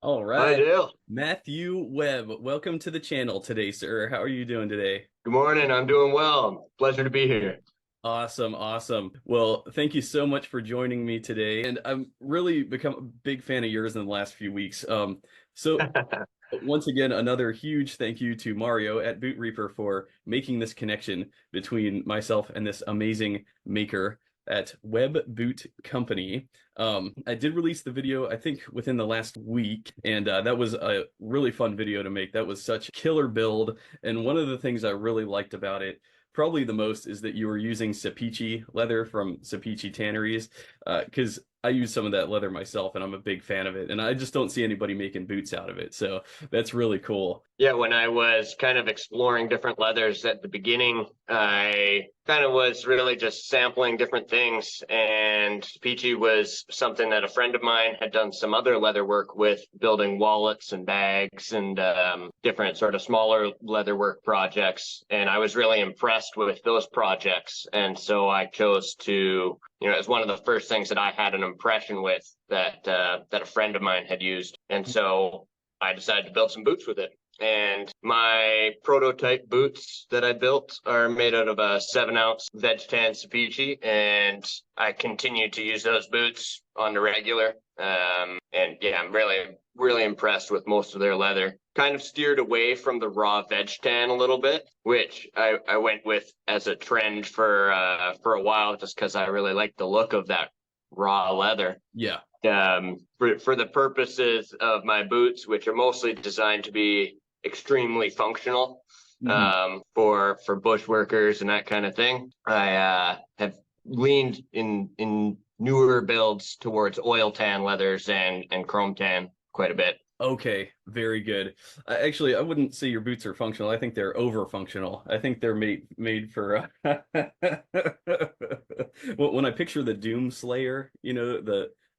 All I right. do. Matthew Webb, welcome to the channel today, sir. How are you doing today? Good morning. I'm doing well. Pleasure to be here. Awesome, awesome. Well, thank you so much for joining me today. And I'm really become a big fan of yours in the last few weeks. So once again, another huge thank you to Mario at Boot Reaper for making this connection between myself and this amazing maker at Webb Boot Company. I did release the video, I think, within the last week, and that was a really fun video to make. That was such a killer build, and one of the things I really liked about it, probably the most, is that you were using Sapichi leather from Sapichi Tanneries, because I use some of that leather myself, and I'm a big fan of it, and I just don't see anybody making boots out of it, so that's really cool. Yeah, when I was kind of exploring different leathers at the beginning, I kind of was really just sampling different things. And Peachy was something that a friend of mine had done some other leather work with, building wallets and bags and different sort of smaller leather work projects. And I was really impressed with those projects. And so I chose to, it was one of the first things that I had an impression with that a friend of mine had used. And so I decided to build some boots with it. And my prototype boots that I built are made out of a 7-ounce veg tan Sapichi, and I continue to use those boots on the regular. And yeah, I'm really impressed with most of their leather. Kind of steered away from the raw veg tan a little bit, which I went with as a trend for a while, just because I really like the look of that raw leather. Yeah. For the purposes of my boots, which are mostly designed to be extremely functional, Mhm. for bush workers and that kind of thing, I have leaned in newer builds towards oil tan leathers and chrome tan quite a bit. Okay, very good. Actually, I wouldn't say your boots are functional. I think they're over functional. I think they're made for when I picture the Doom Slayer,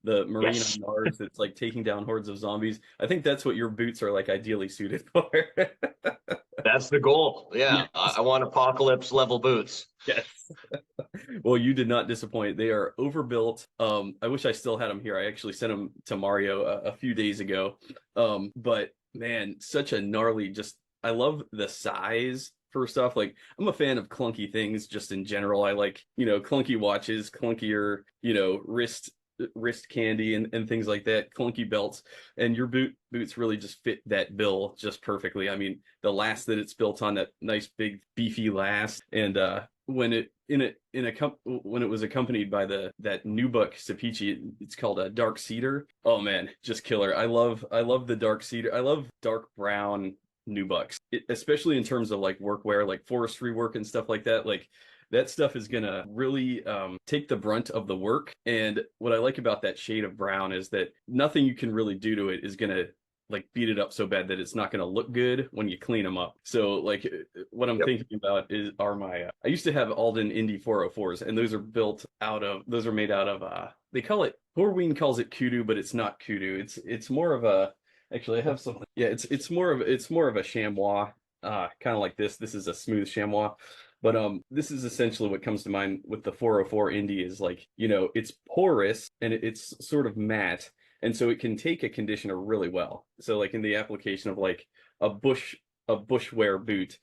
the Marine on Yes, Mars that's like taking down hordes of zombies. I think that's what your boots are like ideally suited for. that's the goal. Yeah, Yes. I want apocalypse level boots. Yes. Well, you did not disappoint. They are overbuilt. I wish I still had them here. I actually sent them to Mario a few days ago. But man, such a gnarly, just I love the size. First off, like I'm a fan of clunky things just in general. I like, clunky watches, clunkier, wrist candy and things like that, clunky belts. And your boots really just fit that bill just perfectly. I mean, the last that it's built on, that nice big beefy last, and when it when it was accompanied by that nubuck Sapichi, it's called a dark cedar. Oh man, just killer. I love the dark cedar. I love dark brown nubucks, especially in terms of like workwear, like forestry work and stuff like that. Like that stuff is gonna really take the brunt of the work. And what I like about that shade of brown is that nothing you can really do to it is gonna like beat it up so bad that it's not going to look good when you clean them up. So like what I'm Yep. thinking about is are my I used to have Alden Indy 404s, and those are made out of they call it, Horween calls it kudu, but it's not kudu. It's more of a, actually I have something. Yeah, it's more of a chamois, kind of like this. This is a smooth chamois. But this is essentially what comes to mind with the 404 Indy is like, it's porous and it's sort of matte, and so it can take a conditioner really well. So like in the application of like a bushwear boot,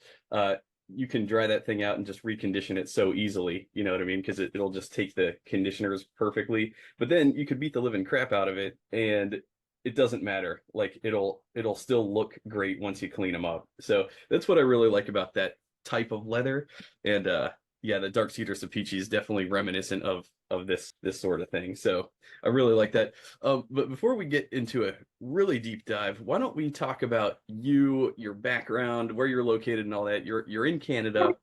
you can dry that thing out and just recondition it so easily. You know what I mean? Because it'll just take the conditioners perfectly. But then you could beat the living crap out of it, and it doesn't matter. Like it'll still look great once you clean them up. So that's what I really like about that type of leather. And yeah, the dark cedar Sapichi is definitely reminiscent of this sort of thing. So I really like that. But before we get into a really deep dive, why don't we talk about you, your background, where you're located, and all that? You're in Canada.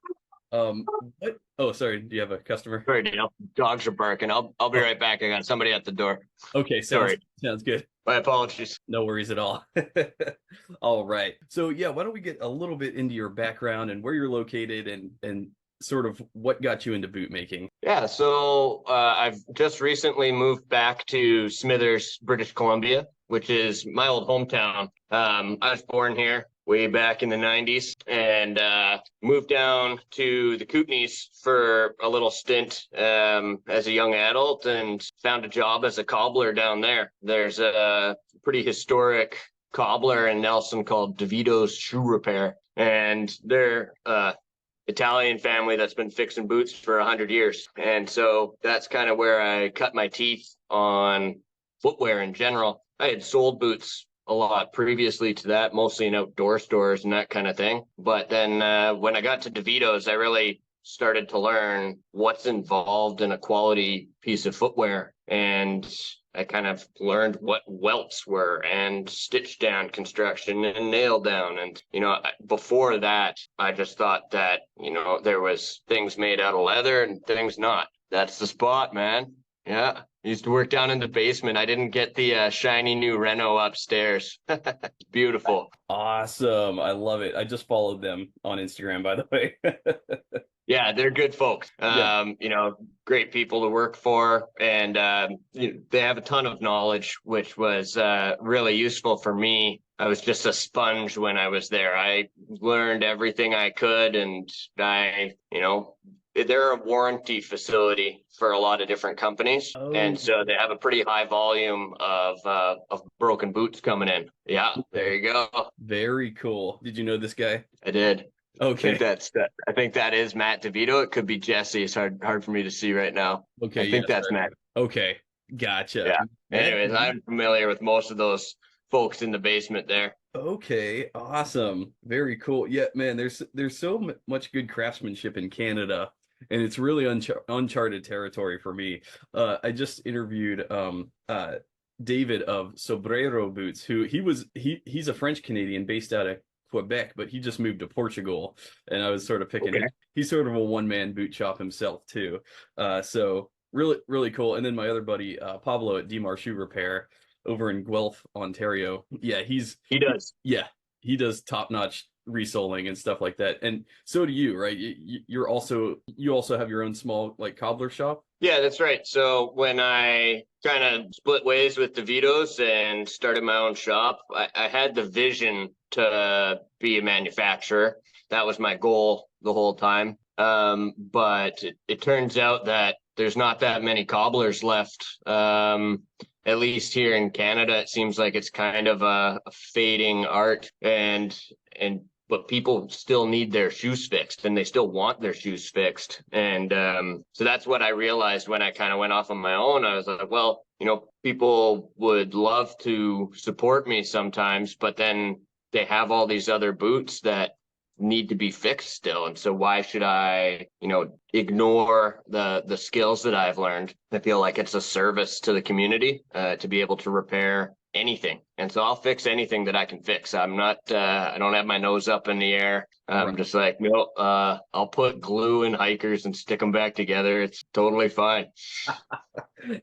What? Oh, sorry. Do you have a customer? Sorry, Dale. Dogs are barking. I'll be Oh, right back. I got somebody at the door. okay. Sounds Sorry. sounds good. My apologies. No worries at all. All right. So yeah, why don't we get a little bit into your background and where you're located and sort of what got you into boot making? Yeah, so I've just recently moved back to Smithers, British Columbia. which is my old hometown. I was born here way back in the 90s and moved down to the Kootenays for a little stint as a young adult and found a job as a cobbler down there. There's a pretty historic cobbler in Nelson called DeVito's Shoe Repair, and they're Italian family that's been fixing boots for 100 years. And so that's kind of where I cut my teeth on footwear in general. I had sold boots a lot previously to that, mostly in outdoor stores and that kind of thing. But then when I got to DeVito's, I really started to learn what's involved in a quality piece of footwear. And I kind of learned what welts were and stitch down construction and nail down. And, before that, I just thought that, there was things made out of leather and things not. That's the spot, man. Yeah. I used to work down in the basement. I didn't get the shiny new Renault upstairs. Beautiful. Awesome. I love it. I just followed them on Instagram, by the way. Yeah, they're good folks. Yeah. Great people to work for. And they have a ton of knowledge, which was really useful for me. I was just a sponge when I was there. I learned everything I could, and they're a warranty facility for a lot of different companies. Oh. And so they have a pretty high volume of broken boots coming in. Yeah, there you go. Very cool. Did you know this guy? I did. Okay. I think that is Matt DeVito. It could be Jesse. It's hard for me to see right now. Okay. I think that's Matt. Okay. Gotcha. Yeah. Anyways, I'm familiar with most of those folks in the basement there. Okay, awesome. Very cool. Yeah, man, there's so much good craftsmanship in Canada, and it's really uncharted territory for me. I just interviewed David of Sobrero Boots, who he's a French Canadian based out of Quebec, but he just moved to Portugal, and I was sort of picking it. He's sort of a one-man boot shop himself too. So really, really cool. And then my other buddy, Pablo at Demar Shoe Repair over in Guelph, Ontario. Yeah, he does top-notch resoling and stuff like that. And so do you, right? You also have your own small like cobbler shop? Yeah, that's right. So when I kind of split ways with DeVito's and started my own shop, I had the vision to be a manufacturer. That was my goal the whole time. But it turns out that there's not that many cobblers left. At least here in Canada, it seems like it's kind of a fading art, but people still need their shoes fixed, and they still want their shoes fixed. And so that's what I realized when I kind of went off on my own. I was like, well, people would love to support me sometimes, but then they have all these other boots that need to be fixed still. And so why should I, ignore the skills that I've learned? I feel like it's a service to the community to be able to repair anything. And so I'll fix anything that I can fix. I'm not, I don't have my nose up in the air. I'm just like, no, I'll put glue in hikers and stick them back together. It's totally fine.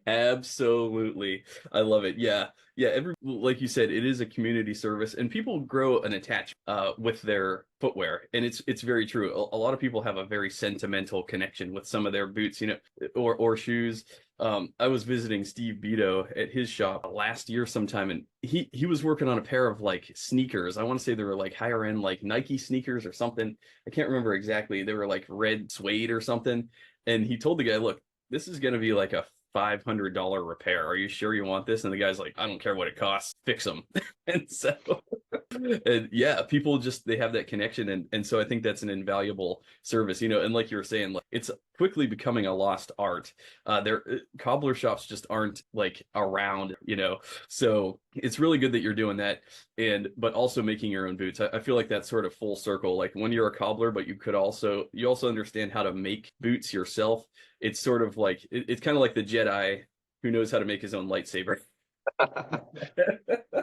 Absolutely. I love it. Yeah. Yeah. Like you said, it is a community service, and people grow an attachment with their footwear. And it's very true. A lot of people have a very sentimental connection with some of their boots, or shoes. I was visiting Steve Beto at his shop last year sometime, and he was working on a pair of like sneakers. I want to say they were like higher end, like Nike sneakers or something. I can't remember exactly. They were like red suede or something. And he told the guy, look, this is going to be like a $500 repair. Are you sure you want this? And the guy's like, I don't care what it costs, fix them. And so, and yeah, people just, they have that connection. And so I think that's an invaluable service, and like you were saying, like, it's quickly becoming a lost art. Cobbler shops just aren't like around, so it's really good that you're doing that. But also making your own boots. I feel like that's sort of full circle. Like when you're a cobbler, but you also understand how to make boots yourself. It's sort of like, it's kind of like the Jedi who knows how to make his own lightsaber.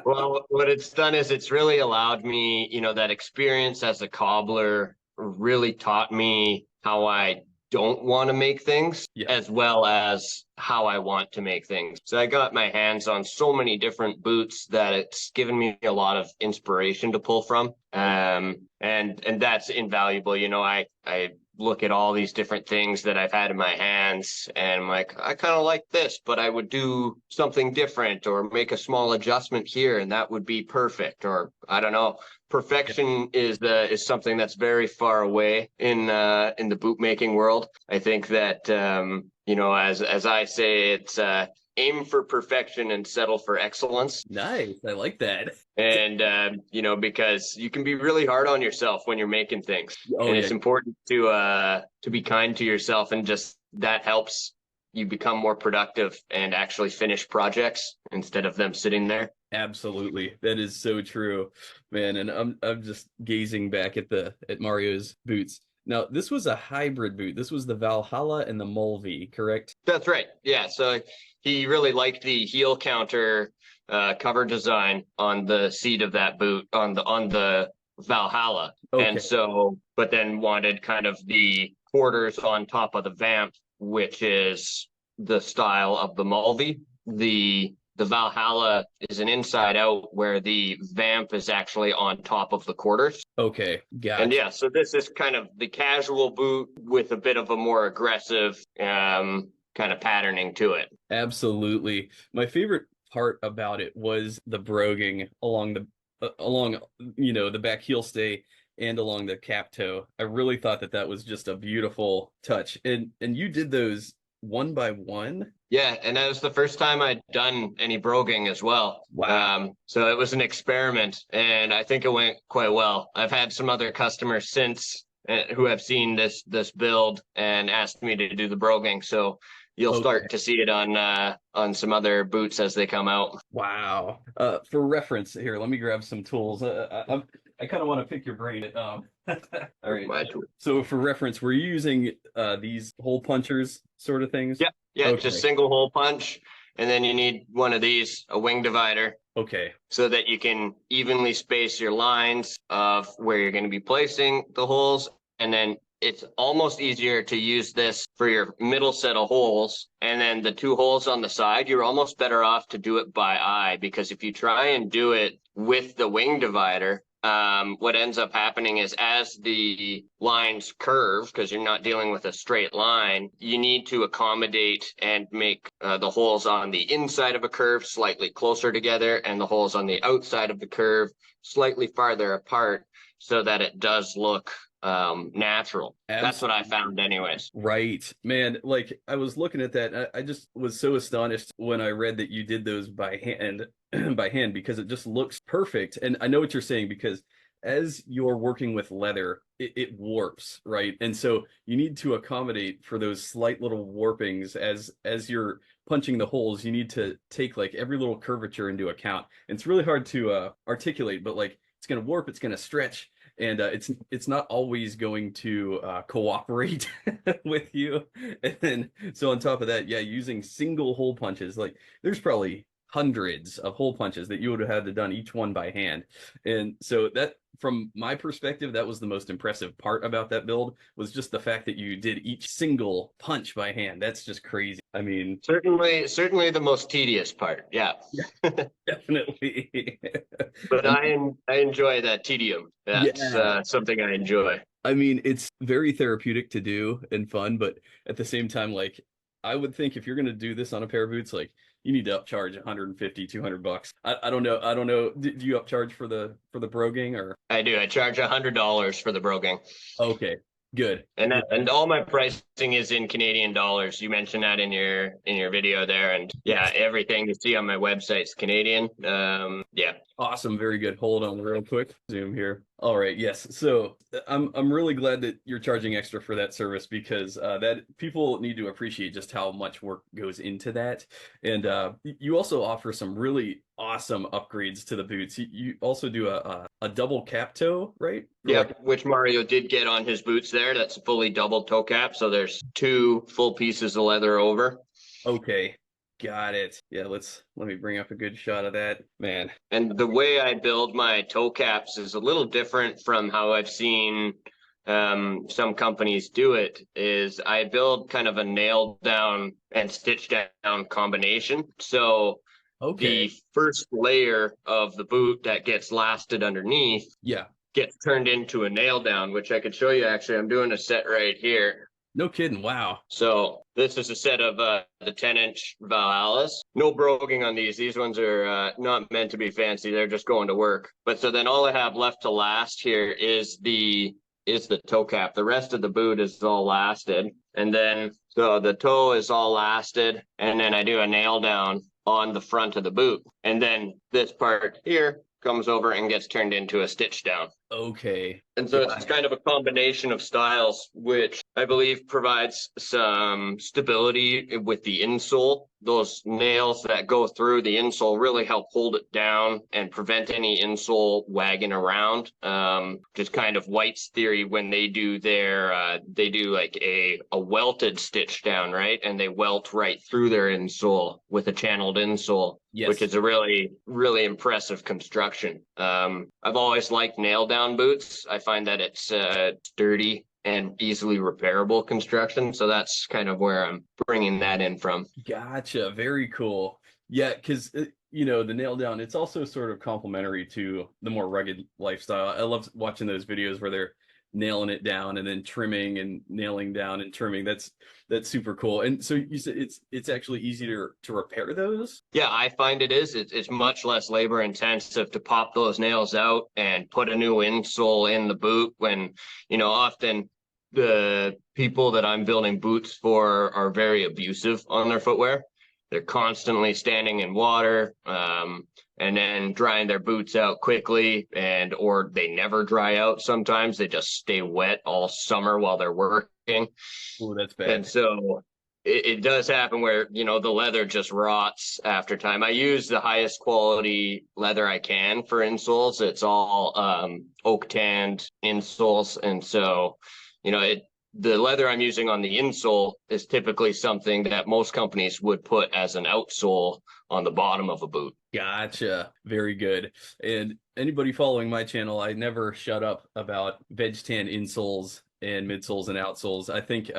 Well, what it's done is it's really allowed me, that experience as a cobbler really taught me how I don't want to make things, as well as how I want to make things. So I got my hands on so many different boots that it's given me a lot of inspiration to pull from. And that's invaluable. I look at all these different things that I've had in my hands, and I'm like, I kind of like this, but I would do something different or make a small adjustment here, and that would be perfect. Or I don't know. Perfection is something that's very far away in the bootmaking world. I think that as I say, it's aim for perfection and settle for excellence. Nice. I like that. And because you can be really hard on yourself when you're making things, Oh, and yeah. it's important to be kind to yourself, and just that helps you become more productive and actually finish projects instead of them sitting there. Absolutely. That is so true, man. And I'm just gazing back at Mario's boots. Now, this was a hybrid boot. This was the Valhalla and the Mulvey, correct? That's right. Yeah. So he really liked the heel counter cover design on the seat of that boot on the Valhalla. Okay. And so, but then wanted kind of the quarters on top of the vamp, which is the style of the Mulvey. The Valhalla is an inside out, where the vamp is actually on top of the quarters. Okay, gotcha. And yeah, so this is kind of the casual boot with a bit of a more aggressive kind of patterning to it. Absolutely. My favorite part about it was the broguing along the back heel stay and along the cap toe. I really thought that was just a beautiful touch. And you did those one by one? Yeah, and that was the first time I'd done any broguing as well. Wow. So it was an experiment, and I think it went quite well. I've had some other customers since who have seen this build and asked me to do the broguing. So you'll start to see it on some other boots as they come out. Wow. For reference here, let me grab some tools. I kind of want to pick your brain. All right. So for reference, we're using these hole punchers sort of things? Yeah, just single hole punch. And then you need one of these, a wing divider. Okay. So that you can evenly space your lines of where you're going to be placing the holes. And then it's almost easier to use this for your middle set of holes. And then the two holes on the side, you're almost better off to do it by eye, because if you try and do it with the wing divider, what ends up happening is, as the lines curve, because you're not dealing with a straight line, you need to accommodate and make the holes on the inside of a curve slightly closer together and the holes on the outside of the curve slightly farther apart, so that it does look natural. Absolutely. That's what I found anyways. Right, man. Like, I was looking at that, I just was so astonished when I read that you did those by hand because it just looks perfect. And I know what you're saying, because as you're working with leather, it warps, right? And so you need to accommodate for those slight little warpings as you're punching the holes. You need to take like every little curvature into account. And it's really hard to articulate, but like, it's going to warp, it's going to stretch, and it's not always going to cooperate with you. And then, so on top of that, yeah, using single hole punches, like there's probably hundreds of hole punches that you would have had to done each one by hand. And so that, from my perspective, that was the most impressive part about that build, was just the fact that you did each single punch by hand. That's just crazy. I mean, certainly the most tedious part. Yeah. Definitely. But I enjoy that tedium. That's something I enjoy. I mean, it's very therapeutic to do and fun, but at the same time, like, I would think if you're going to do this on a pair of boots, like, you need to upcharge $150, $200. I don't know. Do you upcharge for the broguing, or? I do. I charge $100 for the broguing. Okay, good. And all my pricing is in Canadian dollars. You mentioned that in your video there, and yeah, everything you see on my website is Canadian. Yeah. Awesome. Very good. Hold on real quick. Zoom here. All right. Yes. So I'm really glad that you're charging extra for that service, because that people need to appreciate just how much work goes into that. And you also offer some really awesome upgrades to the boots. You also do a double cap toe, right? Yeah, which Mario did get on his boots there. That's a fully double toe cap. So there's two full pieces of leather over. Okay. Got it. Yeah, let me bring up a good shot of that, man. And the way I build my toe caps is a little different from how I've seen some companies do it. Is I build kind of a nailed down and stitched down combination. So the first layer of the boot that gets lasted underneath, gets turned into a nail down, which I could show you. Actually, I'm doing a set right here. No kidding. Wow. So this is a set of the 10-inch Valhallas. No broguing on these. These ones are not meant to be fancy. They're just going to work. But so then all I have left to last here is the toe cap. The rest of the boot is all lasted. And then so the toe is all lasted. And then I do a nail down on the front of the boot. And then this part here comes over and gets turned into a stitch down. Okay. And so it's kind of a combination of styles, which I believe provides some stability with the insole. Those nails that go through the insole really help hold it down and prevent any insole wagging around. Just kind of White's theory when they do their, they do like a welted stitch down, right? And they welt right through their insole with a channeled insole. Yes. Which is a really, really impressive construction. I've always liked nail down boots. I find that it's sturdy and easily repairable construction. So that's kind of where I'm bringing that in from. Gotcha. Very cool. Yeah, because, you know, the nail down, it's also sort of complementary to the more rugged lifestyle. I love watching those videos where they're nailing it down and then trimming and nailing down and trimming. That's super cool. And so you said it's actually easier to repair those? Yeah, I find it is. It's much less labor intensive to pop those nails out and put a new insole in the boot when, you know, often the people that I'm building boots for are very abusive on their footwear. They're constantly standing in water, and then drying their boots out quickly, or they never dry out. Sometimes they just stay wet all summer while they're working. Oh, that's bad. And so it does happen where, you know, the leather just rots after time. I use the highest quality leather I can for insoles. It's all oak tanned insoles, and so, you know, the leather I'm using on the insole is typically something that most companies would put as an outsole on the bottom of a boot. Gotcha. Very good. And anybody following my channel, I never shut up about veg tan insoles and midsoles and outsoles. I think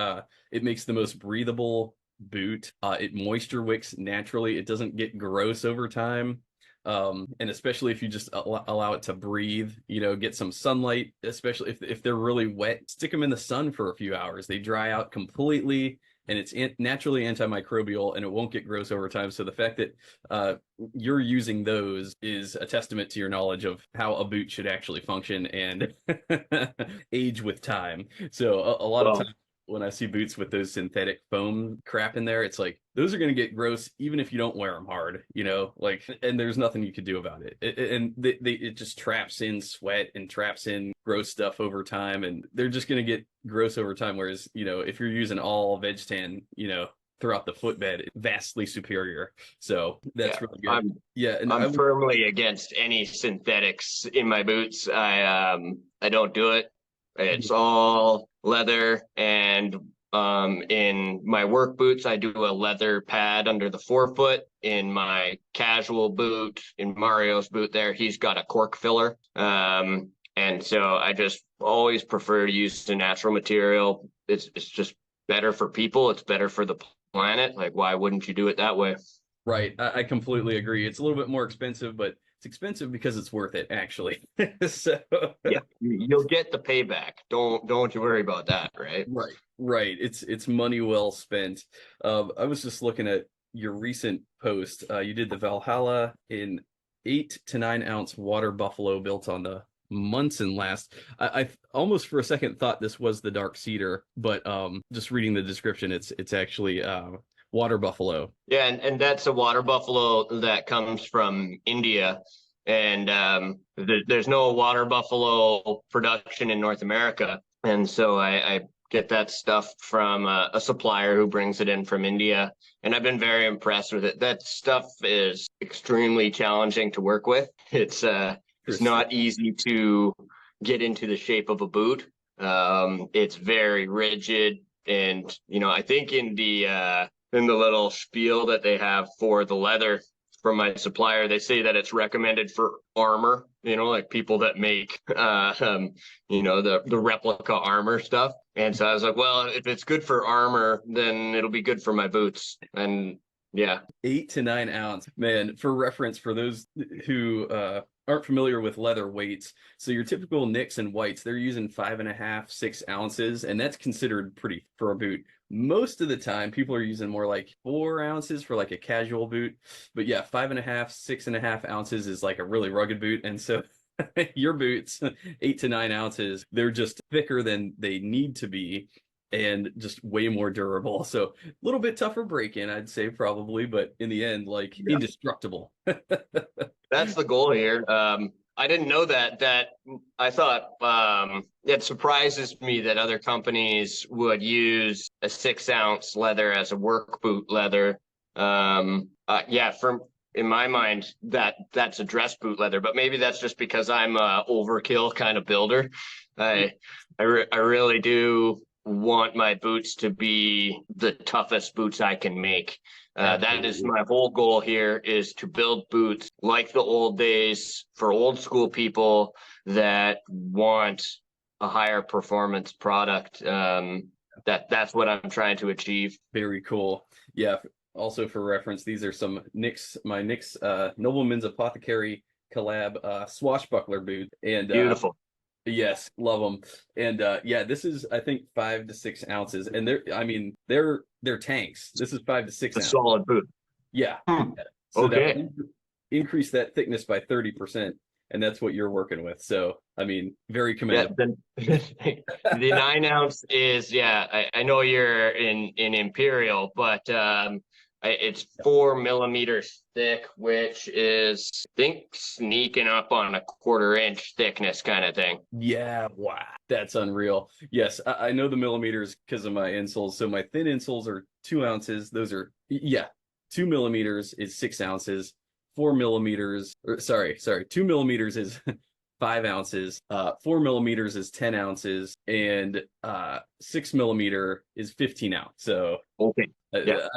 it makes the most breathable boot. It moisture wicks naturally. It doesn't get gross over time. And especially if you just allow it to breathe, you know, get some sunlight, especially if they're really wet, stick them in the sun for a few hours. They dry out completely, and it's naturally antimicrobial, and it won't get gross over time. So the fact that you're using those is a testament to your knowledge of how a boot should actually function and age with time. So a lot of times when I see boots with those synthetic foam crap in there, it's like, those are going to get gross even if you don't wear them hard, you know, like, and there's nothing you could do about it. It just traps in sweat and traps in gross stuff over time, and they're just going to get gross over time. Whereas, you know, if you're using all veg tan, you know, throughout the footbed, vastly superior. So that's really good. I'm firmly against any synthetics in my boots. I don't do it. It's all leather, and in my work boots, I do a leather pad under the forefoot. In my casual boot, in Mario's boot there, he's got a cork filler. And so I just always prefer to use the natural material. It's just better for people. It's better for the planet. Like, why wouldn't you do it that way? Right. I completely agree. It's a little bit more expensive, but it's expensive because it's worth it, actually. So yeah, you'll get the payback. Don't you worry about that, right? Right. It's money well spent. I was just looking at your recent post. You did the Valhalla in 8 to 9 ounce water buffalo built on the Munson last. I almost for a second thought this was the dark cedar, but just reading the description, it's actually water buffalo. Yeah, and that's a water buffalo that comes from India, and there's no water buffalo production in North America, and so I get that stuff from a supplier who brings it in from India, and I've been very impressed with it. That stuff is extremely challenging to work with. It's not easy to get into the shape of a boot. It's very rigid, and you know, I think in the little spiel that they have for the leather from my supplier, they say that it's recommended for armor, you know, like people that make, you know, the replica armor stuff. And so I was like, well, if it's good for armor, then it'll be good for my boots. And yeah. 8 to 9 ounce, man. For reference, for those who aren't familiar with leather weights, so your typical nicks and whites, they're using 5.5, 6 ounces, and that's considered pretty for a boot. Most of the time, people are using more like 4 ounces for like a casual boot. But yeah, 5.5, 6.5 ounces is like a really rugged boot. And so your boots, 8 to 9 ounces, they're just thicker than they need to be and just way more durable. So a little bit tougher break in, I'd say probably, but in the end, like indestructible. That's the goal here. I didn't know that I thought it surprises me that other companies would use a 6 ounce leather as a work boot leather. Yeah, in my mind, that's a dress boot leather, but maybe that's just because I'm a overkill kind of builder. I really do want my boots to be the toughest boots I can make. That is my whole goal here, is to build boots like the old days for old school people that want a higher performance product. That's what I'm trying to achieve. Very cool. Yeah. Also for reference, these are some my Nick's Nobleman's Apothecary collab swashbuckler boot. And beautiful. Yes, love them. And yeah, this is, I think, 5 to 6 ounces, and they're tanks. This is 5 to 6 ounces. Solid boot. Yeah. So okay. Increase that thickness by 30%, and that's what you're working with. So I mean, very commendable. Yeah, the 9 ounce is, I know you're in Imperial, but it's 4 millimeters thick, which is, I think, sneaking up on a 1/4 inch thickness kind of thing. Yeah, wow, that's unreal. Yes, I know the millimeters because of my insoles. So my thin insoles are 2 ounces. Those are 2 millimeters is 6 ounces. 4 millimeters, or sorry, 2 millimeters is 5 ounces. 4 millimeters is 10 ounces, and 6 millimeter is 15 ounce. So okay. Yeah.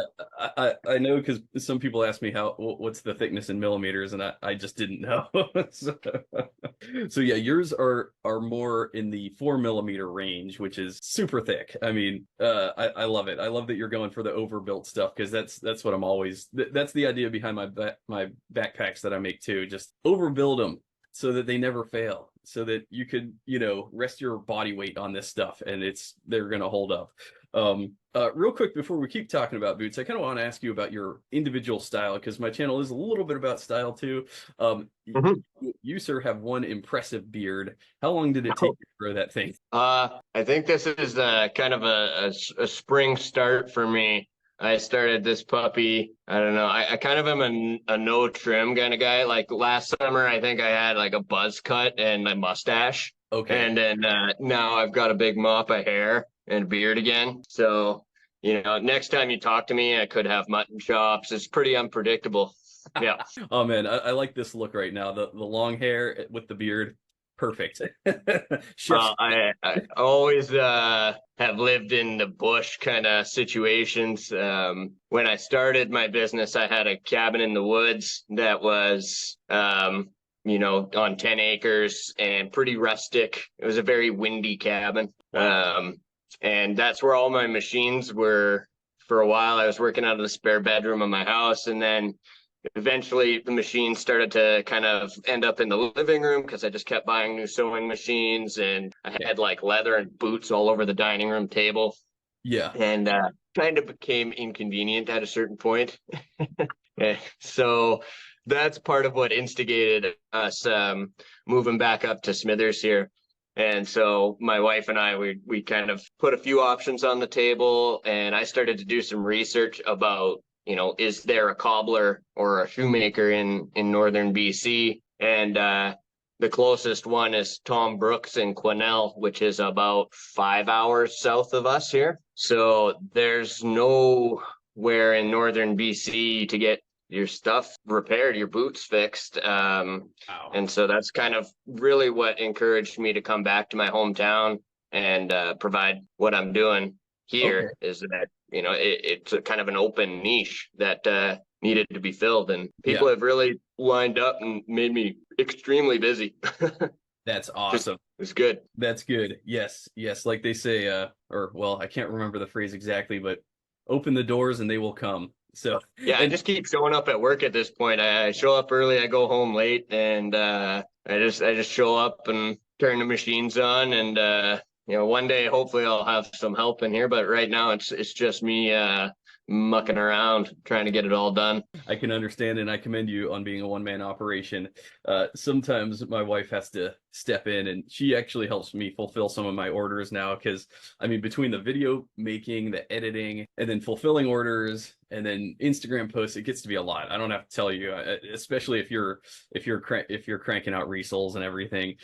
I know, because some people ask me what's the thickness in millimeters, and I just didn't know. So yeah, yours are more in the 4 millimeter range, which is super thick. I mean, I love it. I love that you're going for the overbuilt stuff, because that's what I'm always. That's the idea behind my backpacks that I make too. Just overbuild them so that they never fail, so that you could, rest your body weight on this stuff, and they're going to hold up. Real quick, before we keep talking about boots, I kind of want to ask you about your individual style, because my channel is a little bit about style too. You, sir, have one impressive beard. How long did it take to grow that thing? I think this is kind of a spring start for me. I started this puppy, I don't know, I kind of am a no trim kind of guy. Like last summer, I think I had like a buzz cut and my mustache. Okay. And then now I've got a big mop of hair and beard again. So, next time you talk to me, I could have mutton chops. It's pretty unpredictable. Yeah. Oh man, I like this look right now. The long hair with the beard. Perfect. I always have lived in the bush kind of situations. When I started my business, I had a cabin in the woods that was, on 10 acres and pretty rustic. It was a very windy cabin. And that's where all my machines were. For a while, I was working out of the spare bedroom of my house, and then eventually the machines started to kind of end up in the living room, because I just kept buying new sewing machines, and I had like leather and boots all over the dining room table. Yeah. And kind of became inconvenient at a certain point. So that's part of what instigated us moving back up to Smithers here. And so my wife and I, we kind of put a few options on the table, and I started to do some research about, is there a cobbler or a shoemaker in northern BC? And the closest one is Tom Brooks in Quesnel, which is about 5 hours south of us here. So there's nowhere in northern BC to get your stuff repaired, your boots fixed. Wow. And so that's kind of really what encouraged me to come back to my hometown and provide what I'm doing here. Okay. Is that, it's a kind of an open niche that needed to be filled, and people have really lined up and made me extremely busy. That's awesome. It's good. That's good. Yes. Like they say, I can't remember the phrase exactly, but open the doors and they will come. So yeah, I just keep showing up at work at this point. I show up early, I go home late, and I just show up and turn the machines on, and one day hopefully I'll have some help in here, but right now it's just me mucking around trying to get it all done. I can understand, and I commend you on being a one-man operation. Sometimes my wife has to step in, and she actually helps me fulfill some of my orders now, because I mean, between the video making, the editing, and then fulfilling orders, and then Instagram posts, it gets to be a lot. I don't have to tell you, especially if you're cranking out resells and everything,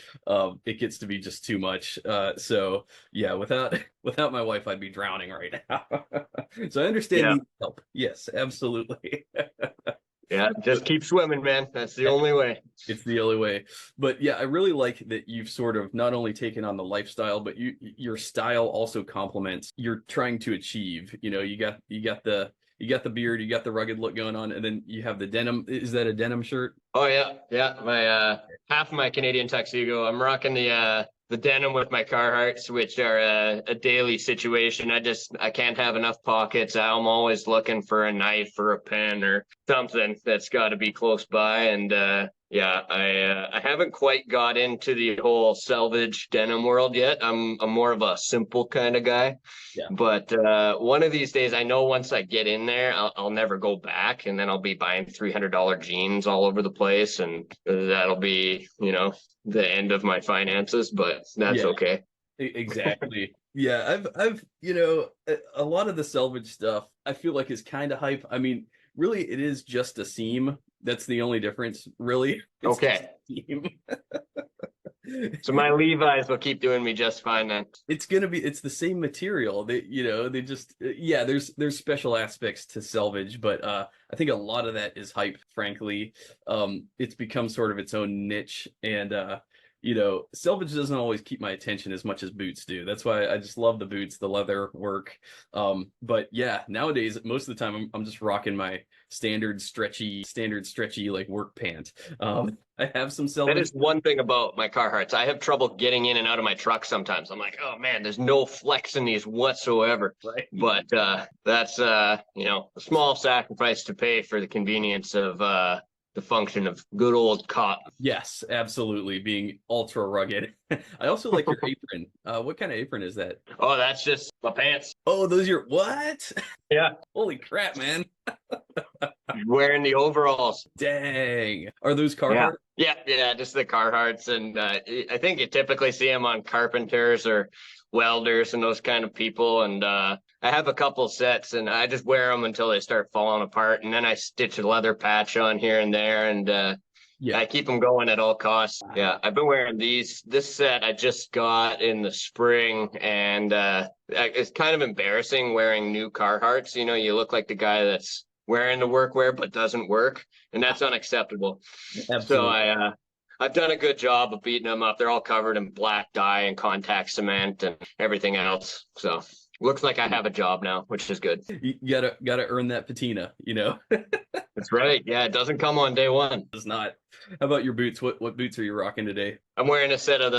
it gets to be just too much. So yeah, without my wife, I'd be drowning right now. So I understand Yeah. needing help. Yes, absolutely. Yeah, just keep swimming, man. That's the only way. It's the only way. But yeah, I really like that you've sort of not only taken on the lifestyle, but your style also complements you're trying to achieve. You know, you got the beard, you got the rugged look going on, and then you have the denim. Is that a denim shirt? Oh yeah, yeah. My half of my Canadian tuxedo, I'm rocking the denim with my Carhartts, which are a daily situation. I can't have enough pockets. I'm always looking for a knife or a pen or something that's got to be close by. And yeah, I haven't quite got into the whole salvage denim world yet. I'm more of a simple kind of guy. Yeah. But one of these days, I know once I get in there, I'll never go back, and then I'll be buying $300 jeans all over the place, and that'll be, the end of my finances. But that's okay. Exactly. Yeah, I've a lot of the salvage stuff I feel like is kind of hype. I mean, really, it is just a seam. That's the only difference, really. It's Okay. just a seam. So my Levi's will keep doing me just fine then. It's the same material. They just there's special aspects to salvage, but I think a lot of that is hype, frankly. It's become sort of its own niche, and salvage doesn't always keep my attention as much as boots do. That's why I just love the boots, the leather work. But yeah, nowadays most of the time I'm just rocking my standard stretchy like work pant. I have some salvage. That is one thing about my Carhartts. I have trouble getting in and out of my truck sometimes. I'm like, oh man, there's no flex in these whatsoever. Right. But that's a small sacrifice to pay for the convenience of the function of good old cotton. Yes, absolutely. Being ultra rugged. I also like your apron. What kind of apron is that? Oh, that's just my pants. Oh, those are your what? Yeah. Holy crap, man. Wearing the overalls. Dang. Are those Carhartt? Yeah, just the Carhartts. And I think you typically see them on carpenters or welders and those kind of people. And I have a couple sets, and I just wear them until they start falling apart. And then I stitch a leather patch on here and there. And I keep them going at all costs. Yeah, I've been wearing these. This set I just got in the spring, and it's kind of embarrassing wearing new Carhartts. You look like the guy that's wearing the workwear but doesn't work, and that's unacceptable. Absolutely. So I've done a good job of beating them up. They're all covered in black dye and contact cement and everything else. So looks like I have a job now, which is good. You gotta earn that patina, That's right. Yeah, it doesn't come on day one. It does not. How about your boots? What boots are you rocking today? I'm wearing a set of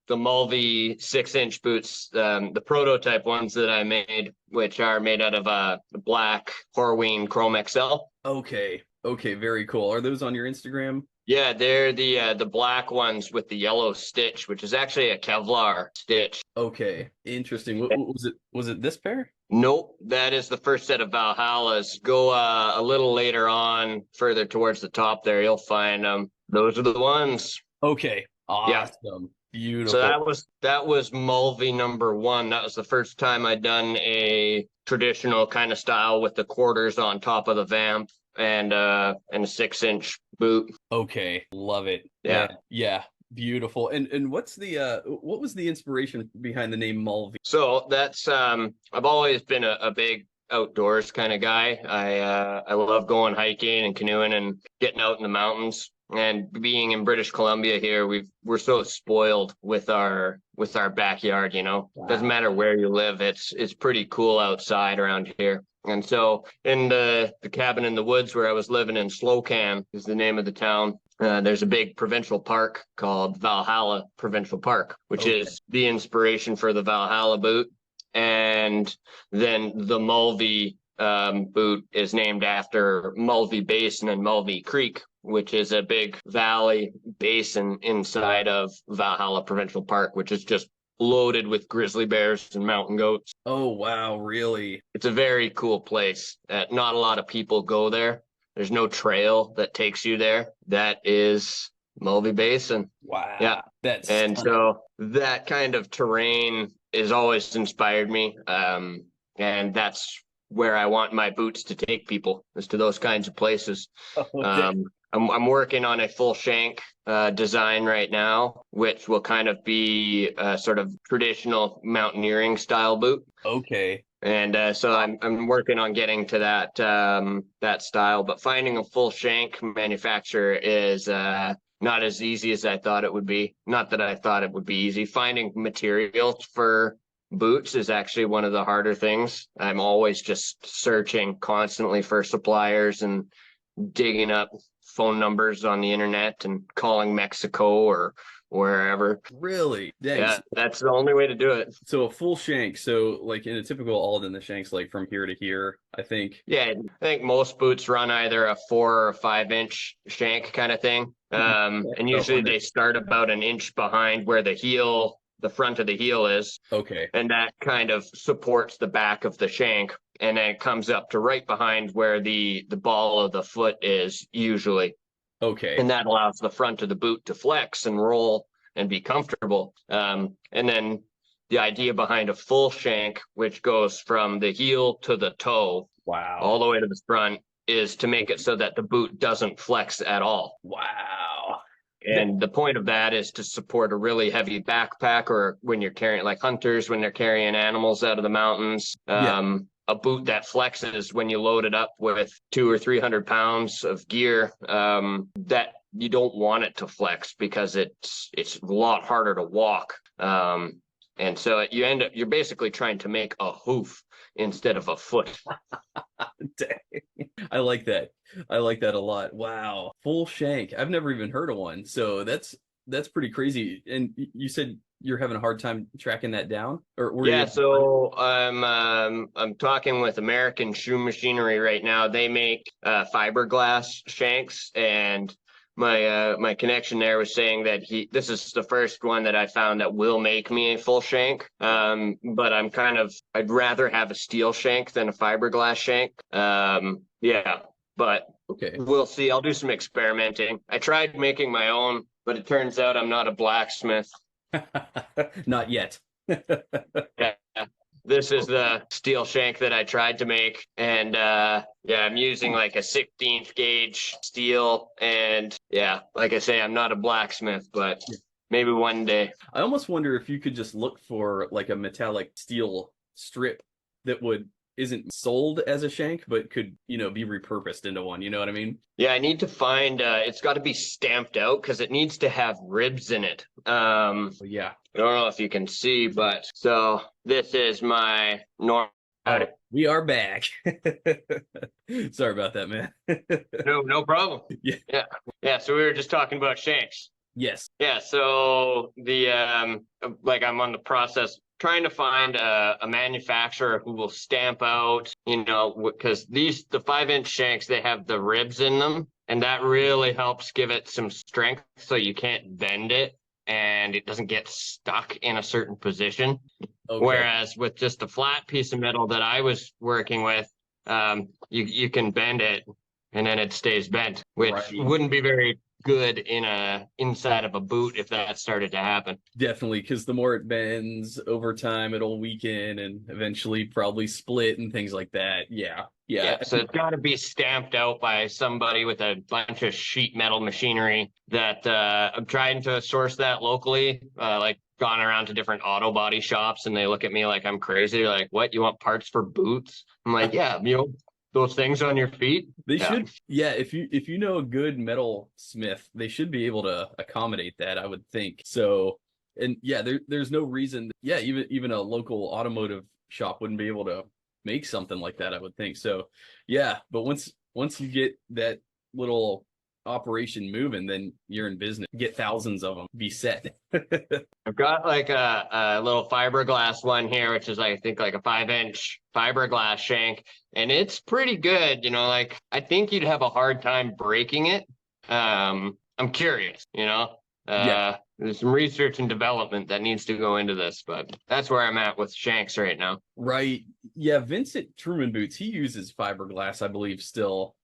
the Mulvey 6-inch boots, the prototype ones that I made, which are made out of the black Horween Chrome XL. Okay, very cool. Are those on your Instagram? Yeah, they're the black ones with the yellow stitch, which is actually a Kevlar stitch. Okay, interesting. What was it? Was it this pair? Nope, that is the first set of Valhallas. Go a little later on, further towards the top there, you'll find them. Those are the ones. Okay, awesome. Yeah. Beautiful. So that was Mulvey number 1. That was the first time I'd done a traditional kind of style with the quarters on top of the vamp and a 6-inch boot. Okay, love it. Yeah. Beautiful. And what was the inspiration behind the name Mulvey? So that's I've always been a big outdoors kind of guy. I love going hiking and canoeing and getting out in the mountains. And being in British Columbia here, we're so spoiled with our backyard, Wow. Doesn't matter where you live, it's pretty cool outside around here. And so in the cabin in the woods where I was living in Slocan is the name of the town. There's a big provincial park called Valhalla Provincial Park, which is the inspiration for the Valhalla boot. And then the Mulvey boot is named after Mulvey Basin and Mulvey Creek, which is a big valley basin inside of Valhalla Provincial Park, which is just loaded with grizzly bears and mountain goats. Oh, wow, really? It's a very cool place. Not a lot of people go there. There's no trail that takes you there. That is Mulvey Basin. Wow. Yeah. That's And stunning. so that kind of terrain has always inspired me. And that's where I want my boots to take people, is to those kinds of places. Okay. I'm working on a full shank design right now, which will kind of be a sort of traditional mountaineering style boot. Okay. And so I'm working on getting to that style, but finding a full shank manufacturer is not as easy as I thought it would be. Not that I thought it would be easy. Finding materials for boots is actually one of the harder things. I'm always just searching constantly for suppliers and digging up phone numbers on the internet and calling Mexico or wherever. Really? Dang. Yeah, that's the only way to do it. So a full shank. So like in a typical Alden, the shank's like from here to here, I think. Yeah, I think most boots run either a 4 or 5 inch shank kind of thing. And usually they start about an inch behind where the front of the heel is. Okay. And that kind of supports the back of the shank. And then it comes up to right behind where the ball of the foot is usually. Okay. And that allows the front of the boot to flex and roll and be comfortable. And then the idea behind a full shank, which goes from the heel to the toe, Wow. all the way to the front, is to make it so that the boot doesn't flex at all. Wow. And the point of that is to support a really heavy backpack, or when you're carrying, like hunters, when they're carrying animals out of the mountains. A boot that flexes when you load it up with 200 or 300 pounds of gear, that you don't want it to flex because it's a lot harder to walk. And so you're basically trying to make a hoof instead of a foot. Dang. I like that. I like that a lot. Wow. Full shank. I've never even heard of one. So that's pretty crazy. And you said you're having a hard time tracking that down? Or were Yeah, you... so I'm talking with American Shoe Machinery right now. They make fiberglass shanks, and my connection there was saying that this is the first one that I found that will make me a full shank. But I'd rather have a steel shank than a fiberglass shank. Yeah, but Okay. we'll see. I'll do some experimenting. I tried making my own, but it turns out I'm not a blacksmith. Not yet. Yeah. This is the steel shank that I tried to make. And I'm using like a 16th gauge steel. And yeah, like I say, I'm not a blacksmith, but maybe one day. I almost wonder if you could just look for like a metallic steel strip that isn't sold as a shank, but could, be repurposed into one. You know what I mean? Yeah, I need to find, it's got to be stamped out because it needs to have ribs in it. Yeah. I don't know if you can see, but so this is my normal. Oh, we are back. Sorry about that, man. No problem. Yeah. So we were just talking about shanks. Yes. Yeah. So I'm on the process trying to find a manufacturer who will stamp out, because the 5-inch shanks, they have the ribs in them, and that really helps give it some strength so you can't bend it and it doesn't get stuck in a certain position. Okay. Whereas with just a flat piece of metal that I was working with, you can bend it and then it stays bent, which wouldn't be very good inside of a boot if that started to happen. Definitely, because the more it bends over time, it'll weaken and eventually probably split and things like that. Yeah. So it's got to be stamped out by somebody with a bunch of sheet metal machinery. That I'm trying to source that locally. Gone around to different auto body shops, and they look at me like I'm crazy. They're like, "What? You want parts for boots?" I'm like, "Yeah, those things on your feet." They should. Yeah, if you know a good metal smith, they should be able to accommodate that, I would think. So, and yeah, there's no reason. Yeah, even a local automotive shop wouldn't be able to make something like that, I would think. So, yeah, but once you get that little operation moving, then you're in business. Get thousands of them, be set. I've got like a little fiberglass one here, which is I think like a 5-inch fiberglass shank, and it's pretty good. You know, like I think you'd have a hard time breaking it. I'm curious, you know. Yeah. There's some research and development that needs to go into this, but that's where I'm at with shanks right now. Right. Yeah, Vincent Truman Boots, he uses fiberglass, I believe, still.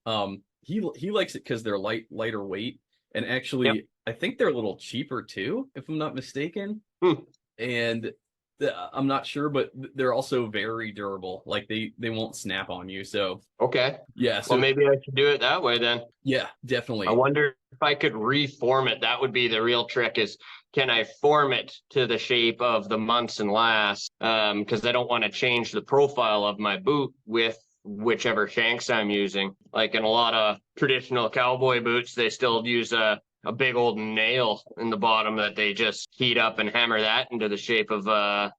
He likes it because they're lighter weight, and actually, Yep. I think they're a little cheaper too, if I'm not mistaken. Hmm. And I'm not sure, but they're also very durable. Like they won't snap on you. So Okay. yeah, Well, so maybe I should do it that way then. yeah, definitely. I wonder if I could reform it. That would be the real trick is, can I form it to the shape of the Munson last? Because I don't want to change the profile of my boot with whichever shanks I'm using. Like in a lot of traditional cowboy boots, they still use a big old nail in the bottom that they just heat up and hammer that into the shape of the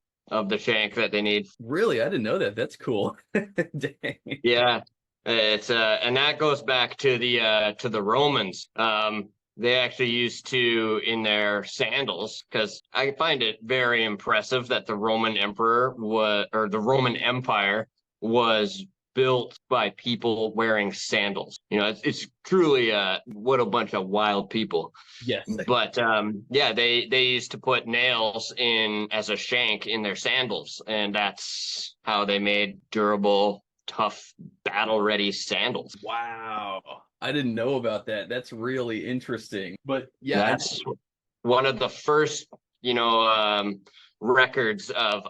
shank that they need. Really, I didn't know that. That's cool. Dang. Yeah. It's and that goes back to the Romans. They actually used to in their sandals, because I find it very impressive that the Roman Empire was built by people wearing sandals. You know, it's truly what a bunch of wild people. Yes. But yeah, they used to put nails in as a shank in their sandals, and that's how they made durable, tough, battle-ready sandals. Wow. I didn't know about that. That's really interesting. But yeah, That's one of the first, you know, records of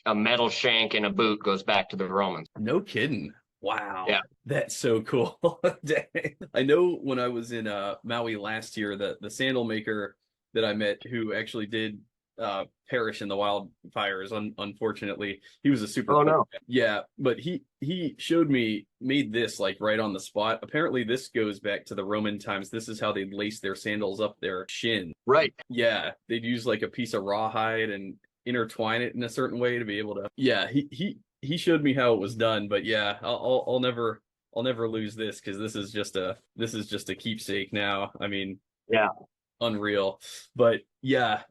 a metal shank in a boot goes back to the Romans. no kidding. Wow. Yeah. That's so cool. Dang. I know when I was in Maui last year, the sandal maker that I met who actually did perish in the wildfires, unfortunately. He was a super Oh, cool no. guy. Yeah, but he showed me, made this like right on the spot. Apparently this goes back to the Roman times. This is how they'd lace their sandals up their shin. Right. Yeah, they'd use like a piece of rawhide and intertwine it in a certain way to be able to. Yeah, he showed me how it was done, but yeah, I'll never lose this, because this is just a keepsake now. I mean, Yeah. unreal. But yeah,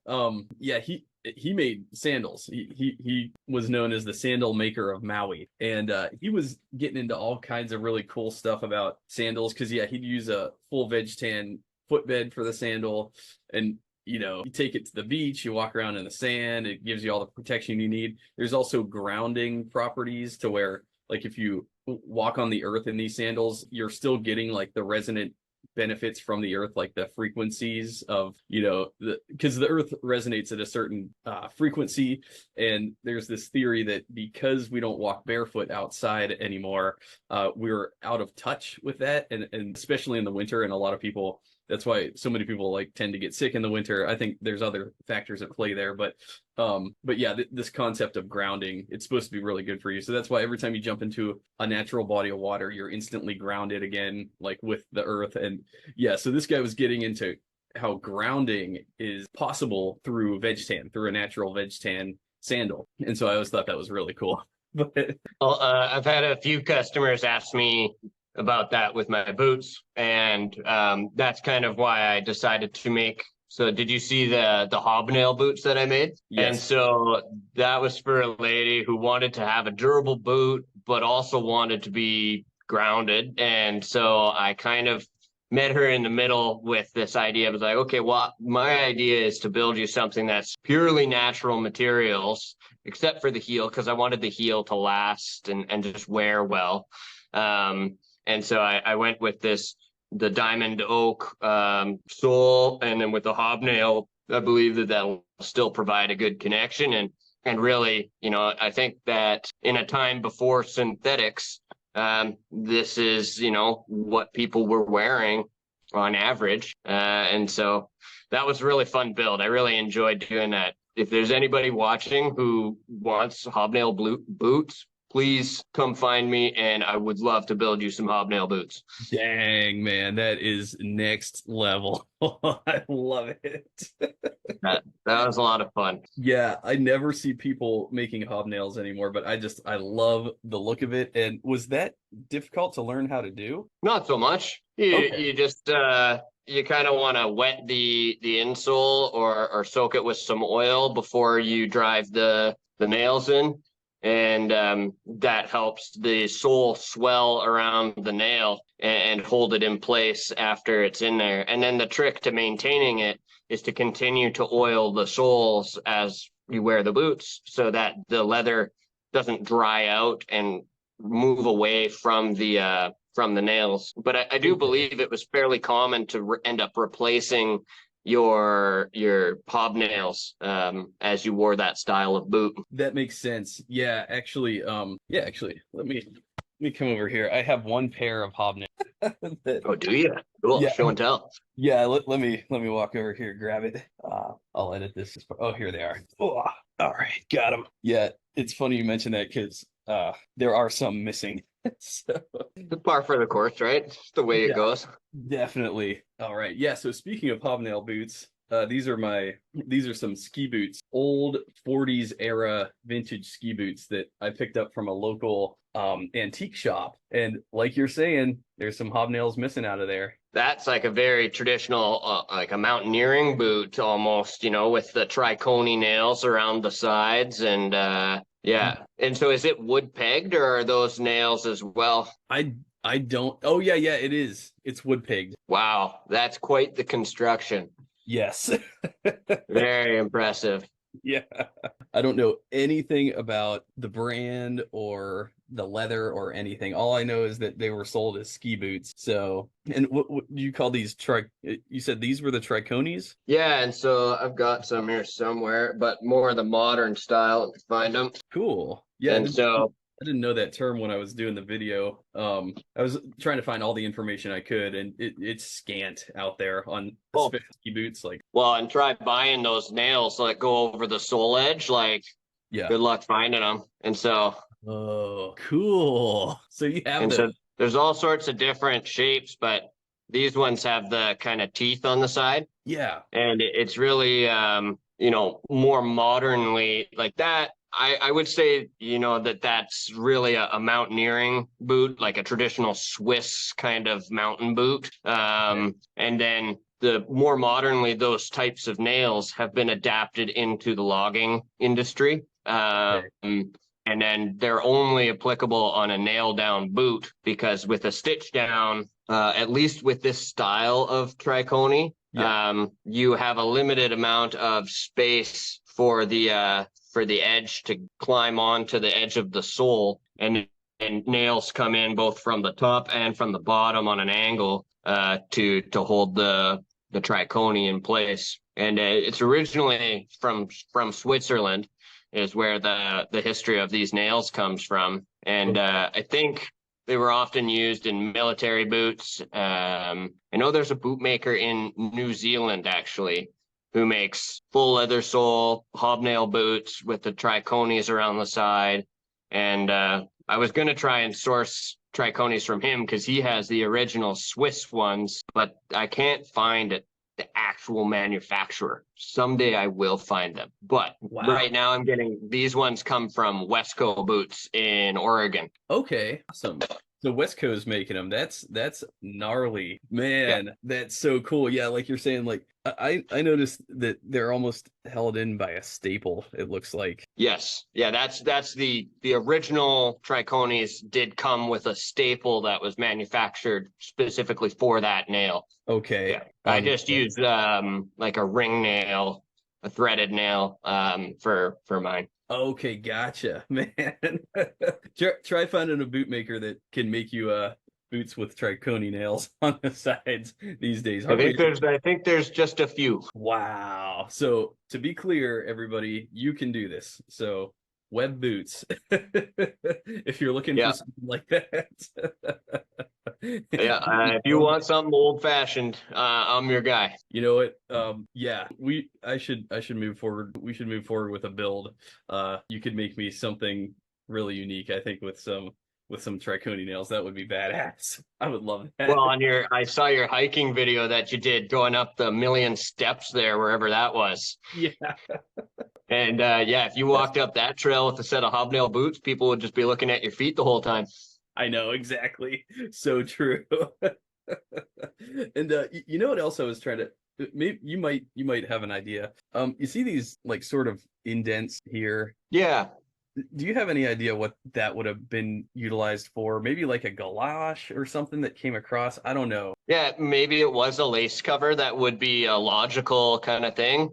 yeah, he made sandals. He was known as the sandal maker of Maui, and he was getting into all kinds of really cool stuff about sandals, because yeah, he'd use a full veg tan footbed for the sandal, and you know, you take it to the beach, you walk around in the sand, it gives you all the protection you need. There's also grounding properties to where, like, if you walk on the earth in these sandals, you're still getting like the resonant benefits from the earth, like the frequencies of, you know, because the earth resonates at a certain frequency, and there's this theory that because we don't walk barefoot outside anymore, we're out of touch with that, and especially in the winter, and a lot of people, that's why so many people like tend to get sick in the winter. I think there's other factors at play there, but yeah, this concept of grounding, it's supposed to be really good for you. So that's why every time you jump into a natural body of water, you're instantly grounded again, like with the earth. And yeah, so this guy was getting into how grounding is possible through a natural veg tan sandal. And so I always thought that was really cool. But Well, I've had a few customers ask me about that with my boots, and that's kind of why I decided to make. So, did you see the hobnail boots that I made? yes. And so that was for a lady who wanted to have a durable boot, but also wanted to be grounded. And so I kind of met her in the middle with this idea of like, okay, well, my idea is to build you something that's purely natural materials, except for the heel, because I wanted the heel to last and just wear well. And so I went with the diamond oak sole, and then with the hobnail, I believe that'll still provide a good connection. And really, you know, I think that in a time before synthetics, this is, you know, what people were wearing on average. And so that was a really fun build. I really enjoyed doing that. If there's anybody watching who wants hobnail boots, please come find me, and I would love to build you some hobnail boots. Dang, man, that is next level. I love it. That was a lot of fun. Yeah, I never see people making hobnails anymore, but I love the look of it. And was that difficult to learn how to do? Not so much. You Okay. you just you kind of want to wet the insole or soak it with some oil before you drive the nails in, and that helps the sole swell around the nail and hold it in place after it's in there. And then the trick to maintaining it is to continue to oil the soles as you wear the boots so that the leather doesn't dry out and move away from the nails. But I do believe it was fairly common to end up replacing your hobnails as you wore that style of boot. That makes sense. Actually, let me come over here. I have one pair of hobnails. Oh, do you? Cool. Yeah. Show and tell. Yeah, let me walk over here, grab it. I'll edit this. Oh, here they are. Oh, all right, got them. Yeah, it's funny you mentioned that because there are some missing. So, The par for the course, right? It's the way it goes. definitely. All right. Yeah. So speaking of hobnail boots, these are some ski boots, old 40s era vintage ski boots that I picked up from a local antique shop. And like you're saying, there's some hobnails missing out of there. That's like a very traditional, like a mountaineering boot almost, with the triconii nails around the sides. And yeah. And so is it wood pegged, or are those nails as well? I don't. Oh yeah, it is. It's wood pegged. Wow, that's quite the construction. Yes. Very impressive. Yeah. I don't know anything about the brand or the leather or anything. All I know is that they were sold as ski boots. So, and what do you call these? You said these were the triconis? Yeah, and so I've got some here somewhere, but more the modern style to find them. Cool. Yeah. And so I didn't know that term when I was doing the video. I was trying to find all the information I could, and it's scant out there on ski boots. Like, well, and try buying those nails that go over the sole edge. Like, yeah. Good luck finding them. And so, oh, cool. So you have and the. so there's all sorts of different shapes, but these ones have the kind of teeth on the side. Yeah. And it's really, more modernly like that. I would say, that's really a mountaineering boot, like a traditional Swiss kind of mountain boot. And then the more modernly, those types of nails have been adapted into the logging industry. And then they're only applicable on a nail down boot, because with a stitch down, at least with this style of triconii, you have a limited amount of space for the edge to climb onto the edge of the sole, and nails come in both from the top and from the bottom on an angle to hold the triconii in place. And it's originally from Switzerland is where the history of these nails comes from. And I think they were often used in military boots. I know there's a bootmaker in New Zealand, actually, who makes full leather sole hobnail boots with the triconis around the side. And I was going to try and source triconis from him because he has the original Swiss ones, but I can't find it. The actual manufacturer. Someday I will find them. But right now I'm getting these ones come from WESN Boots in Oregon. Okay, awesome. So Wesco's making them. That's gnarly, man. Yeah. That's so cool. Yeah, like you're saying, like I noticed that they're almost held in by a staple. It looks like. Yes, yeah. That's the original triconis did come with a staple that was manufactured specifically for that nail. Okay. Yeah. I just used like a ring nail, a threaded nail for mine. Okay, gotcha, man. Try finding a bootmaker that can make you boots with triconii nails on the sides these days. I think there's just a few. Wow. So to be clear, everybody, you can do this. So Webb Boots, if you're looking for something like that. If you want something old fashioned, I'm your guy. You know what? I should move forward. We should move forward with a build. You could make me something really unique. I think with some trichone nails, that would be badass. I would love that. Well, I saw your hiking video that you did going up the million steps there, wherever that was. Yeah. And yeah, if you walked up that trail with a set of hobnail boots, people would just be looking at your feet the whole time. I know, exactly. So true. And you know what else I was trying to, maybe you might have an idea. You see these like sort of indents here? Yeah. Do you have any idea what that would have been utilized for? Maybe like a galosh or something that came across? I don't know. Yeah, maybe it was a lace cover. That would be a logical kind of thing.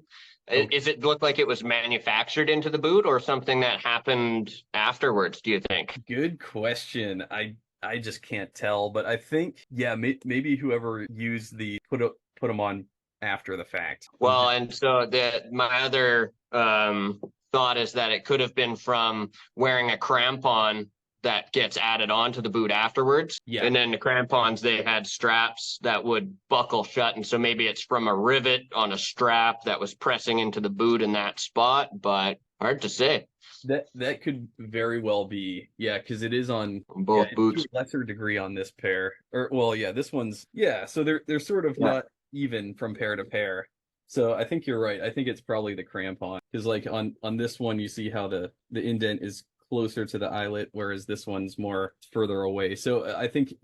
Okay. Is it look like it was manufactured into the boot or something that happened afterwards, do you think? Good question. I just can't tell, but I think yeah, maybe whoever used the put them on after the fact. Well, and so my other thought is that it could have been from wearing a crampon that gets added onto the boot afterwards. Yeah. And then the crampons, they had straps that would buckle shut. And so maybe it's from a rivet on a strap that was pressing into the boot in that spot, but hard to say. That could very well be, yeah, because it is on Both boots. To a lesser degree on this pair. Or well, yeah, this one's so they're sort of not even from pair to pair. So I think you're right. I think it's probably the crampon. Because like on this one you see how the indent is closer to the eyelet, whereas this one's more further away. So I think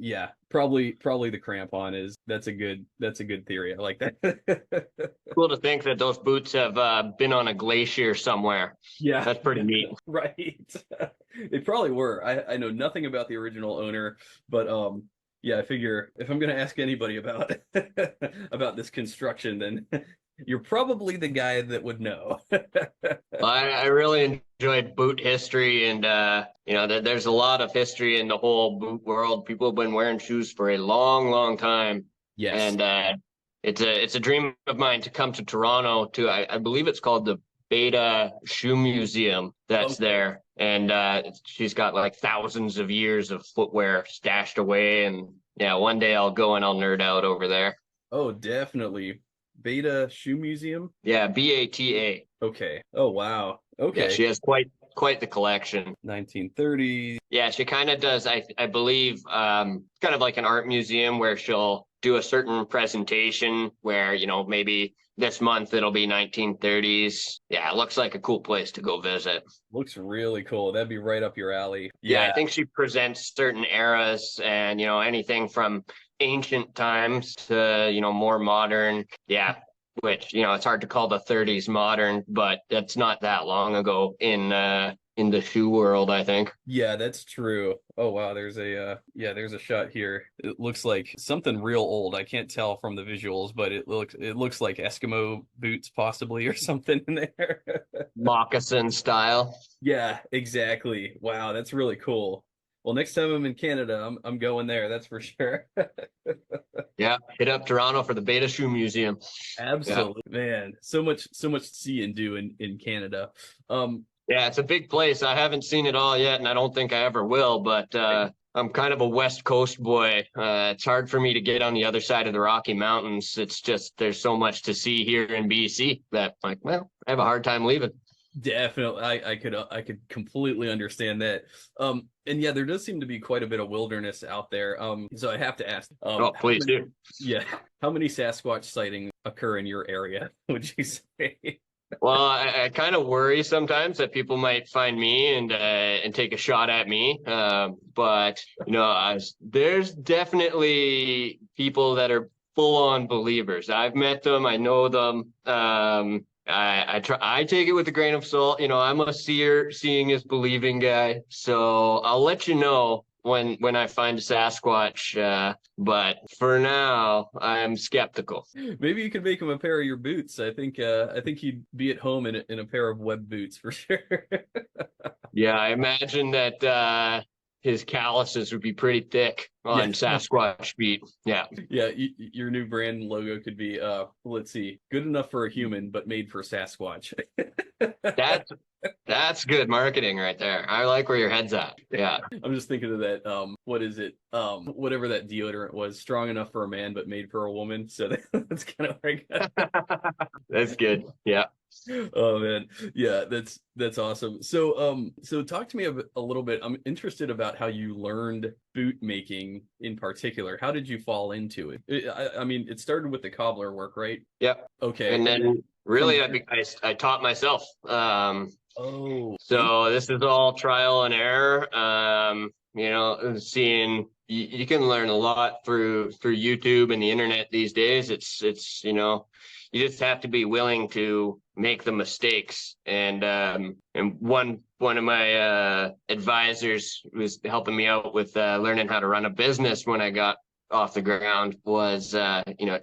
probably the crampon that's a good theory. I like that. Cool to think that those boots have been on a glacier somewhere. Yeah, that's pretty neat. Right. They probably were. I know nothing about the original owner, but yeah, I figure if I'm gonna ask anybody about about this construction, then you're probably the guy that would know. I really enjoyed boot history, and there's a lot of history in the whole boot world. People have been wearing shoes for a long time. Yes. And it's a dream of mine to come to Toronto to I believe it's called the Beta Shoe Museum that's there. And she's got like thousands of years of footwear stashed away. And yeah, one day I'll go and I'll nerd out over there. Oh, definitely. Beta Shoe Museum? Yeah, BATA. Okay. Oh, wow. Okay. Yeah, she has quite the collection. 1930s. Yeah, she kind of does, I believe, kind of like an art museum where she'll do a certain presentation where, maybe this month it'll be 1930s. Yeah, it looks like a cool place to go visit. Looks really cool. That'd be right up your alley. Yeah, I think she presents certain eras and, anything from ancient times to, more modern. Yeah, which, it's hard to call the 30s modern, but that's not that long ago in the shoe world, I think. Yeah, that's true. Oh wow, there's a shot here. It looks like something real old. I can't tell from the visuals, but it looks like Eskimo boots possibly or something in there. Moccasin style. Yeah, exactly. Wow, that's really cool. Well, next time I'm in Canada, I'm going there, that's for sure. Yeah, hit up Toronto for the Beta Shoe Museum. Absolutely. Yeah. Man, so much to see and do in Canada. Yeah, it's a big place. I haven't seen it all yet, and I don't think I ever will, but I'm kind of a West Coast boy. It's hard for me to get on the other side of the Rocky Mountains. It's just there's so much to see here in BC that, I have a hard time leaving. Definitely. I could completely understand that. And yeah, there does seem to be quite a bit of wilderness out there. So I have to ask. Please do. Yeah. How many Sasquatch sightings occur in your area, would you say? Well, I kind of worry sometimes that people might find me and take a shot at me. But there's definitely people that are full-on believers. I've met them. I know them. I take it with a grain of salt. I'm a seeing is believing guy. So I'll let you know when I find a Sasquatch. But for now, I'm skeptical. Maybe you could make him a pair of your boots. I think he'd be at home in a pair of Webb boots for sure. Yeah, I imagine that his calluses would be pretty thick on Sasquatch feet. Yeah. Yeah, your new brand logo could be let's see, good enough for a human but made for Sasquatch. That's good marketing right there. I like where your head's at. Yeah. I'm just thinking of that what is it? Whatever that deodorant was, strong enough for a man but made for a woman. So that's kind of where I got. That's good. Yeah. Oh man, yeah, that's awesome. So talk to me a little bit. I'm interested about how you learned boot making in particular. How did you fall into it? I mean, it started with the cobbler work, right? Yep. Okay, And and then then from really there. I taught myself. Oh, So this is all trial and error. Seeing you can learn a lot through YouTube and the internet these days. It's you just have to be willing to make the mistakes. And one of my advisors was helping me out with learning how to run a business when I got off the ground was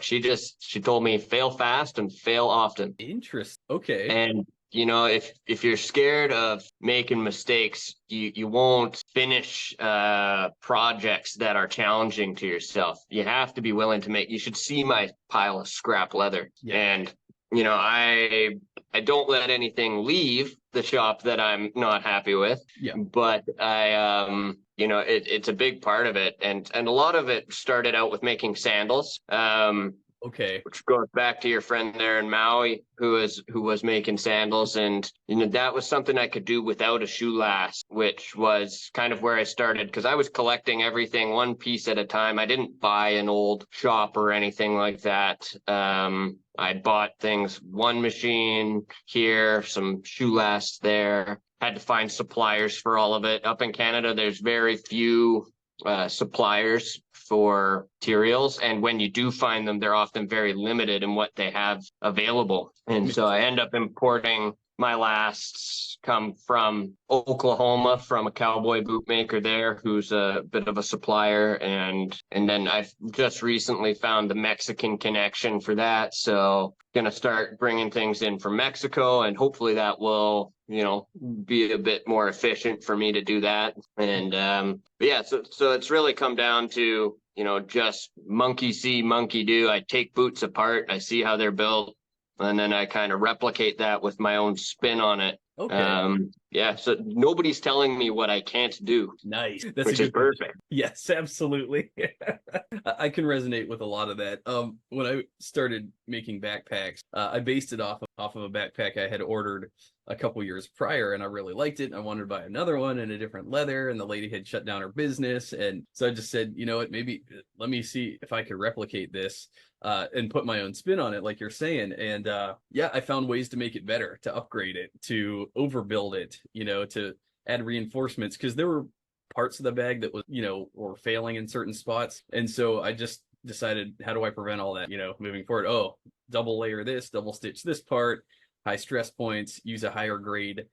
she told me fail fast and fail often. interest. Okay. And if you're scared of making mistakes, you won't finish projects that are challenging to yourself. You have to be willing to make. You should see my pile of scrap leather, Yeah. and I don't let anything leave the shop that I'm not happy with. Yeah. But it's a big part of it, and a lot of it started out with making sandals. Okay. Which goes back to your friend there in Maui who was making sandals, and that was something I could do without a shoe last, which was kind of where I started because I was collecting everything one piece at a time. I didn't buy an old shop or anything like that. I bought things, one machine here, some shoe lasts there. Had to find suppliers for all of it. Up in Canada, there's very few suppliers for materials, and when you do find them, they're often very limited in what they have available. And so I end up importing my lasts come from Oklahoma from a Cowboy bootmaker there who's a bit of a supplier, and then I've just recently found the Mexican connection for that, so gonna start bringing things in from Mexico, and hopefully that will be a bit more efficient for me to do that. And but yeah, so it's really come down to just monkey see monkey do. I take boots apart, I see how they're built, and then I kind of replicate that with my own spin on it. Okay. Yeah, so nobody's telling me what I can't do. Nice. That's which a is good position. perfect. Yes, absolutely. I can resonate with a lot of that. When I started making backpacks, I based it off of a backpack I had ordered a couple years prior, and I really liked it. And I wanted to buy another one in a different leather, and the lady had shut down her business, and so I just said, you know what, maybe let me see if I could replicate this and put my own spin on it, like you're saying. And yeah, I found ways to make it better, to upgrade it, to overbuild it, to add reinforcements, because there were parts of the bag that was, were failing in certain spots. And so I just decided, how do I prevent all that, moving forward? Oh, double layer this, double stitch this part, high stress points, use a higher grade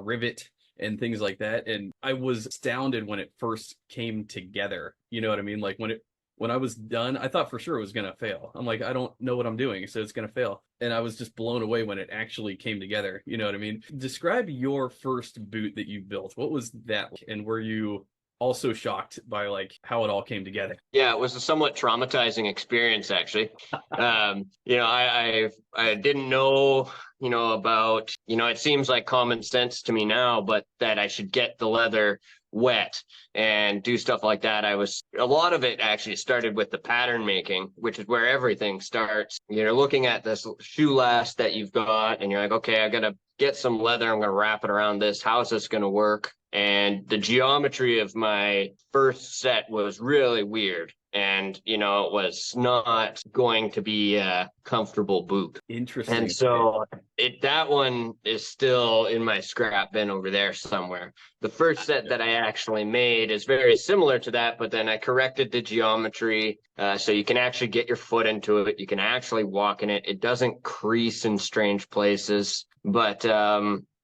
rivet and things like that. And I was astounded when it first came together. You know what I mean? Like when I was done, I thought for sure it was going to fail. I'm like, I don't know what I'm doing, so it's going to fail. And I was just blown away when it actually came together. You know what I mean? Describe your first boot that you built. What was that like? And were you also shocked by like how it all came together? Yeah, it was a somewhat traumatizing experience, actually. I didn't know, about, it seems like common sense to me now, but that I should get the leather wet and do stuff like that. A lot of it actually started with the pattern making, which is where everything starts. You're looking at this shoe last that you've got, and you're like, okay, I gotta get some leather. I'm gonna wrap it around this. How's this gonna work? And the geometry of my first set was really weird. And, it was not going to be a comfortable boot. Interesting. And so that one is still in my scrap bin over there somewhere. The first set that I actually made is very similar to that, but then I corrected the geometry so you can actually get your foot into it. You can actually walk in it. It doesn't crease in strange places. But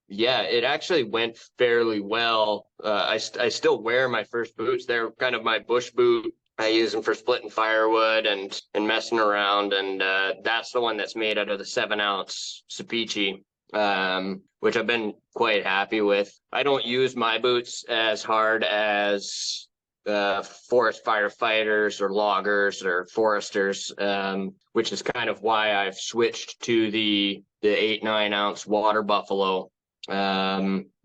yeah, it actually went fairly well. I still wear my first boots. They're kind of my bush boot. I use them for splitting firewood and messing around. And that's the one that's made out of the 7-ounce Sapichi, which I've been quite happy with. I don't use my boots as hard as forest firefighters or loggers or foresters, which is kind of why I've switched to the 8-9-ounce water buffalo.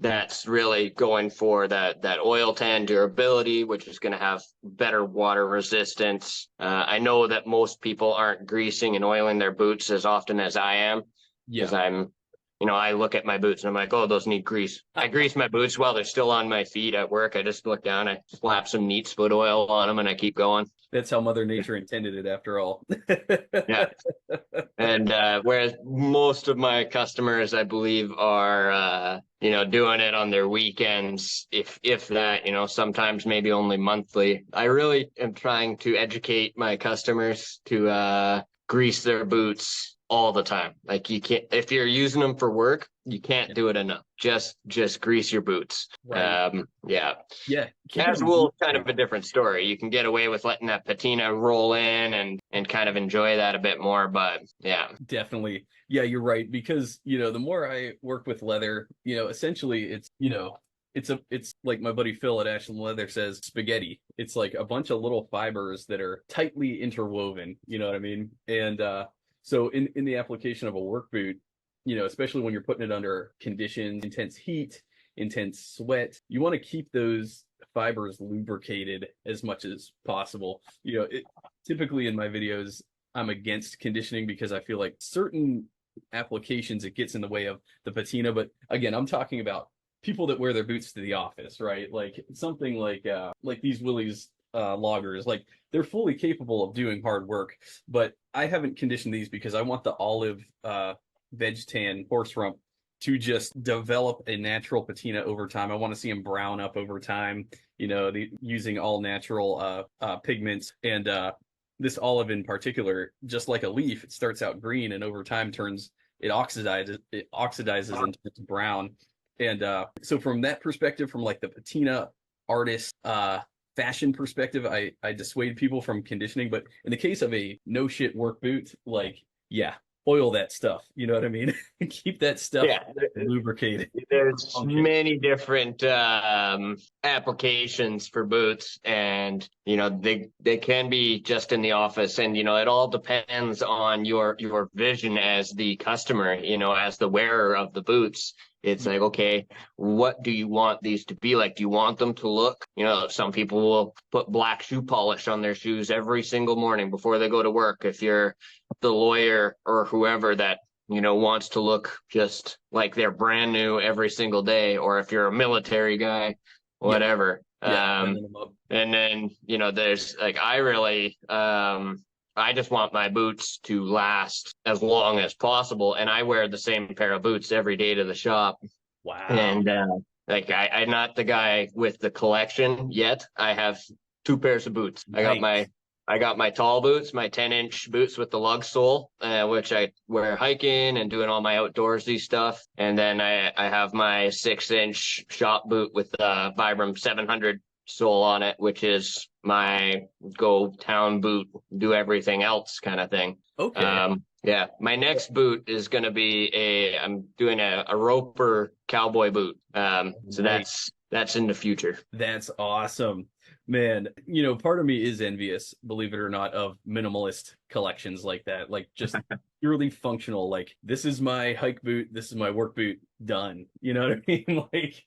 That's really going for that oil tan durability, which is going to have better water resistance. I know that most people aren't greasing and oiling their boots as often as I am, because I'm I look at my boots and I'm like, oh, those need grease. I grease my boots while they're still on my feet at work. I just look down, I slap some neat foot oil on them, and I keep going. That's how Mother Nature intended it, after all. Yeah. And whereas most of my customers, I believe, are doing it on their weekends, if that, sometimes maybe only monthly. I really am trying to educate my customers to grease their boots all the time. Like, you can't, if you're using them for work, you can't do it enough. Just grease your boots. Right. Yeah. Yeah. Casual, kind of a different story. You can get away with letting that patina roll in and kind of enjoy that a bit more. But yeah. Definitely. Yeah, you're right. Because, the more I work with leather, essentially it's like my buddy Phil at Ashland Leather says, spaghetti. It's like a bunch of little fibers that are tightly interwoven. You know what I mean? And so in the application of a work boot, especially when you're putting it under conditions, intense heat, intense sweat, you want to keep those fibers lubricated as much as possible. Typically in my videos, I'm against conditioning because I feel like certain applications, it gets in the way of the patina. But again, I'm talking about people that wear their boots to the office, right? Like something like these Willys loggers, like they're fully capable of doing hard work, but I haven't conditioned these because I want the olive veg tan horse rump to just develop a natural patina over time. I want to see them brown up over time, using all natural pigments. And this olive in particular, just like a leaf, it starts out green and over time it oxidizes and turns brown. And so from that perspective, from like the patina artist fashion perspective, I dissuade people from conditioning. But in the case of a no shit work boot, like, yeah, oil that stuff. You know what I mean? Keep that stuff lubricated. There's many different applications for boots, and they can be just in the office, and it all depends on your vision as the customer, as the wearer of the boots. It's like, okay, what do you want these to be like? Do you want them to look, some people will put black shoe polish on their shoes every single morning before they go to work. If you're the lawyer or whoever that, wants to look just like they're brand new every single day, or if you're a military guy, whatever. Yeah. And then, there's like, I just want my boots to last as long as possible. And I wear the same pair of boots every day to the shop. Wow. And I'm not the guy with the collection yet. I have 2 pairs of boots. Nice. I got my tall boots, my 10-inch boots with the lug sole, which I wear hiking and doing all my outdoorsy stuff. And then I have my 6-inch shop boot with the Vibram 700 sole on it, which is my go town boot, do everything else kind of thing. Okay. Yeah, my next boot is going to be I'm doing a Roper Cowboy boot. So that's in the future. That's awesome. Man, part of me is envious, believe it or not, of minimalist collections like that. Like, just purely functional. Like, this is my hike boot, this is my work boot, done. You know what I mean? Like,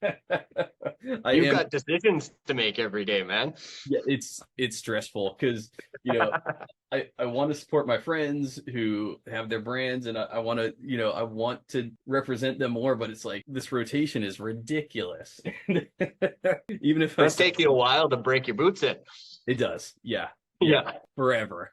you've got decisions to make every day, man. Yeah, it's stressful because I want to support my friends who have their brands, and I want to I want to represent them more, but it's like this rotation is ridiculous. Even if it take you a while to break your boots in. It does. Yeah. Forever.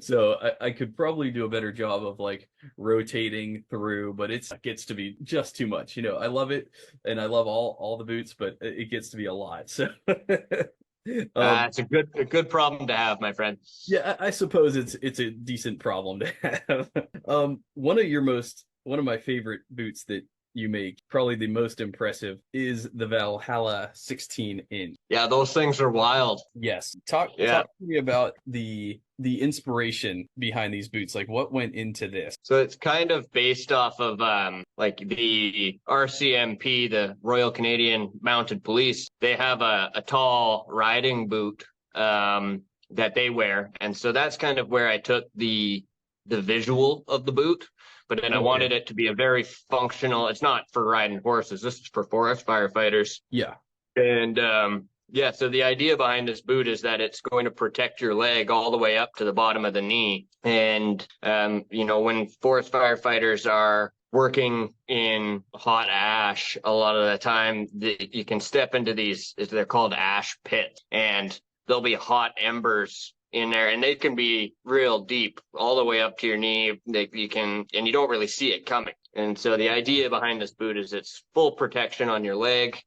So I could probably do a better job of like rotating through, but it gets to be just too much. I love it, and I love all the boots, but it gets to be a lot. So it's a good problem to have, my friend. Yeah, I suppose it's a decent problem to have. One of my favorite boots that you make, probably the most impressive, is the Valhalla 16-inch. Yeah, those things are wild. Yes. Talk to me about the inspiration behind these boots. Like, what went into this? So it's kind of based off of like the RCMP, the Royal Canadian Mounted Police. They have a tall riding boot that they wear, and so that's kind of where I took the visual of the boot. But then I wanted it to be a very functional. It's not for riding horses. This is for forest firefighters. Yeah. And Yeah, so the idea behind this boot is that it's going to protect your leg all the way up to the bottom of the knee. And, when forest firefighters are working in hot ash, a lot of the time you can step into these, they're called ash pits, and there'll be hot embers in there, and they can be real deep all the way up to your knee. And you don't really see it coming. And so the idea behind this boot is it's full protection on your leg,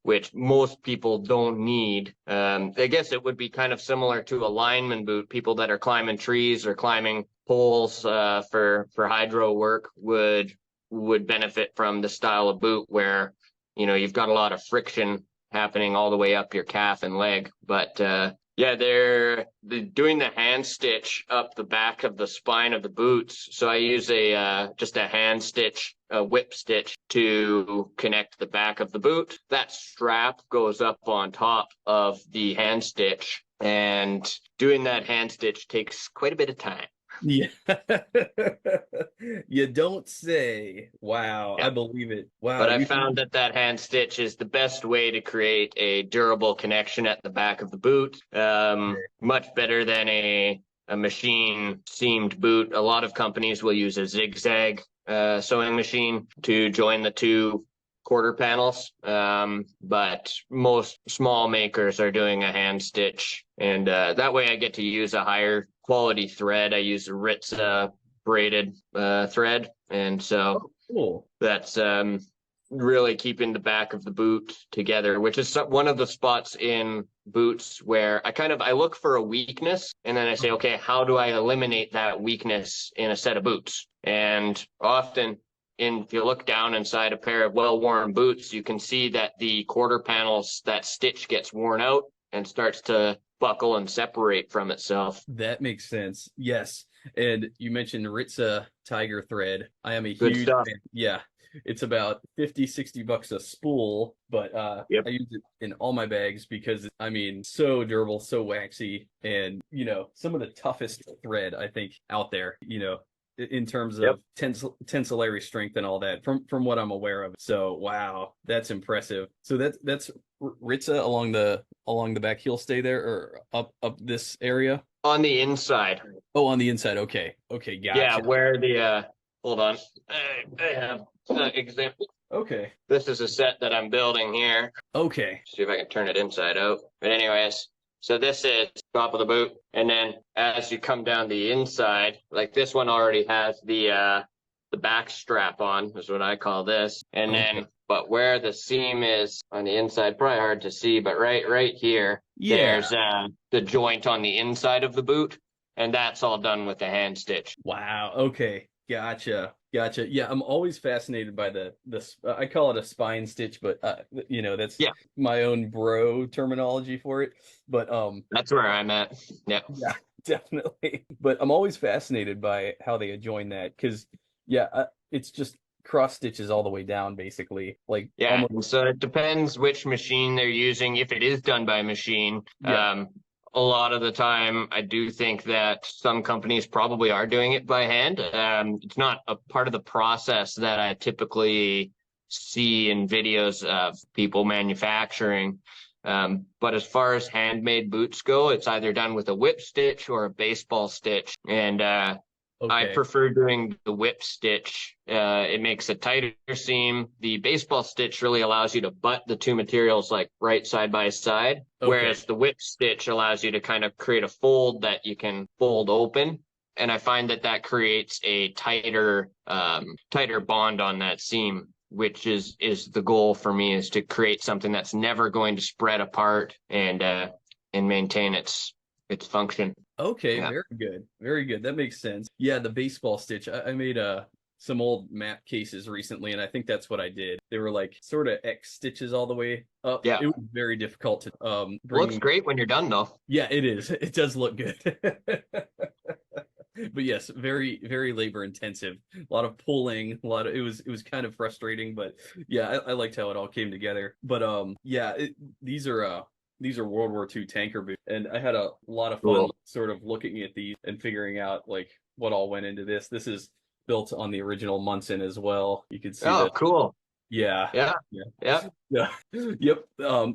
which most people don't need. I guess it would be kind of similar to a lineman boot. People that are climbing trees or climbing poles for hydro work would benefit from the style of boot where, you've got a lot of friction happening all the way up your calf and leg. But they're doing the hand stitch up the back of the spine of the boots. So I use just a hand stitch, a whip stitch to connect the back of the boot. That strap goes up on top of the hand stitch, and doing that hand stitch takes quite a bit of time. Yeah. You don't say. Wow. Yeah. I believe it. Wow. But I found that hand stitch is the best way to create a durable connection at the back of the boot. Much better than a machine seamed boot. A lot of companies will use a zigzag sewing machine to join the two quarter panels. But most small makers are doing a hand stitch. And that way I get to use a higher quality thread. I use a Ritza braided thread. And so cool. That's really keeping the back of the boot together, which is one of the spots in boots where I look for a weakness, and then I say, okay, how do I eliminate that weakness in a set of boots? And often, if you look down inside a pair of well-worn boots, you can see that the quarter panels, that stitch gets worn out and starts to buckle and separate from itself. That makes sense. Yes. And you mentioned Ritza tiger thread. I am a Good huge stuff. fan. Yeah. It's about $50-$60 a spool, but Yep. I use it in all my bags because so durable, so waxy, and some of the toughest thread I think out there, in terms of tensillary strength and all that, from what I'm aware of. So wow, that's impressive. So that's Ritza along the back heel stay there, or up this area? On the inside. Oh, on the inside. Okay, gotcha. Yeah, where the hold on, I have an example. Okay. This is a set that I'm building here. Okay. See if I can turn it inside out. But anyways, so this is top of the boot, and then as you come down the inside, like this one already has the back strap on, is what I call this. And then, but where the seam is on the inside, probably hard to see, but right here, there's the joint on the inside of the boot, and that's all done with the hand stitch. Wow. Okay. Gotcha. Yeah, I'm always fascinated by the I call it a spine stitch, but that's my own bro terminology for it. But that's where I'm at. Yeah, definitely. But I'm always fascinated by how they adjoin that, because it's just cross stitches all the way down, basically. Like so it depends which machine they're using. If it is done by machine, a lot of the time, I do think that some companies probably are doing it by hand. It's not a part of the process that I typically see in videos of people manufacturing. But as far as handmade boots go, it's either done with a whip stitch or a baseball stitch. And I prefer doing the whip stitch. It makes a tighter seam. The baseball stitch really allows you to butt the two materials like right side by side, whereas the whip stitch allows you to kind of create a fold that you can fold open. And I find that creates a tighter bond on that seam, which is the goal for me, is to create something that's never going to spread apart and maintain its function. Okay, very good. That makes sense. Yeah, the baseball stitch. I made some old map cases recently, and I think that's what I did. They were like sort of X stitches all the way up. Yeah, it was very difficult to Looks great when you're done, though. Yeah, it is. It does look good. But yes, very, very labor intensive. A lot of pulling. It was kind of frustrating, but yeah, I liked how it all came together. But these are World War II tanker boots, and I had a lot of fun sort of looking at these and figuring out like what all went into this. This is built on the original Munson as well. You can see cool. Yeah. Yeah. Yeah. Yeah. Yeah. Yep.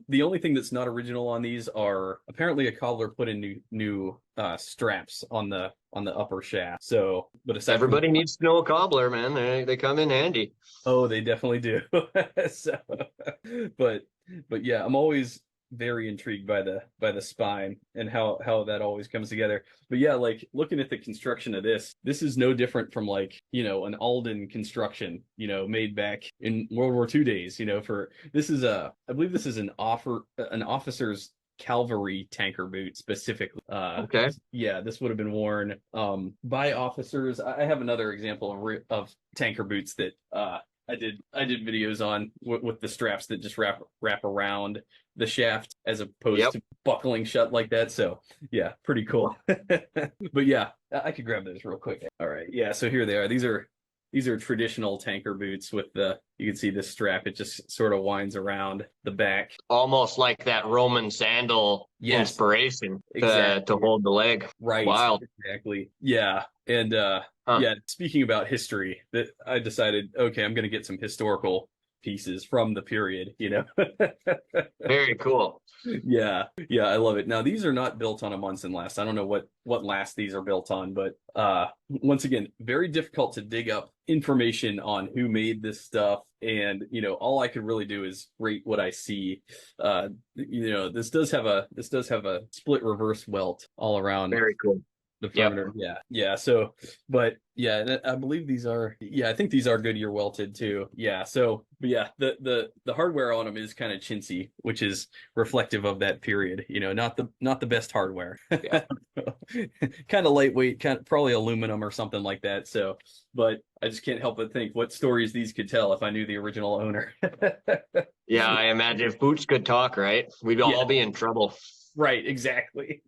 The only thing that's not original on these are apparently a cobbler put in new straps on the upper shaft. So, but aside from Everybody needs to know a cobbler, man. They come in handy. oh, they definitely do. So, but but yeah, I'm always very intrigued by the spine and how that always comes together. But yeah, like looking at the construction of this is no different from like, an Alden construction, made back in World War II days, for this is I believe this is an officer's cavalry tanker boot specifically. Okay. Yeah, this would have been worn by officers. I have another example of tanker boots that I did videos on with the straps that just wrap around the shaft as opposed Yep. to buckling shut like that. So yeah, pretty cool. But yeah, I could grab those real quick. All right, yeah. So here they are. These are traditional tanker boots with you can see this strap. It just sort of winds around the back. Almost like that Roman sandal Yes, inspiration exactly. to hold the leg. Right. Wild. Exactly. Yeah. And Huh. yeah, speaking about history, that I decided, okay, I'm going to get some historical pieces from the period, Very cool. Yeah. Yeah, I love it. Now, these are not built on a Munson last. I don't know what last these are built on, but once again, very difficult to dig up information on who made this stuff. And, all I could really do is rate what I see. This does have a split reverse welt all around Very cool. the Yep. perimeter. Yeah. So, but yeah, I believe these are. Yeah, I think these are Goodyear welted too. Yeah. So, but yeah, the hardware on them is kind of chintzy, which is reflective of that period. Not the best hardware. Yeah. Kind of lightweight, kind of probably aluminum or something like that. So, but I just can't help but think what stories these could tell if I knew the original owner. Yeah, I imagine if boots could talk, right? We'd all be in trouble. Right. Exactly.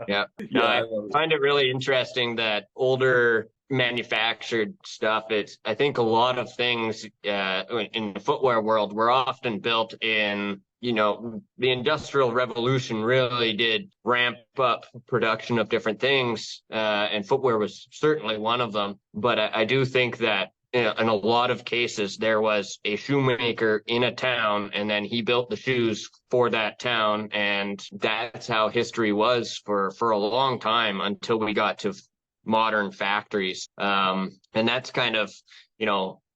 Yeah. Yeah. I I love it. find it really interesting that older manufactured stuff, I think a lot of things in the footwear world were often built in, the Industrial Revolution really did ramp up production of different things, and footwear was certainly one of them. But I do think that in a lot of cases, there was a shoemaker in a town, and then he built the shoes for that town. And that's how history was for a long time until we got to modern factories. And that's kind of,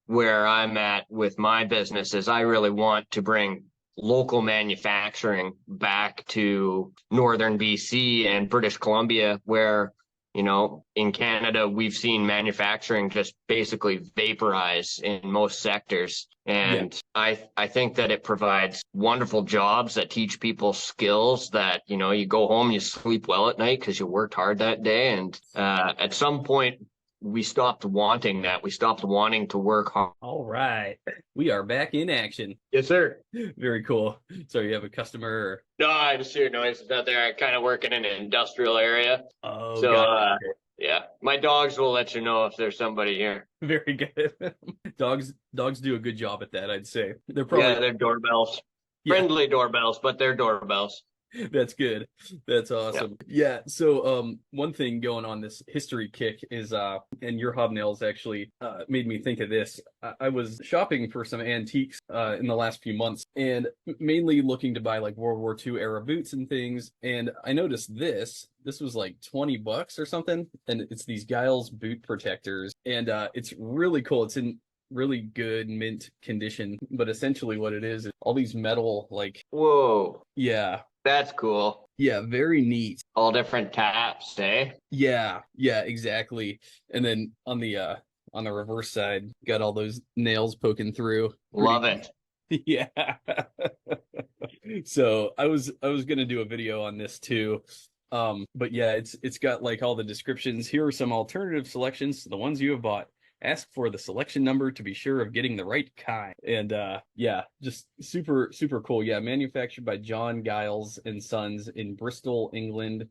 where I'm at with my business is I really want to bring local manufacturing back to northern BC and British Columbia, where in Canada, we've seen manufacturing just basically vaporize in most sectors. And yeah. I think that it provides wonderful jobs that teach people skills that, you go home, you sleep well at night because you worked hard that day. And at some point, we stopped wanting that. We stopped wanting to work hard. All right. We are back in action. Yes, sir. Very cool. So you have a customer? Or... No, I just hear noises out there. I kind of work in an industrial area. Oh, so yeah, my dogs will let you know if there's somebody here. Very good. Dogs do a good job at that, I'd say. They're probably they're doorbells. Friendly doorbells, but they're doorbells. That's good. That's awesome. Yeah. So one thing going on this history kick is and your hobnails actually made me think of this. I was shopping for some antiques in the last few months and mainly looking to buy like World War II era boots and things. And I noticed this was like $20 or something. And it's these Giles boot protectors. And it's really cool. It's in really good mint condition, but essentially what it is all these metal like whoa. Yeah. That's cool. Yeah, very neat. All different taps, eh? Yeah, exactly. And then on the reverse side, got all those nails poking through. Love it. Yeah. So I was gonna do a video on this too. But yeah, it's got like all the descriptions. Here are some alternative selections to the ones you have bought. Ask for the selection number to be sure of getting the right kind. And yeah, just super, super cool. Yeah, manufactured by John Giles and Sons in Bristol, England.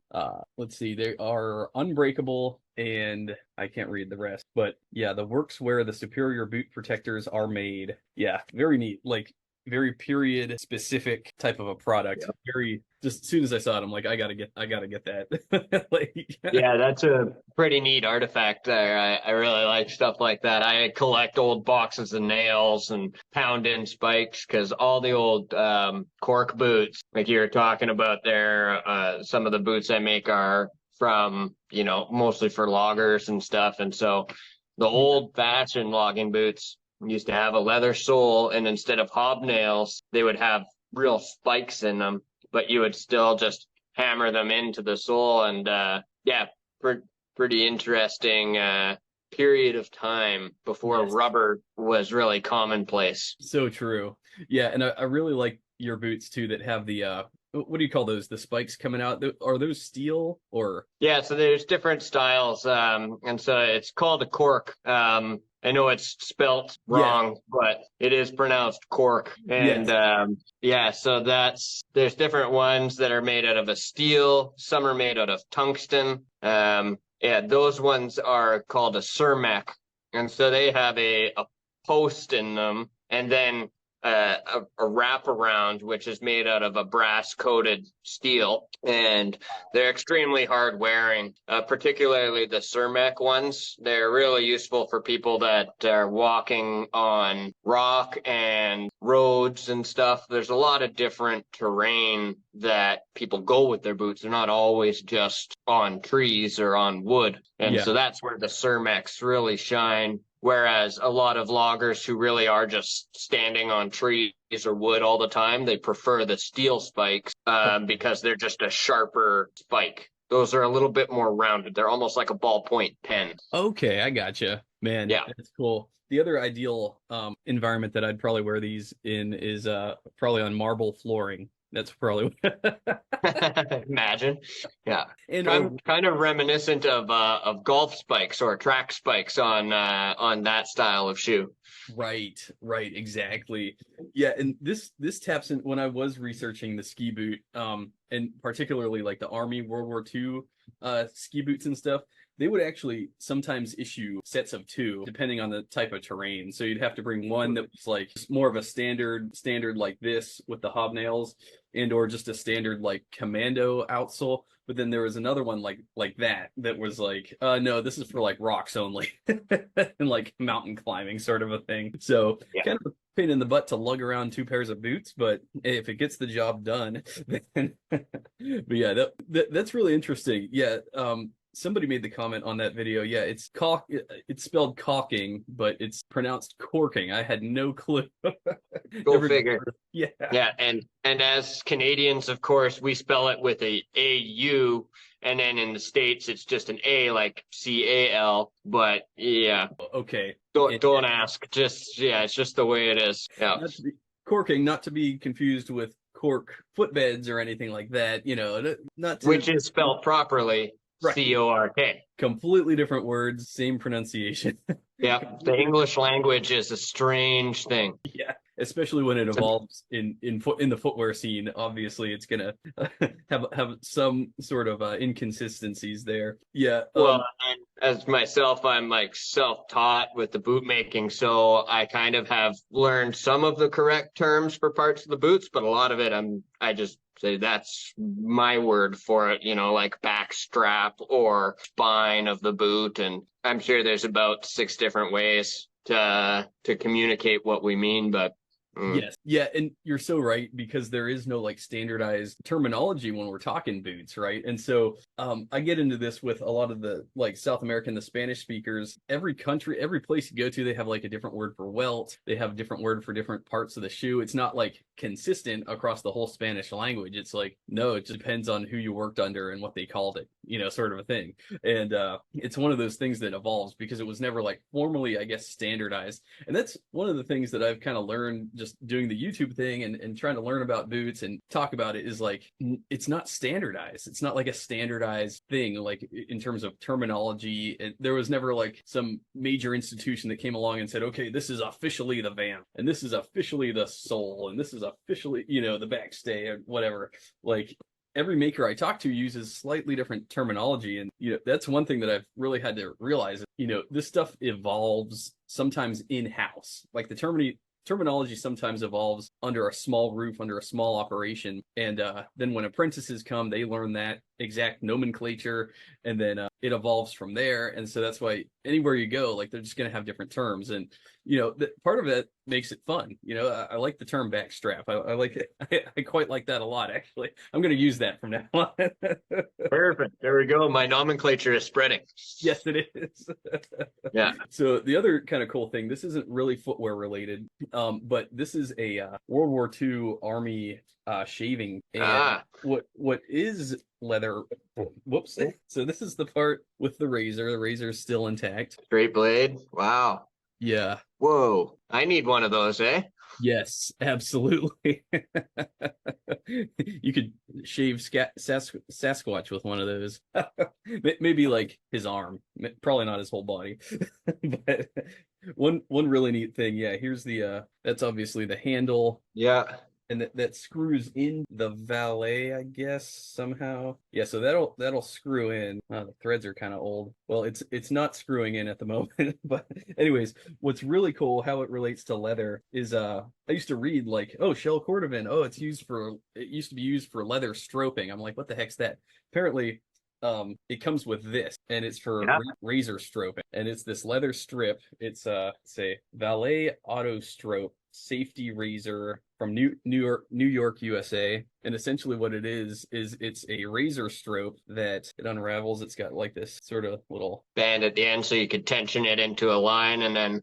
Let's see, they are unbreakable, and I can't read the rest. But yeah, the works where the superior boot protectors are made. Yeah, very neat. Like very period specific type of a product. Very, just as soon as I saw it, I'm like, I gotta get that. Like, Yeah, that's a pretty neat artifact there. I really like stuff like that. I collect old boxes of nails and pound in spikes because all the old cork boots, like you were talking about there, some of the boots I make are from, mostly for loggers and stuff. And so the old fashioned logging boots used to have a leather sole, and instead of hobnails, they would have real spikes in them, but you would still just hammer them into the sole. And yeah, pretty interesting period of time before rubber was really commonplace. So true. Yeah, and I really like your boots too that have the what do you call those? The spikes coming out. Are those steel or? Yeah, so there's different styles, and so it's called a cork. I know it's spelt wrong, but it is pronounced cork. And so there's different ones that are made out of a steel. Some are made out of tungsten. Those ones are called a surmec. And so they have a post in them, and then a wraparound, which is made out of a brass coated steel, and they're extremely hard wearing, particularly the Surmec ones. They're really useful for people that are walking on rock and roads and stuff. There's a lot of different terrain that people go with their boots. They're not always just on trees or on wood. And so that's where the Surmecs really shine. Whereas a lot of loggers who really are just standing on trees or wood all the time, they prefer the steel spikes because they're just a sharper spike. Those are a little bit more rounded. They're almost like a ballpoint pen. Okay, I gotcha. Man, that's cool. The other ideal environment that I'd probably wear these in is probably on marble flooring. That's probably imagine. Yeah. And I'm kind of reminiscent of golf spikes or track spikes on that style of shoe. Right, exactly. Yeah, and this taps in when I was researching the ski boot, and particularly like the Army World War II ski boots and stuff. They would actually sometimes issue sets of two, depending on the type of terrain. So you'd have to bring one that was like more of a standard like this with the hobnails, and or just a standard like commando outsole. But then there was another one like that was like, no, this is for like rocks only, and like mountain climbing sort of a thing. So kind of a pain in the butt to lug around two pairs of boots, but if it gets the job done, then but yeah, that's really interesting. Yeah. Somebody made the comment on that video. Yeah, it's spelled caulking, but it's pronounced corking. I had no clue. Go figure. Yeah. Yeah, and as Canadians, of course, we spell it with a AU, and then in the States it's just an A, like CAL. But yeah. Okay. Don't ask. It's just the way it is. Yeah. Corking, not to be confused with cork footbeds or anything like that. Which is spelled properly. Right. CORK. Completely different words, same pronunciation. Yeah, the English language is a strange thing. Yeah, especially when it evolves in the footwear scene. Obviously, it's gonna have some sort of inconsistencies there. Yeah. Well, and as myself, I'm like self-taught with the boot making, so I kind of have learned some of the correct terms for parts of the boots, but a lot of it I just say that's my word for it, like back strap or spine of the boot. And I'm sure there's about 6 different ways to communicate what we mean, but Yes. Yeah, and you're so right, because there is no like standardized terminology when we're talking boots, right? And so I get into this with a lot of the like South American, the Spanish speakers. Every country, every place you go to, they have like a different word for welt. They have a different word for different parts of the shoe. It's not like consistent across the whole Spanish language. It's like, no, it just depends on who you worked under and what they called it, sort of a thing. And it's one of those things that evolves because it was never like formally, I guess, standardized. And that's one of the things that I've kind of learned just doing the YouTube thing and trying to learn about boots and talk about it is like, it's not standardized. It's not like a standardized thing, like in terms of terminology. There was never like some major institution that came along and said, okay, this is officially the vamp and this is officially the sole and this is officially, the backstay or whatever. Like every maker I talk to uses slightly different terminology. And, that's one thing that I've really had to realize, this stuff evolves sometimes in-house. Like the terminology sometimes evolves under a small roof, under a small operation, and then when apprentices come, they learn that exact nomenclature, and then it evolves from there. And so that's why anywhere you go, like, they're just going to have different terms, and part of it makes it fun. I like the term backstrap. I like it. I quite like that a lot, actually. I'm going to use that from now on. Perfect. There we go. My nomenclature is spreading. Yes, it is. Yeah. So the other kind of cool thing, this isn't really footwear related, but this is a World War II Army shaving. And what is leather? Whoops. So this is the part with the razor. The razor is still intact. Straight blade. Wow. Yeah. Whoa. I need one of those, eh? Yes, absolutely. You could shave Sasquatch with one of those. Maybe like his arm, probably not his whole body. But one really neat thing, yeah, here's the that's obviously the handle. Yeah. And that screws in the valet, I guess, somehow. Yeah, so that'll screw in. The threads are kind of old. Well, it's not screwing in at the moment. But anyways, what's really cool, how it relates to leather, is I used to read like, oh, shell cordovan, oh, it used to be used for leather stroping. I'm like, what the heck's that? Apparently, it comes with this, and it's for razor stroping, and it's this leather strip. It's a Valet Auto Strope safety razor from New York, USA. And essentially what it is it's a razor stroke that it unravels. It's got like this sort of little band at the end, so you could tension it into a line, and then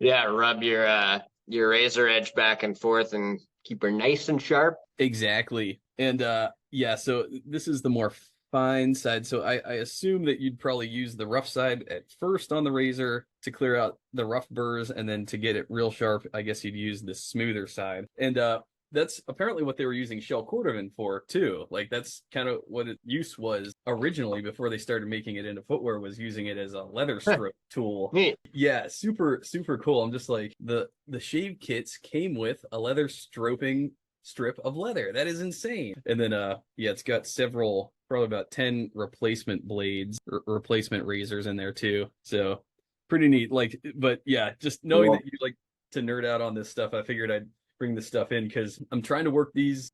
rub your razor edge back and forth and keep her nice and sharp. Exactly. And so this is the more fine side. So I assume that you'd probably use the rough side at first on the razor to clear out the rough burrs, and then to get it real sharp, I guess you'd use the smoother side. And that's apparently what they were using shell cordovan for too. Like, that's kind of what its use was originally before they started making it into footwear, was using it as a leather stroke tool. Neat. Yeah, super cool. I'm just like, the shave kits came with a leather stroping strip of leather. That is insane. And then it's got several, probably about 10 replacement blades or replacement razors in there too. So pretty neat. Like, but yeah, just knowing that you like to nerd out on this stuff, I figured I'd bring this stuff in, because I'm trying to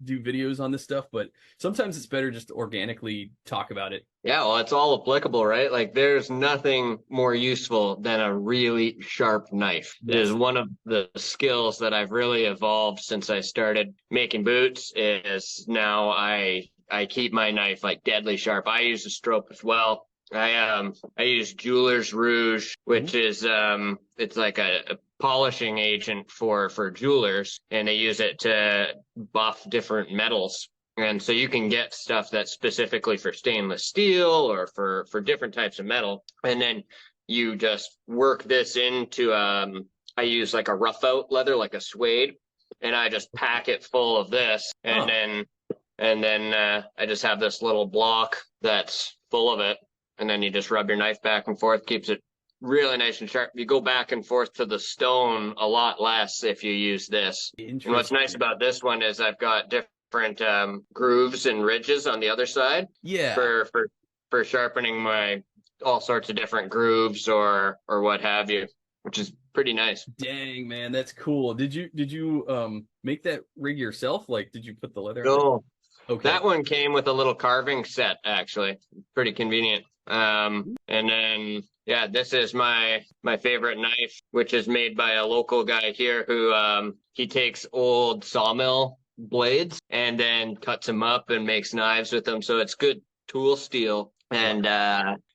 do videos on this stuff, but sometimes it's better just to organically talk about it. Yeah, well, it's all applicable, right? Like, there's nothing more useful than a really sharp knife. It is one of the skills that I've really evolved since I started making boots. Is now I keep my knife like deadly sharp. I use a strobe as well. I use Jeweler's Rouge, which is it's like a polishing agent for jewelers, and they use it to buff different metals. And so you can get stuff that's specifically for stainless steel or for different types of metal. And then you just work this into, I use like a rough out leather, like a suede, and I just pack it full of this. And then I just have this little block that's full of it. And then you just rub your knife back and forth, keeps it really nice and sharp. You go back and forth to the stone a lot less if you use this. And what's nice about this one is I've got different grooves and ridges on the other side. Yeah. For sharpening my all sorts of different grooves or what have you, which is pretty nice. Dang, man, that's cool. Did you make that rig yourself? Like, did you put the leather on it? No. Okay. That one came with a little carving set, actually. Pretty convenient. And then this is my favorite knife, which is made by a local guy here who he takes old sawmill blades and then cuts them up and makes knives with them. So it's good tool steel. And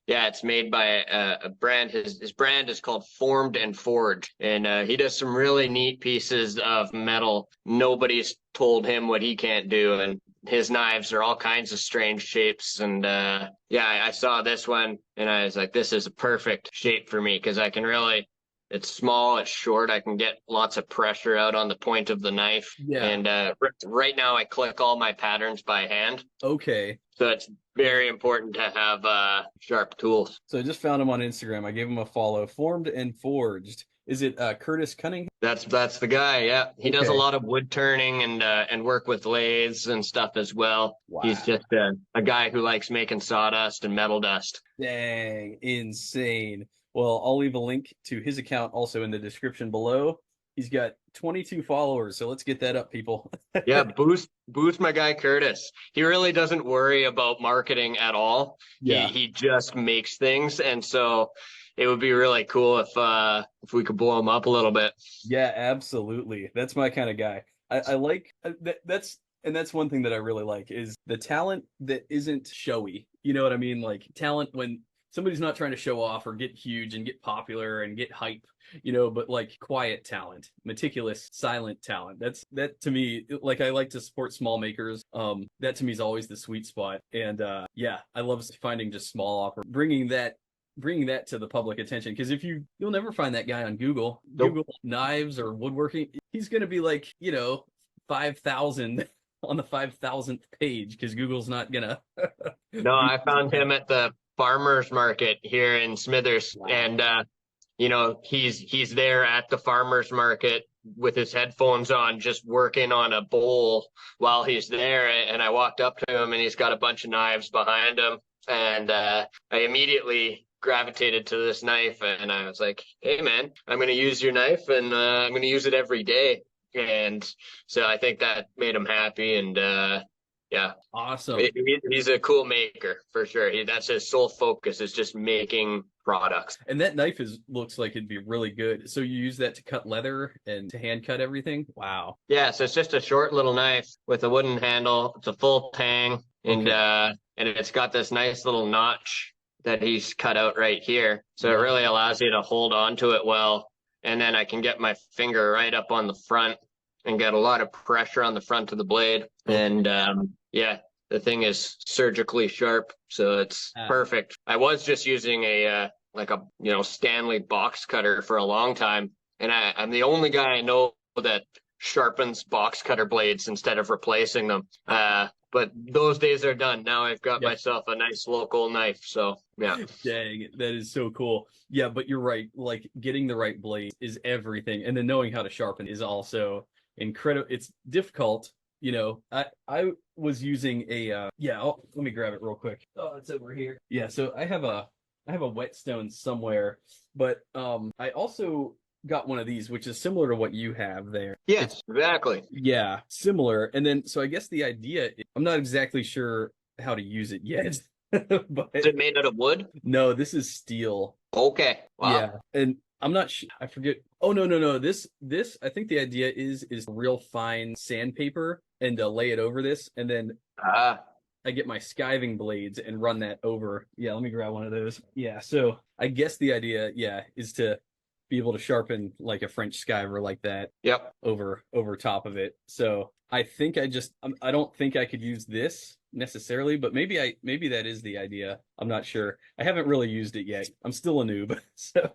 it's made by a brand. His brand is called Formed and Forged, and he does some really neat pieces of metal. Nobody's told him what he can't do, and his knives are all kinds of strange shapes. And I saw this one and I was like, this is a perfect shape for me, because I can really, it's small, it's short, I can get lots of pressure out on the point of the knife. Yeah. And right now I click all my patterns by hand. Okay. So it's very important to have sharp tools. So I just found him on Instagram. I gave him a follow. Formed and Forged. Is it Curtis Cunningham? That's the guy. Yeah, he does a lot of wood turning and work with lathes and stuff as well. Wow. He's just a guy who likes making sawdust and metal dust. Dang, insane. Well, I'll leave a link to his account also in the description below. He's got 22 followers, so let's get that up, people. Yeah, boost my guy Curtis. He really doesn't worry about marketing at all. Yeah. He just makes things, and so it would be really cool if we could blow him up a little bit. Yeah, absolutely. That's my kind of guy. I like that's one thing that I really like is the talent that isn't showy. You know what I mean? Like talent when somebody's not trying to show off or get huge and get popular and get hype, but like quiet talent, meticulous, silent talent. That to me, like I like to support small makers. That to me is always the sweet spot. And yeah, I love finding just small offer, bringing that to the public attention, because you'll never find that guy on Google. Nope. Google knives or woodworking, he's going to be like 5,000 on the 5,000th page, because Google's not gonna. No, I found him at the farmers market here in Smithers. Wow. And he's there at the farmers market with his headphones on, just working on a bowl while he's there. And I walked up to him and he's got a bunch of knives behind him. And I immediately gravitated to this knife, and I was like, hey man, I'm going to use your knife, and I'm going to use it every day. And so I think that made him happy. And yeah, awesome. He's a cool maker for sure. That's his sole focus, is just making products. And that knife looks like it'd be really good. So you use that to cut leather and to hand cut everything? Wow. Yeah, so it's just a short little knife with a wooden handle. It's a full tang, and it's got this nice little notch that he's cut out right here. So it really allows you to hold on to it well. And then I can get my finger right up on the front and get a lot of pressure on the front of the blade. And yeah, the thing is surgically sharp, so it's perfect. I was just using a Stanley box cutter for a long time, and I'm the only guy I know that sharpens box cutter blades instead of replacing them. But those days are done. Now I've got myself a nice local knife. So yeah. Dang, that is so cool. Yeah, but you're right. Like getting the right blade is everything, and then knowing how to sharpen is also incredible. It's difficult. I was using let me grab it real quick. Oh, it's over here. Yeah, so I have a whetstone somewhere, but I also got one of these, which is similar to what you have there. Yes, exactly. Yeah, similar. And then, so I guess the idea, I'm not exactly sure how to use it yet. But is it made out of wood? No, this is steel. Okay. Wow. Yeah, and I'm not sure. I forget. Oh no. This. I think the idea is real fine sandpaper and lay it over this, and then I get my skiving blades and run that over. Yeah, let me grab one of those. Yeah, so I guess the idea, is to be able to sharpen like a French skiver like that. Yep. Over top of it. So I think I don't think I could use this necessarily, but maybe that is the idea. I'm not sure. I haven't really used it yet. I'm still a noob. So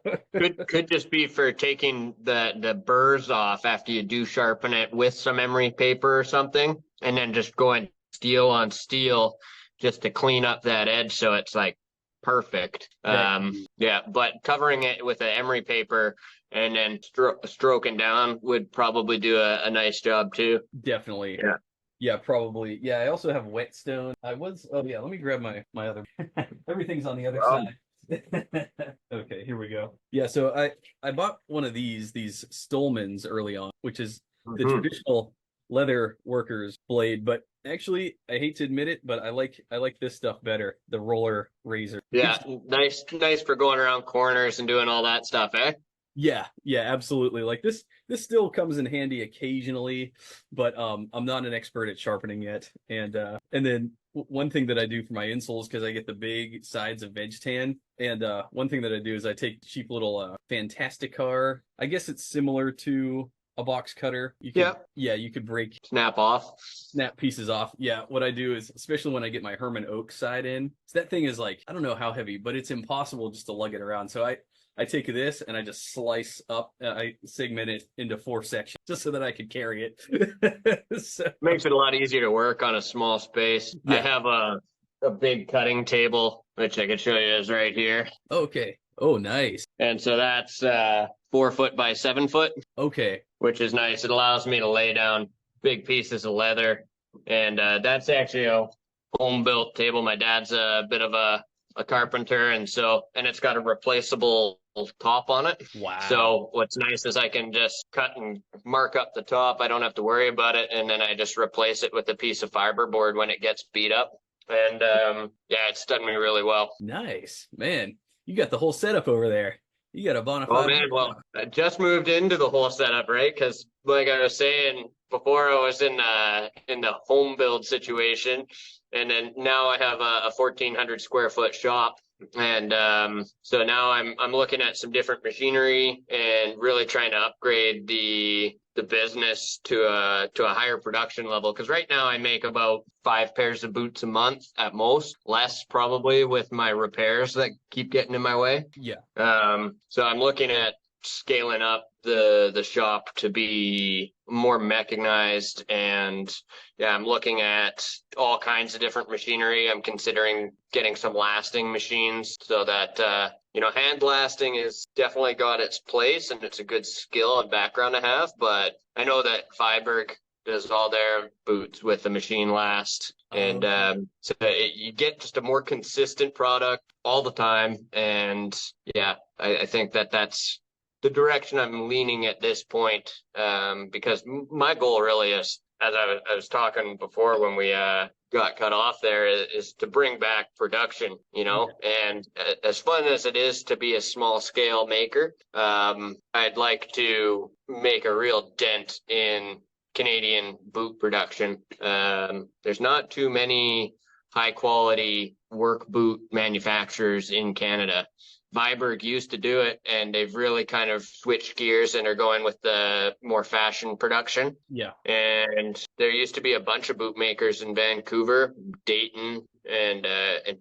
could just be for taking the burrs off after you do sharpen it with some emery paper or something, and then just going steel on steel just to clean up that edge so it's like perfect. But covering it with an emery paper and then stroking down would probably do a nice job too. Definitely. Yeah, probably. Yeah, I also have whetstone. let me grab my other. Everything's on the other side. Okay, here we go. Yeah, so I bought one of these Stolmans early on, which is the traditional leather worker's blade, but actually I hate to admit it, but I like this stuff better, the roller razor. Yeah, nice for going around corners and doing all that stuff, eh? Yeah, absolutely. Like this still comes in handy occasionally, but I'm not an expert at sharpening yet. And then one thing that I do for my insoles, because I get the big sides of veg tan, and one thing that I do is I take cheap little Fantasticar. I guess it's similar to a box cutter. You could snap pieces off. Yeah, what I do is, especially when I get my Herman Oak side in, so that thing is like, I don't know how heavy, but it's impossible just to lug it around. So I take this and I just slice up, I segment it into 4 sections just so that I could carry it. So, makes it a lot easier to work on a small space. Yeah. I have a big cutting table, which I can show you is right here. Okay. Oh, nice. And so that's 4 foot by 7 foot. Okay. Which is nice. It allows me to lay down big pieces of leather. And that's actually a home built table. My dad's a bit of a a carpenter, and it's got a replaceable top on it. Wow. So what's nice is I can just cut and mark up the top. I don't have to worry about it, and then I just replace it with a piece of fiberboard when it gets beat up. And it's done me really well. Nice, man. You got the whole setup over there. You got a bona fide. Oh man, well, I just moved into the whole setup, right? Because like I was saying before, I was in the home build situation, and then now I have a 1,400 square foot shop, and so now I'm looking at some different machinery and really trying to upgrade the business to a higher production level. Because right now I make about 5 pairs of boots a month at most, less probably with my repairs that keep getting in my way. Yeah. So I'm looking at scaling up the shop to be more mechanized, and I'm looking at all kinds of different machinery. I'm considering getting some lasting machines so that hand lasting is definitely got its place, and it's a good skill and background to have. But I know that Viberg does all their boots with the machine last, and you get just a more consistent product all the time. And I think that's the direction I'm leaning at this point, because my goal really is, as I was talking before when we got cut off there, is to bring back production, and as fun as it is to be a small scale maker, I'd like to make a real dent in Canadian boot production. There's not too many high quality work boot manufacturers in Canada. Viberg used to do it, and they've really kind of switched gears and are going with the more fashion production. Yeah. And there used to be a bunch of bootmakers in Vancouver, Dayton, and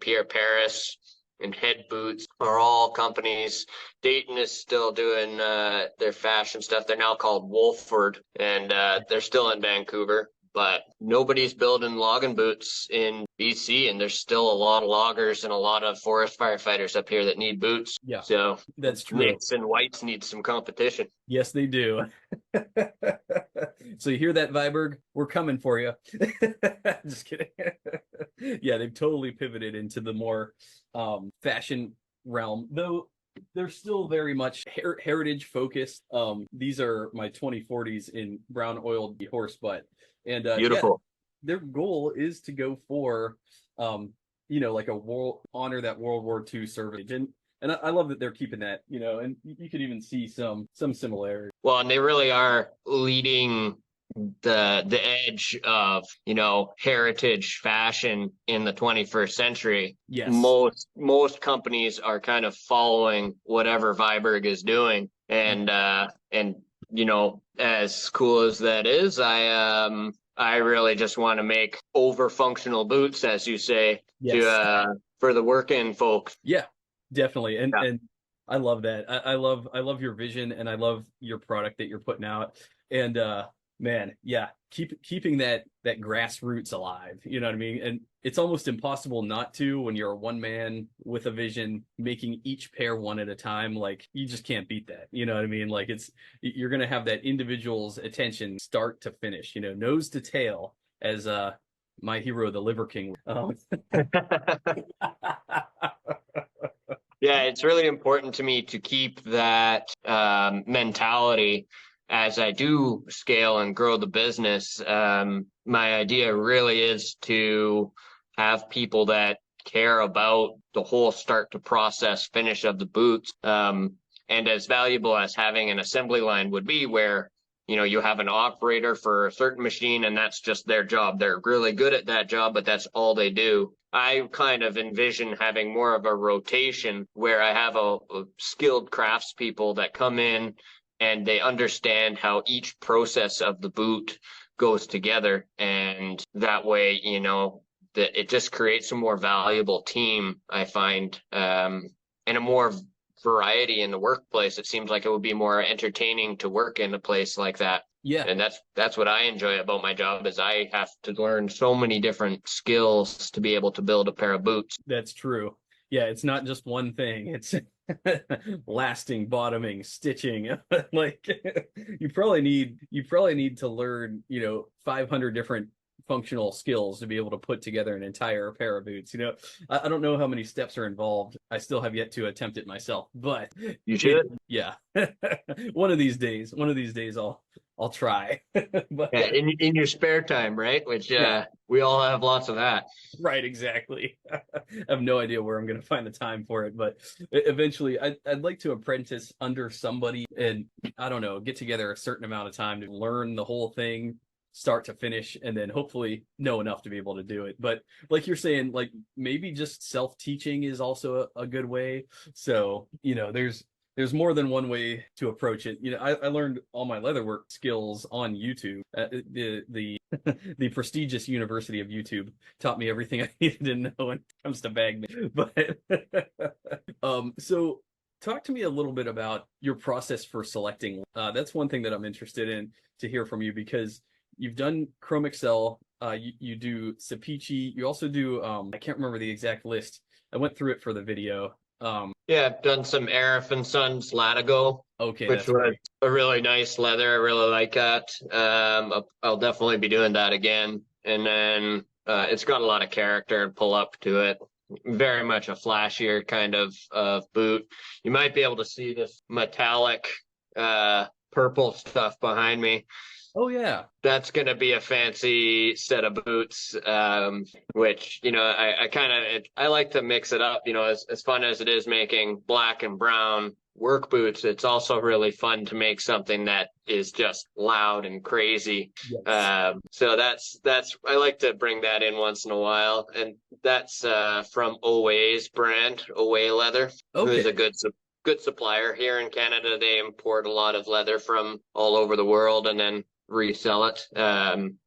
Pierre Paris, and Head Boots are all companies. Dayton is still doing their fashion stuff. They're now called Wolford, and they're still in Vancouver. But nobody's building logging boots in BC, and there's still a lot of loggers and a lot of forest firefighters up here that need boots. Yeah, so that's true. Nicks and whites need some competition. Yes, they do. So you hear that, Viberg? We're coming for you. Just kidding. Yeah, they've totally pivoted into the more fashion realm, though they're still very much heritage focused. These are my 2040s in brown oiled horse butt. And beautiful. Their goal is to go for like a honor that World War II service. And I love that they're keeping that, and you could even see some similarity. Well, and they really are leading the edge of heritage fashion in the 21st century. Yes. Most companies are kind of following whatever Viberg is doing, and as cool as that is, I really just want to make over functional boots, as you say. Yes. For the working folks. Yeah, definitely. And I love that. I love your vision, and I love your product that you're putting out. And man, yeah, keeping that grassroots alive. You know what I mean? And it's almost impossible not to when you're a one man with a vision, making each pair one at a time. Like, you just can't beat that. You know what I mean? Like, you're gonna have that individual's attention start to finish. Nose to tail, as my hero, the Liver King. Yeah, it's really important to me to keep that mentality as I do scale and grow the business. My idea really is to have people that care about the whole start to process finish of the boots. And as valuable as having an assembly line would be, where you have an operator for a certain machine and that's just their job. They're really good at that job, but that's all they do. I kind of envision having more of a rotation where I have a skilled craftspeople that come in and they understand how each process of the boot goes together. And that way, that it just creates a more valuable team, I find, and a more variety in the workplace. It seems like it would be more entertaining to work in a place like that. Yeah. And that's what I enjoy about my job, is I have to learn so many different skills to be able to build a pair of boots. That's true. Yeah, it's not just one thing. It's lasting, bottoming, stitching. Like, you probably need to learn, 500 different functional skills to be able to put together an entire pair of boots. You know, I don't know how many steps are involved. I still have yet to attempt it myself, but You should. yeah, one of these days, I'll try. But Yeah, in your spare time, right? Which yeah, we all have lots of that. right, exactly. I have no idea where I'm going to find the time for it, but eventually I'd like to apprentice under somebody and I don't know, get together a certain amount of time to learn the whole thing start to finish and then hopefully know enough to be able to do it. But like you're saying, like maybe just self-teaching is also a good way. So, you know, there's more than one way to approach it. You know, I learned all my leatherwork skills on YouTube. The the prestigious University of YouTube taught me everything I needed to know when it comes to bag making. But so talk to me a little bit about your process for selecting. That's one thing that I'm interested in to hear from you because you've done Chrome Excel, you do Sapichi, you also do I can't remember the exact list. I went through it for the video. Yeah, I've done some Arif and Sons Latigo, Okay, which that's was great. a really nice leather. I really like that. I'll definitely be doing that again. And then it's got a lot of character and pull up to it. Very much a flashier kind of boot. You might be able to see this metallic purple stuff behind me. Oh yeah. That's going to be a fancy set of boots, which, you know, I like to mix it up, you know, as fun as it is making black and brown work boots. It's also really fun to make something that is just loud and crazy. Yes. So I like to bring that in once in a while. And that's from Oway's brand, Oway Leather, who is Okay. a good supplier here in Canada. They import a lot of leather from all over the world and then resell it.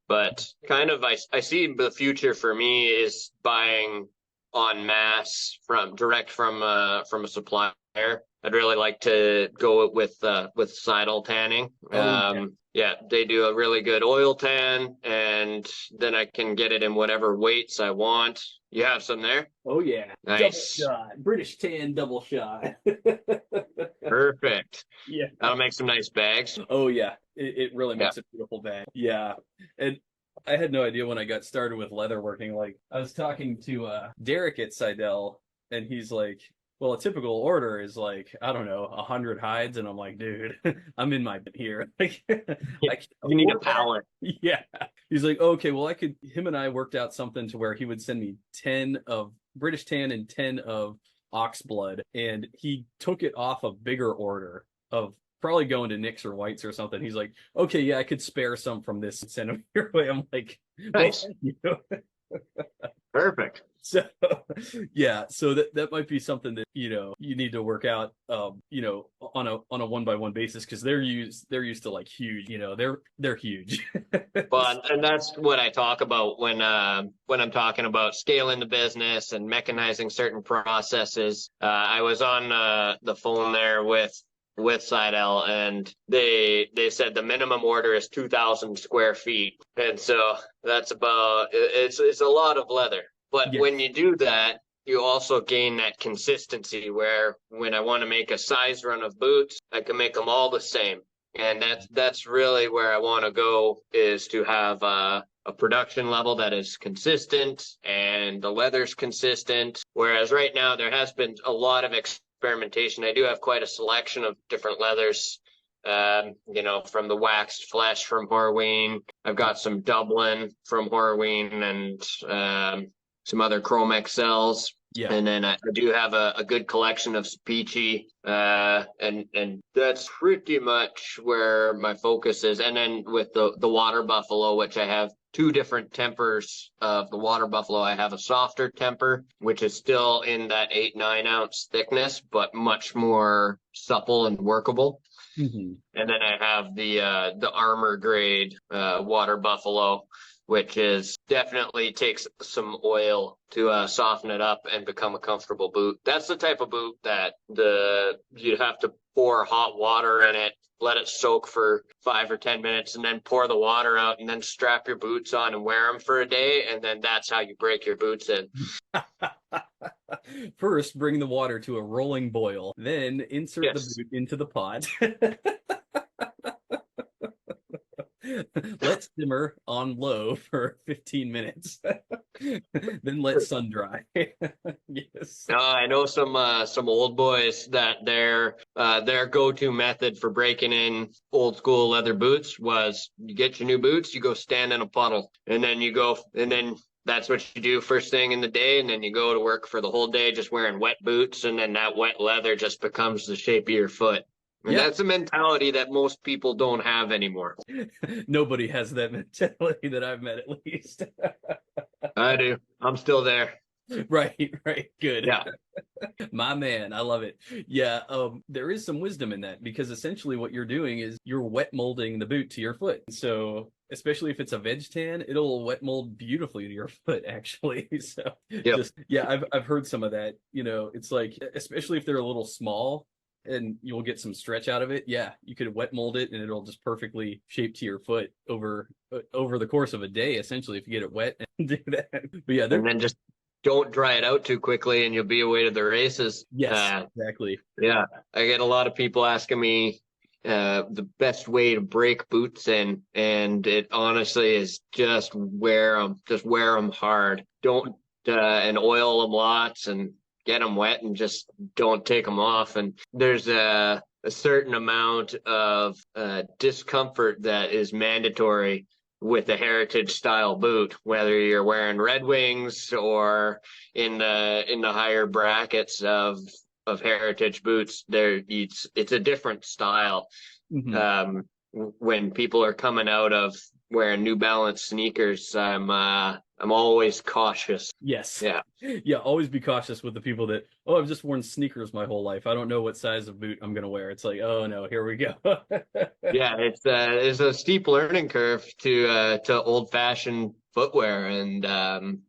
But kind of I see the future for me is buying en masse from a supplier. I'd really like to go with Seidel tanning. Oh yeah. Yeah, they do a really good oil tan, and then I can get it in whatever weights I want. You have some there? Oh yeah. Double Nice. shot. British tan double shot. Perfect. Yeah. That'll make some nice bags. Oh yeah. It really Yeah. makes a beautiful bag. Yeah. And I had no idea when I got started with leatherworking. Like I was talking to Derek at Seidel and he's like, well, a typical order is like, I don't know, 100 hides. And I'm like, dude, I'm in my bit here. Like, I can't You need a afford that. pallet. Yeah. He's like, okay, well, him and I worked out something to where he would send me 10 of British tan and 10 of ox blood. And he took it off a bigger order of probably going to Nick's or White's or something. He's like, okay, yeah, I could spare some from this and send them your way. I'm like, well, Nice. thank you. Perfect. So yeah, so that might be something that you need to work out on a one by one basis because they're used to like huge, they're huge. Well, and that's what I talk about when I'm talking about scaling the business and mechanizing certain processes. I was on the phone there with Seidel, and they said the minimum order is 2,000 square feet, and so that's about it's a lot of leather. But Yes. when you do that, you also gain that consistency where when I want to make a size run of boots, I can make them all the same. And that's really where I want to go, is to have a production level that is consistent and the leather's consistent. Whereas right now there has been a lot of experimentation. I do have quite a selection of different leathers. From the waxed flesh from Horween. I've got some Dublin from Horween and some other Chrome XLs. Yeah. And then I do have a good collection of Sapichi, and that's pretty much where my focus is. And then with the Water Buffalo, which I have two different tempers of the Water Buffalo. I have a softer temper, which is still in that 8-9 ounce thickness, but much more supple and workable. Mm-hmm. And then I have the armor grade Water Buffalo, which is definitely takes some oil to soften it up and become a comfortable boot. That's the type of boot that you'd have to pour hot water in it, let it soak for 5 or 10 minutes, and then pour the water out, and then strap your boots on and wear them for a day, and then that's how you break your boots in. First, bring the water to a rolling boil, then insert Yes. the boot into the pot. Let simmer on low for 15 minutes. Then let sun dry. Yes. I know some old boys that their go-to method for breaking in old school leather boots was you get your new boots, you go stand in a puddle, and then that's what you do first thing in the day, and then you go to work for the whole day just wearing wet boots, and then that wet leather just becomes the shape of your foot. And Yeah. that's a mentality that most people don't have anymore. Nobody has that mentality that I've met, at least. I do. I'm still there. Right, right. Good. Yeah. My man, I love it. Yeah, there is some wisdom in that, because essentially what you're doing is you're wet molding the boot to your foot. So especially if it's a veg tan, it'll wet mold beautifully to your foot, actually. So Yep. just, yeah, I've heard some of that. You know, it's like, especially if they're a little small and you'll get some stretch out of it. Yeah, you could wet mold it and it'll just perfectly shape to your foot over the course of a day, essentially, if you get it wet and do that. But yeah, And then just don't dry it out too quickly and you'll be away to the races. yes, exactly. Yeah. I get a lot of people asking me the best way to break boots in, and it honestly is just wear them hard. Don't and oil them lots and get them wet and just don't take them off. And there's a certain amount of discomfort that is mandatory with a heritage style boot, whether you're wearing Red Wings or in the higher brackets of heritage boots. It's a different style. Mm-hmm. When people are coming out of wearing New Balance sneakers, I'm always cautious. Yes. Yeah. Yeah, always be cautious with the people that, oh, I've just worn sneakers my whole life. I don't know what size of boot I'm going to wear. It's like, oh no, here we go. Yeah, it's a steep learning curve to old fashioned footwear, and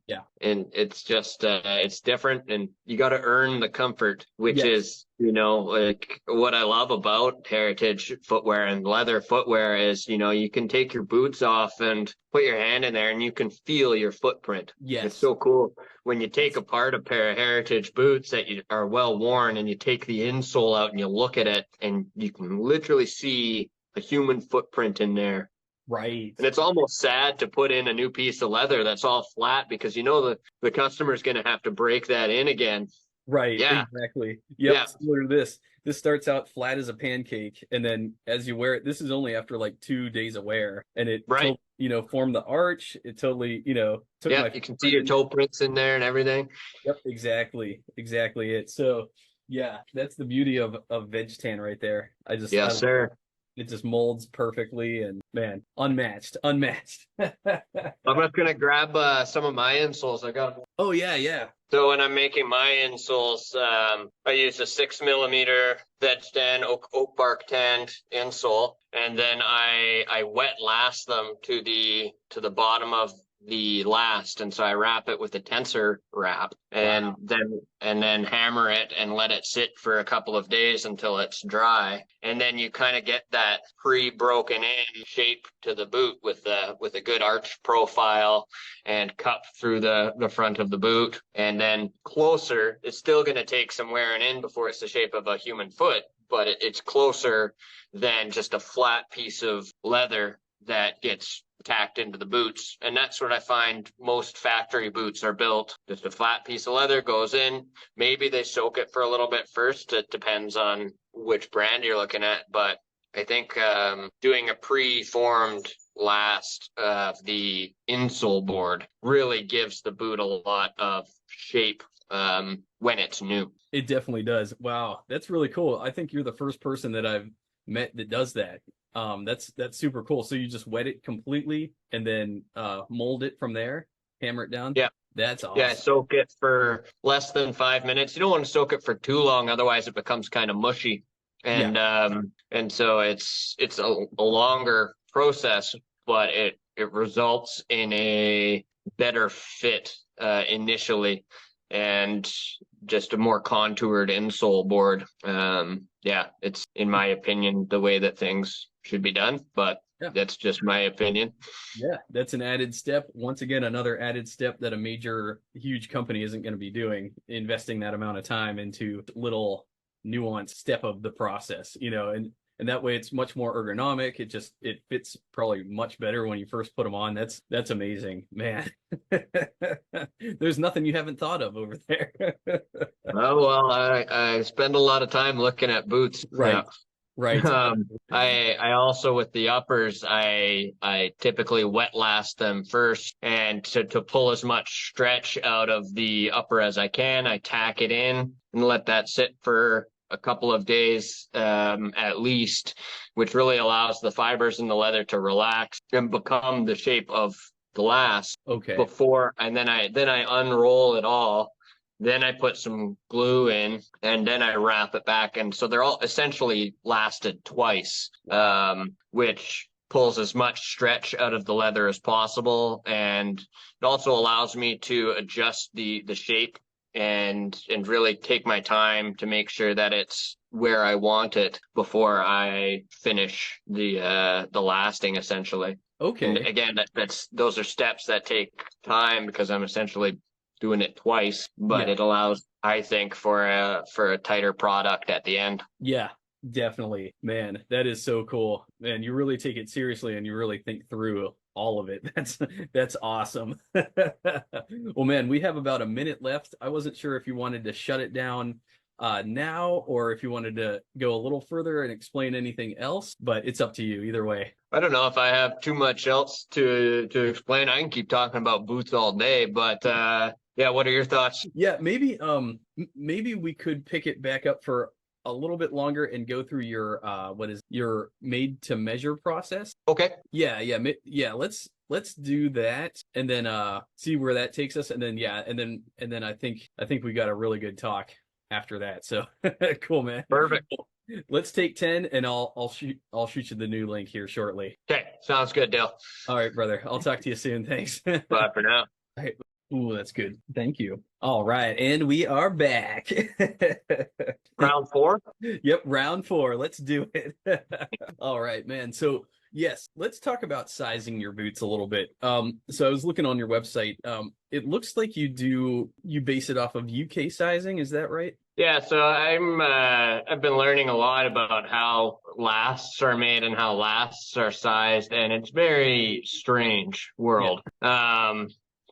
yeah, and it's just it's different, and you got to earn the comfort, which yes. is, like what I love about heritage footwear and leather footwear is, you can take your boots off and put your hand in there and you can feel your footprint. Yes. It's so cool when you take apart a pair of heritage boots that are well worn and you take the insole out and you look at it and you can literally see a human footprint in there. Right. And it's almost sad to put in a new piece of leather that's all flat, because the customer's going to have to break that in again. Right. Yeah. Exactly. Yep. Yeah. Similar to this. This starts out flat as a pancake, and then as you wear it, this is only after like 2 days of wear, and it Right. Formed the arch. It totally, took Yeah, you can see your toe prints in there and everything. Yep, exactly it. So yeah, that's the beauty of veg tan right there. Yes, sir. It just molds perfectly, and man, unmatched. I'm just gonna grab some of my insoles. I got. Oh yeah. So when I'm making my insoles, I use a 6mm veg tan oak bark tanned insole, and then I wet last them to the bottom of the last, and so I wrap it with a tensor wrap, and then hammer it and let it sit for a couple of days until it's dry, and then you kind of get that pre-broken in shape to the boot with a good arch profile and cup through the front of the boot, and then closer. It's still going to take some wearing in before it's the shape of a human foot, but it's closer than just a flat piece of leather that gets tacked into the boots. And that's what I find most factory boots are built. Just a flat piece of leather goes in. Maybe they soak it for a little bit first. It depends on which brand you're looking at. But I think doing a pre-formed last of the insole board really gives the boot a lot of shape when it's new. It definitely does. Wow, that's really cool. I think you're the first person that I've met that does that. That's super cool. So you just wet it completely and then mold it from there, hammer it down. Yeah. That's awesome. Yeah, soak it for less than 5 minutes. You don't want to soak it for too long, otherwise it becomes kind of mushy. And and so it's a longer process, but it results in a better fit initially, and just a more contoured insole board. It's, in my opinion, the way that things should be done, but that's just my opinion. Yeah, that's an added step. Once again, another added step that a huge company isn't going to be doing, investing that amount of time into little nuanced step of the process, and and that way it's much more ergonomic. It fits probably much better when you first put them on. That's amazing, man. There's nothing you haven't thought of over there. Oh, well, I spend a lot of time looking at boots. Right. Right. I also, with the uppers, I typically wet last them first, and to pull as much stretch out of the upper as I can, I tack it in and let that sit for a couple of days, at least, which really allows the fibers in the leather to relax and become the shape of the last. Okay. And then I unroll it all. Then I put some glue in, and then I wrap it back. And so they're all essentially lasted twice, which pulls as much stretch out of the leather as possible. And it also allows me to adjust the shape and really take my time to make sure that it's where I want it before I finish the lasting, essentially. Okay. And again, those are steps that take time because I'm essentially doing it twice, but it allows, I think, for a tighter product at the end. Yeah, definitely. Man, that is so cool. Man, you really take it seriously and you really think through all of it. That's awesome. Well, man, we have about a minute left. I wasn't sure if you wanted to shut it down now, or if you wanted to go a little further and explain anything else, but it's up to you either way. I don't know if I have too much else to explain. I can keep talking about boots all day, but yeah, what are your thoughts? Yeah, maybe we could pick it back up for a little bit longer and go through your made to measure process. Okay. Yeah. Let's do that and then see where that takes us, and then and then I think we got a really good talk after that. So cool, man. Perfect. Let's take 10 and I'll shoot you the new link here shortly. Okay, sounds good, Dale. All right, brother. I'll talk to you soon. Thanks. Bye for now. All right. Ooh, that's good. Thank you. All right, and we are back. Round 4? Yep, round 4. Let's do it. All right, man. So yes, let's talk about sizing your boots a little bit. So I was looking on your website. It looks like you base it off of UK sizing. Is that right? Yeah, so I've been learning a lot about how lasts are made and how lasts are sized, and it's very strange world. Yeah.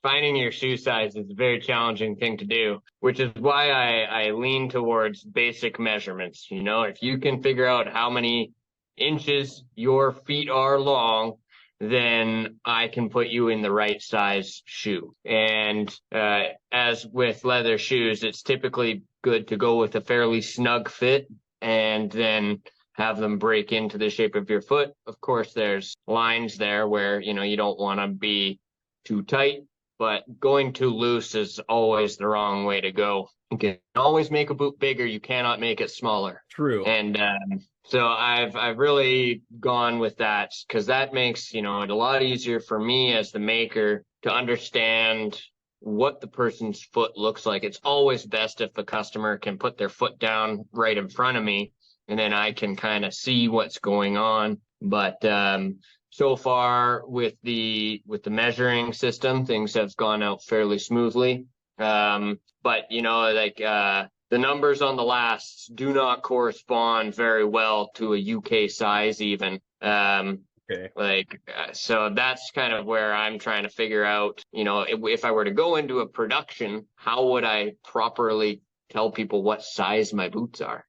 Finding your shoe size is a very challenging thing to do, which is why I lean towards basic measurements. You know, if you can figure out how many inches your feet are long, then I can put you in the right size shoe. And as with leather shoes, it's typically good to go with a fairly snug fit and then have them break into the shape of your foot. Of course, there's lines there where, you know, you don't want to be too tight, but going too loose is always the wrong way to go. You can always make a boot bigger. You cannot make it smaller. True. And so I've really gone with that because that makes, you know, it a lot easier for me as the maker to understand what the person's foot looks like. It's always best if the customer can put their foot down right in front of me, and then I can kind of see what's going on. But so far with the measuring system, things have gone out fairly smoothly. But you know, like the numbers on the lasts do not correspond very well to a UK size even. Okay. So that's kind of where I'm trying to figure out, you know, if I were to go into a production, how would I properly tell people what size my boots are?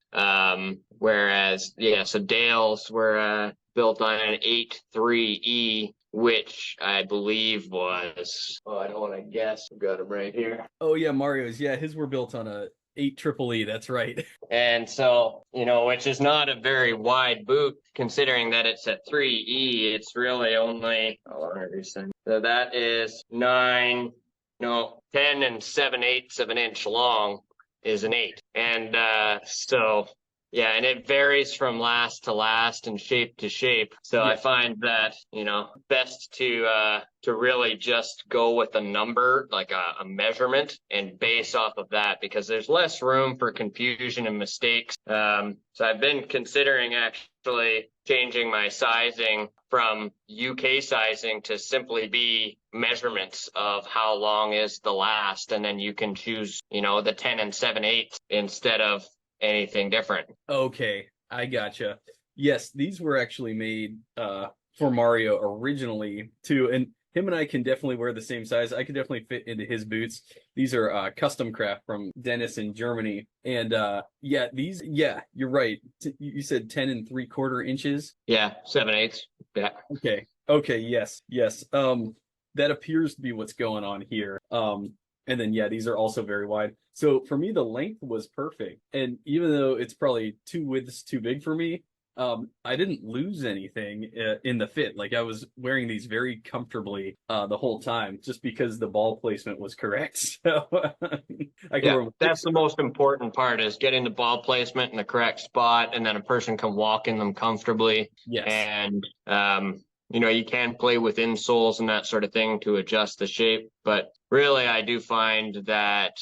Whereas, so Dale's were built on an 8.3E, which I believe was, I don't want to guess. I've got them right here. Oh yeah, Mario's. Yeah, his were built on a 8EEE. That's right. And so, you know, which is not a very wide boot, considering that it's at 3E. It's really only, so that is 10 and 7/8 of an inch long is an 8. And so, yeah, and it varies from last to last and shape to shape. So I find that, you know, best to really just go with a number, like a measurement, and base off of that, because there's less room for confusion and mistakes. So I've been considering actually changing my sizing from UK sizing to simply be measurements of how long is the last, and then you can choose, you know, the 10 and 7/8 instead of anything different. Okay, I gotcha. yes, these were actually made for Mario originally too, and him and I can definitely wear the same size. I can definitely fit into his boots. These are custom craft from Dennis in Germany, and yeah, these, yeah, you're right. You said 10 3/4 inches. Yeah, 7/8. Yeah. Okay, yes. That appears to be what's going on here. And then yeah, these are also very wide. So for me, the length was perfect, and even though it's probably 2 widths too big for me, I didn't lose anything in the fit. Like I was wearing these very comfortably the whole time, just because the ball placement was correct. So I can Yeah, that's the most important part, is getting the ball placement in the correct spot, and then a person can walk in them comfortably. Yes. And you can play with insoles and that sort of thing to adjust the shape. But really, I do find that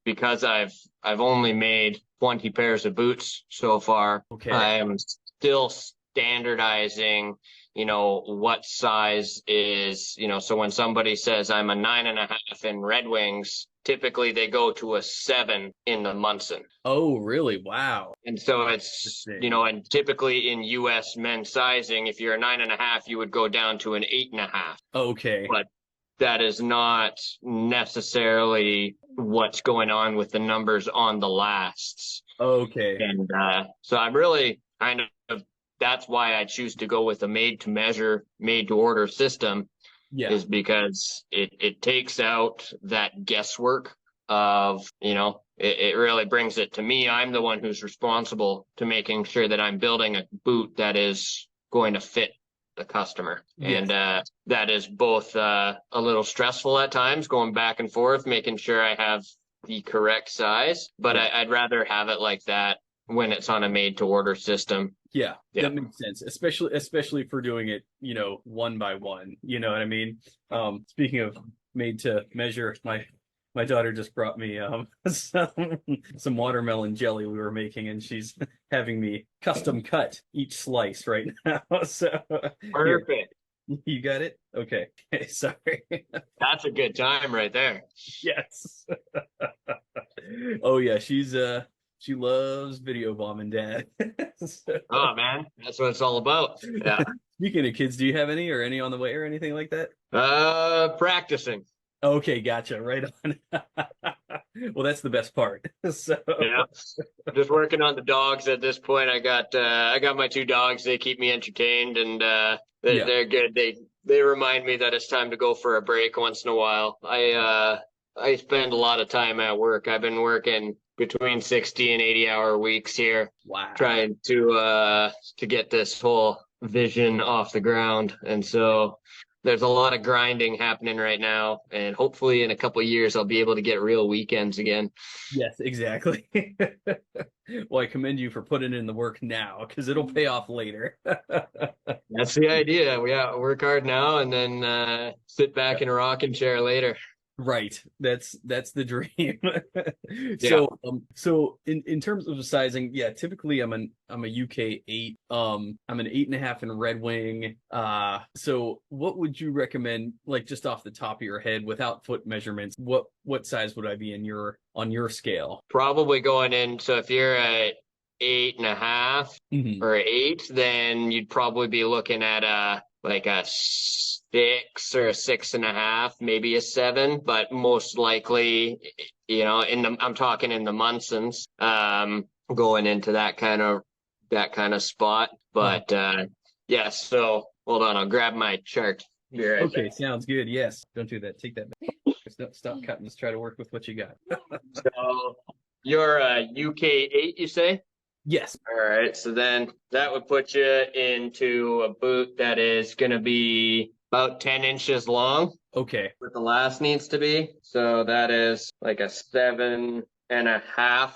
because I've only made 20 pairs of boots so far, Okay. I am still standardizing, what size is, so when somebody says I'm a 9.5 in Red Wings, typically they go to a 7 in the Munson. Oh, really? Wow. And so it's, and typically in US men's sizing, if you're a 9.5, you would go down to an 8.5. Okay. But that is not necessarily what's going on with the numbers on the lasts. Okay. And so I'm really kind of, that's why I choose to go with a made to measure, made to order system. Yeah. Is because it takes out that guesswork of, it really brings it to me. I'm the one who's responsible to making sure that I'm building a boot that is going to fit the customer. Yes. And that is both a little stressful at times, going back and forth, making sure I have the correct size. But Yeah. I'd rather have it like that when it's on a made to order system. Yeah, Yeah. that makes sense, especially for doing it, one by one. You know what I mean? Speaking of made to measure, my daughter just brought me some watermelon jelly we were making, and she's having me custom cut each slice right now. So Perfect. Here, you got it? Okay. Sorry. That's a good time right there. Yes. Oh yeah, she loves video bombing Dad. So, Oh man, that's what it's all about. Yeah. speaking of kids, do you have any on the way or anything like that? Practicing. Okay, gotcha. Right on. Well, that's the best part. So Yeah. Just working on the dogs at this point. I got my 2 dogs. They keep me entertained, and they're good. They remind me that it's time to go for a break once in a while. I spend a lot of time at work. I've been working between 60 and 80-hour weeks here. Wow. Trying to get this whole vision off the ground. And so there's a lot of grinding happening right now, and hopefully in a couple of years I'll be able to get real weekends again. Yes, exactly. Well, I commend you for putting in the work now, because it'll pay off later. That's the idea. Yeah, work hard now and then sit back in a rocking chair later. Right. That's the dream. Yeah. So in terms of sizing, yeah, typically I'm a UK 8. I'm an 8.5 in Red Wing. So what would you recommend, like just off the top of your head without foot measurements? What size would I be on your scale? Probably going in. So if you're at 8.5 Mhm. or 8, then you'd probably be looking at like a 6 or a 6.5, maybe a 7, but most likely, I'm talking in the Munsons, going into that kind of spot. But yeah, so hold on, I'll grab my chart. Be right Okay, back. sounds good. Yes. Don't do that. Take that back. Stop cutting. Just try to work with what you got. So you're a UK 8, you say? Yes. All right, so then that would put you into a boot that is going to be about 10 inches long. Okay. What the last needs to be. So that is like a 7.5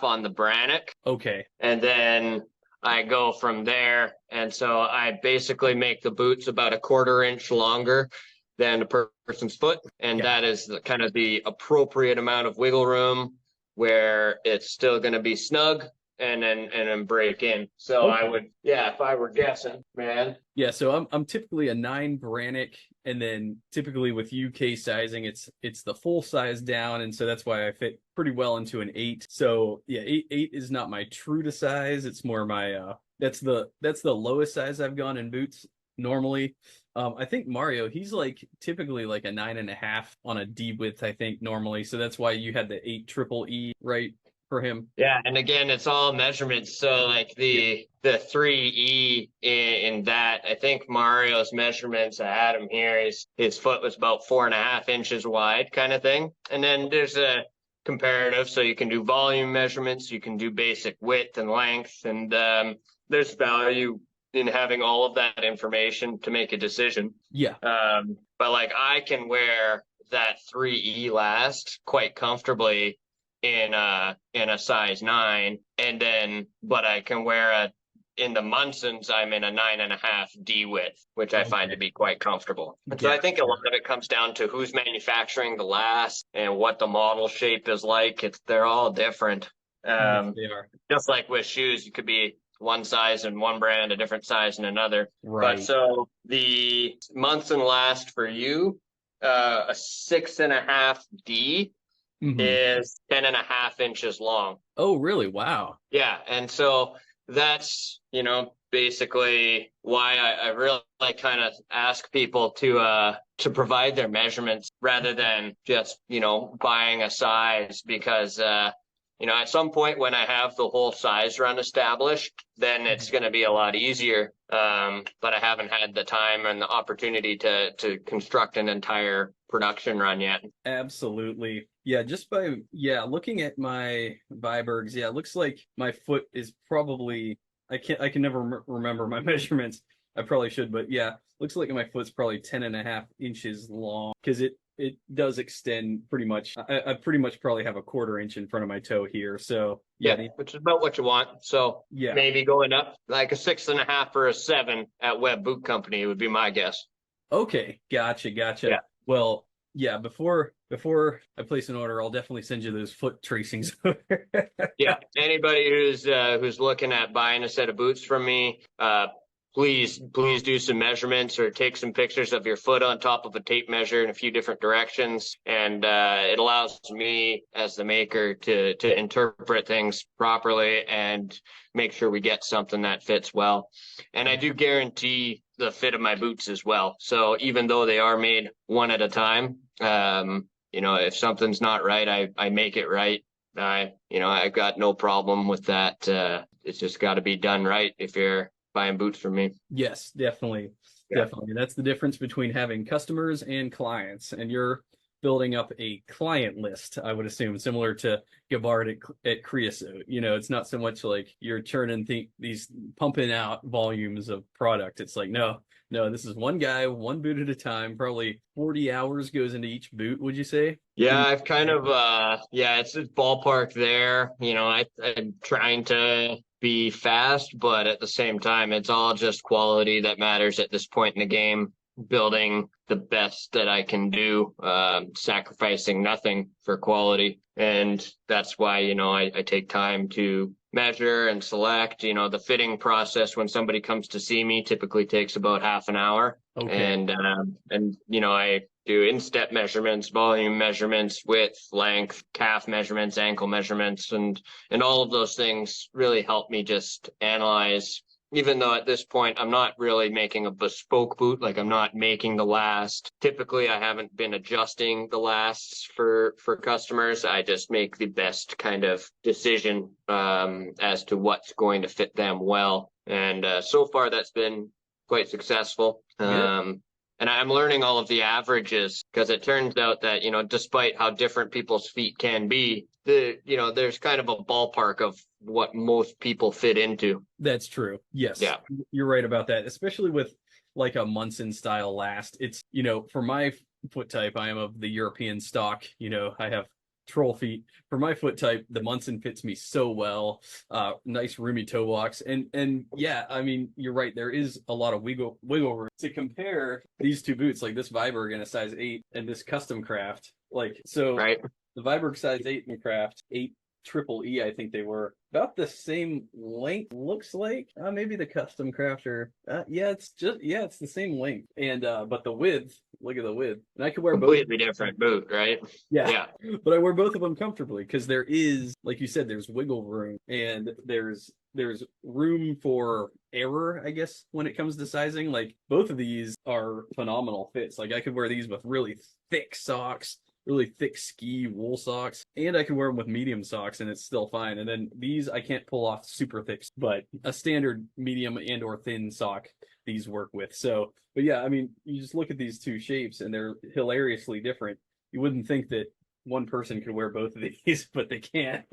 on the Brannock. Okay. And then I go from there. And so I basically make the boots about a 1/4 inch longer than a person's foot. And that is kind of the appropriate amount of wiggle room where it's still going to be snug and then break in. So Okay. I would, if I were guessing, man. Yeah, so I'm typically a 9 Brannock, and then typically with UK sizing, it's the full size down, and so that's why I fit pretty well into an 8. So yeah, 8 is not my true to size. It's more my That's the lowest size I've gone in boots normally. I think Mario, he's like typically like a 9.5 on a D width, I think normally. So that's why you had the 8 triple E right for him. Yeah, and again, it's all measurements. So like the 3E in that, I think Mario's measurements, I had him here. His foot was about 4.5 inches wide, kind of thing. And then there's a comparative, so you can do volume measurements, you can do basic width and length, and there's value in having all of that information to make a decision. Yeah. But like I can wear that 3E last quite comfortably in a size 9, and then but I can wear in the Munsons I'm in a 9.5 D width, which I find to be quite comfortable. And so I think a lot of it comes down to who's manufacturing the last and what the model shape is like. They're all different. Yes, they are. Just like with shoes, you could be one size in one brand, a different size in another. Right. But so the Munson last for you, a 6.5 D is 10.5 inches long. Oh, really? Wow. Yeah. And so that's, basically why I really kind of ask people to provide their measurements rather than just, buying a size, because, at some point when I have the whole size run established, then it's going to be a lot easier. But I haven't had the time and the opportunity to construct an entire production run yet. Absolutely. Yeah, just by looking at my Vibergs, it looks like my foot is probably I can never remember my measurements. I probably should, but looks like my foot's probably 10.5 inches long, because it does extend pretty much. I pretty much probably have a 1/4 inch in front of my toe here. So which is about what you want. So maybe going up like a 6.5 or a 7 at Webb Boot Company would be my guess. Okay, gotcha. Yeah. Well, before I place an order, I'll definitely send you those foot tracings. Yeah, anybody who's looking at buying a set of boots from me, please do some measurements or take some pictures of your foot on top of a tape measure in a few different directions, and it allows me as the maker to interpret things properly and make sure we get something that fits well. And I do guarantee the fit of my boots as well. So even though they are made one at a time, if something's not right, I make it right. I've got no problem with that. It's just got to be done right if you're buying boots from me. Yes, definitely. Definitely. That's the difference between having customers and clients. And you're building up a client list, I would assume, similar to Gabbard at Creosote. It's not so much like you're churning these pumping out volumes of product. It's like, no, this is one guy, one boot at a time. Probably 40 hours goes into each boot, would you say? Yeah, I've kind of, it's a ballpark there. I'm trying to be fast, but at the same time, it's all just quality that matters at this point in the game. Building the best that I can do, sacrificing nothing for quality. And that's why, I take time to measure and select. The fitting process when somebody comes to see me typically takes about half an hour. Okay. And I do instep measurements, volume measurements, width, length, calf measurements, ankle measurements, and all of those things really help me just analyze. Even though at this point, I'm not really making a bespoke boot, like I'm not making the last. Typically, I haven't been adjusting the lasts for customers. I just make the best kind of decision as to what's going to fit them well. And so far, that's been quite successful. And I'm learning all of the averages, because it turns out that, despite how different people's feet can be, there's kind of a ballpark of what most people fit into. That's true. Yes. Yeah. You're right about that, especially with like a Munson style last. It's, for my foot type, I am of the European stock. I have troll feet. For my foot type, the Munson fits me so well. Nice roomy toe box. And you're right. There is a lot of wiggle room to compare these two boots, like this Viberg in a size 8 and this custom craft. Right. The Viberg size 8 in craft, 8 triple E, I think they were about the same length, looks like. Maybe the custom crafter. It's the same length. And but the width, look at the width. And I could wear completely different boot, right? Yeah. But I wear both of them comfortably, because there is, like you said, there's wiggle room, and there's there's room for error, I guess, when it comes to sizing. Like both of these are phenomenal fits. Like I could wear these with really thick socks, really thick ski wool socks, and I can wear them with medium socks and it's still fine. And then these I can't pull off super thick, but a standard medium and or thin sock these work with. So, but yeah, I mean, you just look at these two shapes and they're hilariously different. You wouldn't think that one person could wear both of these, but they can.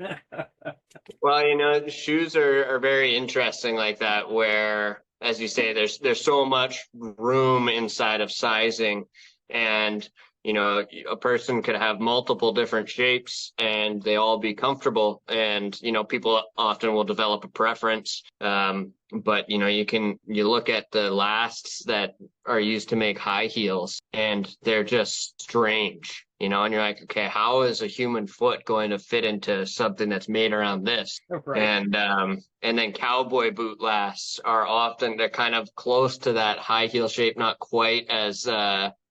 Well, you know, shoes are very interesting like that, where, as you say, there's so much room inside of sizing, and you know, a person could have multiple different shapes and they all be comfortable. And, you know, people often will develop a preference. But, you know, you look at the lasts that are used to make high heels and they're just strange, you know, and you're like, okay, how is a human foot going to fit into something that's made around this? Right. And then cowboy boot lasts are often, they're kind of close to that high heel shape, not quite as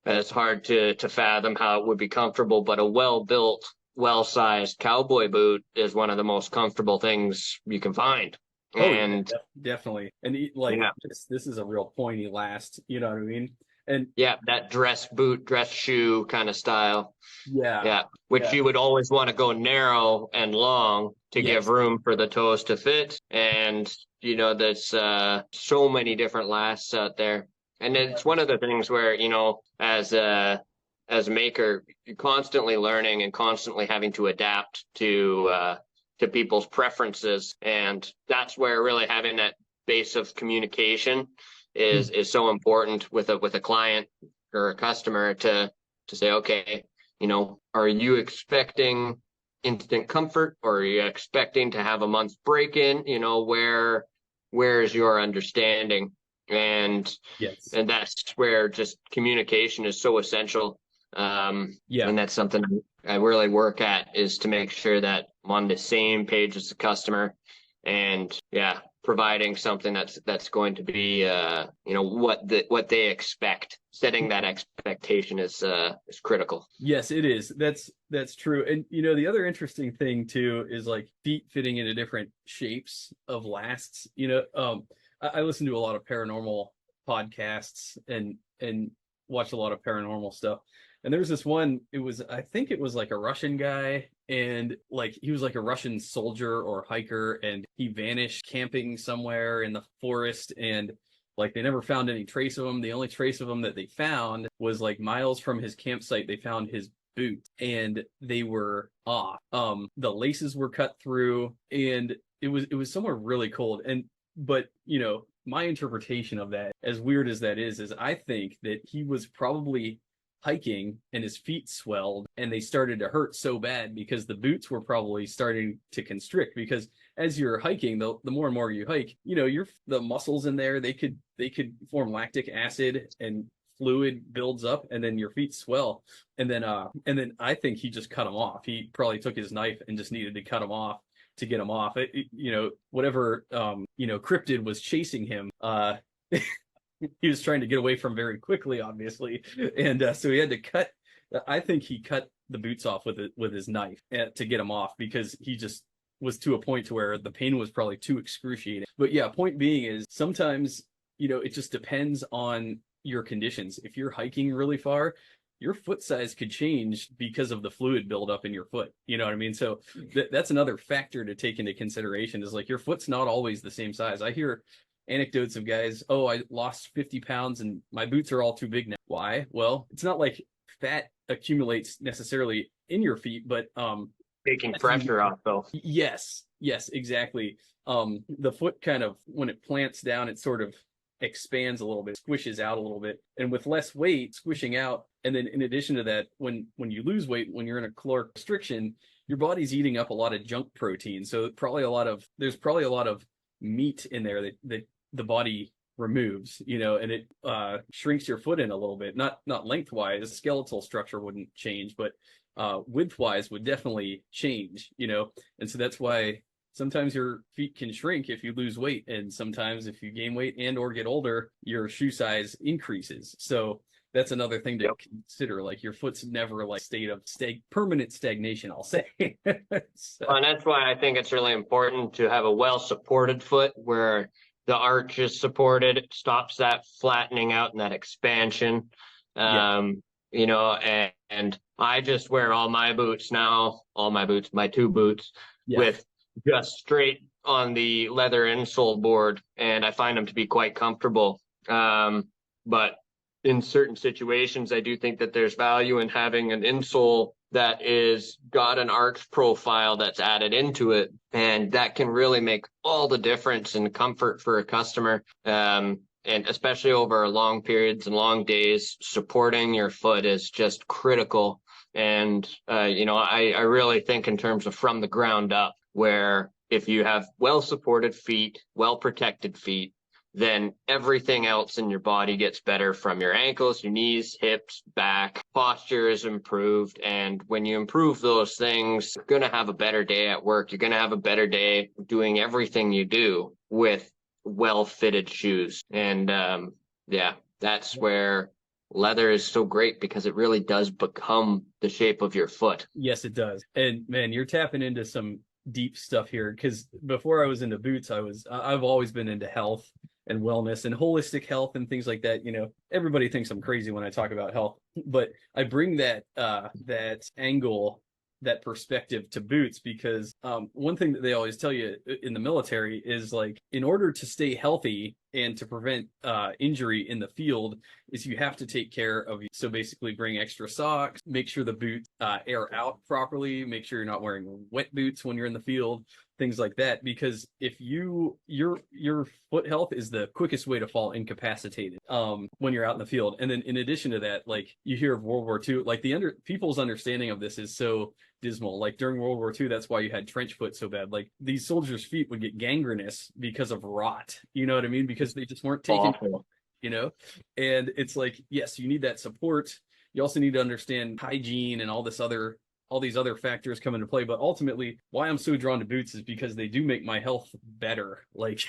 it's hard to fathom how it would be comfortable, but a well-built, well-sized cowboy boot is one of the most comfortable things you can find. And yeah, definitely. And like, yeah. this is a real pointy last, you know what I mean? And yeah, that dress boot, dress shoe kind of style. yeah, which you would always want to go narrow and long to give room for the toes to fit. And, you know, there's so many different lasts out there. And it's one of the things where, you know, as a maker, you're constantly learning and constantly having to adapt to people's preferences. And that's where really having that base of communication is so important with a client or a customer to say, okay, you know, are you expecting instant comfort, or are you expecting to have a month's break in? You know, where is your understanding? And that's where just communication is so essential. And that's something I really work at, is to make sure that I'm on the same page as the customer, and providing something that's going to be you know, what they expect. Setting that expectation is critical. Yes, it is. That's true. And you know, the other interesting thing too is like feet fitting into different shapes of lasts. You know, I listen to a lot of paranormal podcasts and watch a lot of paranormal stuff. And there's this one, I think it was like a Russian guy, and like he was like a Russian soldier or hiker, and he vanished camping somewhere in the forest, and like they never found any trace of him. The only trace of him that they found was like miles from his campsite. They found his boots and they were off. The laces were cut through, and it was somewhere really cold. But you know, my interpretation of that, as weird as that is I think that he was probably hiking and his feet swelled and they started to hurt so bad because the boots were probably starting to constrict, because as you're hiking, the more and more you hike, you know, the muscles in there, they could form lactic acid and fluid builds up, and then your feet swell. And then I think he just cut them off. He probably took his knife and just needed to cut them off to get him off. You know, whatever you know, cryptid was chasing him, he was trying to get away from very quickly, obviously, and so he had to cut. I think he cut the boots off with his knife to get him off, because he just was to a point to where the pain was probably too excruciating. But yeah, point being is sometimes, you know, it just depends on your conditions. If you're hiking really far, your foot size could change because of the fluid buildup in your foot. You know what I mean? So that's another factor to take into consideration, is like your foot's not always the same size. I hear anecdotes of guys, oh, I lost 50 pounds and my boots are all too big now. Why? Well, it's not like fat accumulates necessarily in your feet, but taking pressure off, though. Yes, exactly. The foot kind of, when it plants down, it sort of expands a little bit, squishes out a little bit, and with less weight squishing out. And then in addition to that, when you lose weight, when you're in a caloric restriction, your body's eating up a lot of junk protein. So there's probably a lot of meat in there that the body removes, you know, and it shrinks your foot in a little bit. Not lengthwise, skeletal structure wouldn't change, but widthwise would definitely change, you know. And so that's why sometimes your feet can shrink if you lose weight, and sometimes if you gain weight and or get older, your shoe size increases. So that's another thing to consider. Like your foot's never like state of permanent stagnation, I'll say. So. And that's why I think it's really important to have a well-supported foot where the arch is supported. It stops that flattening out and that expansion. You know, and I just wear all my boots now, my 2 boots with just straight on the leather insole board, and I find them to be quite comfortable. But in certain situations, I do think that there's value in having an insole that is got an arch profile that's added into it, and that can really make all the difference in comfort for a customer. And especially over long periods and long days, supporting your foot is just critical. And, you know, I really think in terms of from the ground up, where if you have well-supported feet, well-protected feet, then everything else in your body gets better, from your ankles, your knees, hips, back. Posture is improved. And when you improve those things, you're going to have a better day at work. You're going to have a better day doing everything you do with well-fitted shoes. And that's where leather is so great, because it really does become the shape of your foot. Yes, it does. And man, you're tapping into some deep stuff here, because before I was into boots, I've always been into health and wellness and holistic health and things like that. You know, everybody thinks I'm crazy when I talk about health, but I bring that angle, that perspective to boots, because one thing that they always tell you in the military is, like, in order to stay healthy and to prevent injury in the field, is you have to take care of you. So basically bring extra socks, make sure the boots air out properly, make sure you're not wearing wet boots when you're in the field, things like that. Because if your foot health is the quickest way to fall incapacitated when you're out in the field. And then in addition to that, like, you hear of World War II, like people's understanding of this is so dismal. Like during World War II, that's why you had trench foot so bad. Like these soldiers' feet would get gangrenous because of rot. You know what I mean? Because they just weren't taking, you know. And it's like, yes, you need that support. You also need to understand hygiene and all these other factors come into play. But ultimately, why I'm so drawn to boots is because they do make my health better. Like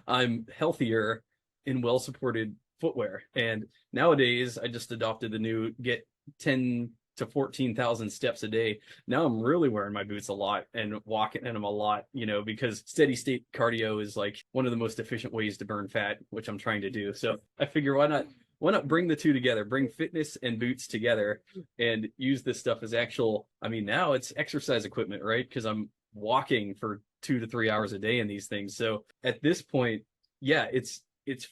I'm healthier in well-supported footwear. And nowadays, I just adopted the new get 10 to 14,000 steps a day. Now I'm really wearing my boots a lot and walking in them a lot, you know, because steady state cardio is like one of the most efficient ways to burn fat, which I'm trying to do. So I figure why not bring the two together, bring fitness and boots together and use this stuff as actual, I mean, now it's exercise equipment, right? Because I'm walking for 2 to 3 hours a day in these things. So at this point, yeah, it's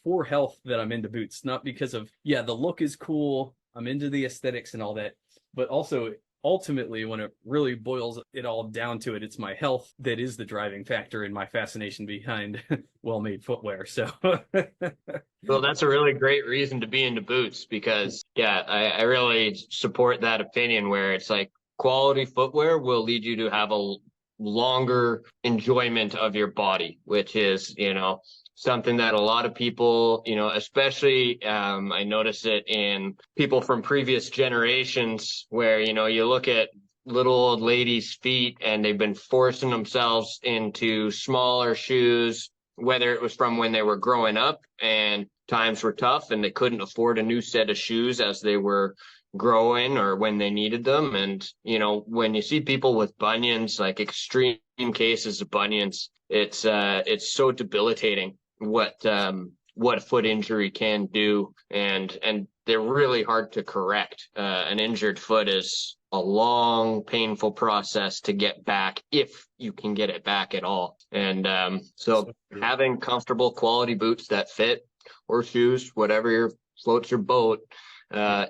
for health that I'm into boots, not because of, the look is cool, I'm into the aesthetics and all that. But also, ultimately, when it really boils it all down to it, it's my health that is the driving factor in my fascination behind well-made footwear. So, well, that's a really great reason to be into boots, because, I really support that opinion, where it's like quality footwear will lead you to have a longer enjoyment of your body, which is, you know, something that a lot of people, you know, especially I notice it in people from previous generations, where, you know, you look at little old ladies' feet and they've been forcing themselves into smaller shoes, whether it was from when they were growing up and times were tough and they couldn't afford a new set of shoes as they were growing or when they needed them. And, you know, when you see people with bunions, like extreme cases of bunions, it's so debilitating what a foot injury can do, and they're really hard to correct. An injured foot is a long, painful process to get back, if you can get it back at all. And so having comfortable quality boots that fit, or shoes, whatever floats your boat,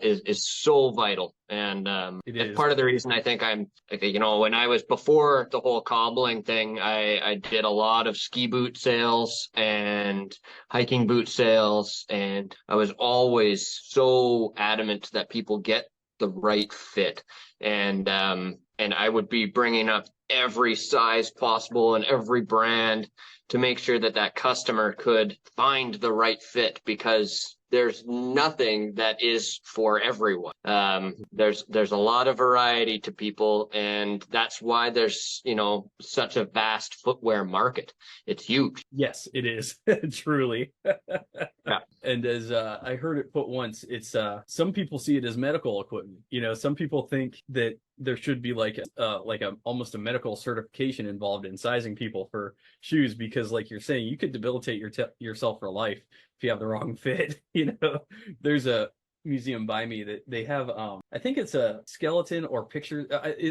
is so vital. And it's part of the reason I think I'm, you know, when I was before the whole cobbling thing, I did a lot of ski boot sales and hiking boot sales, and I was always so adamant that people get the right fit. And I would be bringing up every size possible and every brand to make sure that customer could find the right fit, because there's nothing that is for everyone. There's a lot of variety to people, and that's why there's, you know, such a vast footwear market. It's huge. Yes, it is. Truly. Yeah. And as I heard it put once, it's some people see it as medical equipment. You know, some people think that there should be like a almost a medical certification involved in sizing people for shoes, because like you're saying, you could debilitate yourself for life if you have the wrong fit. You know, there's a museum by me that they have I think it's a skeleton or picture.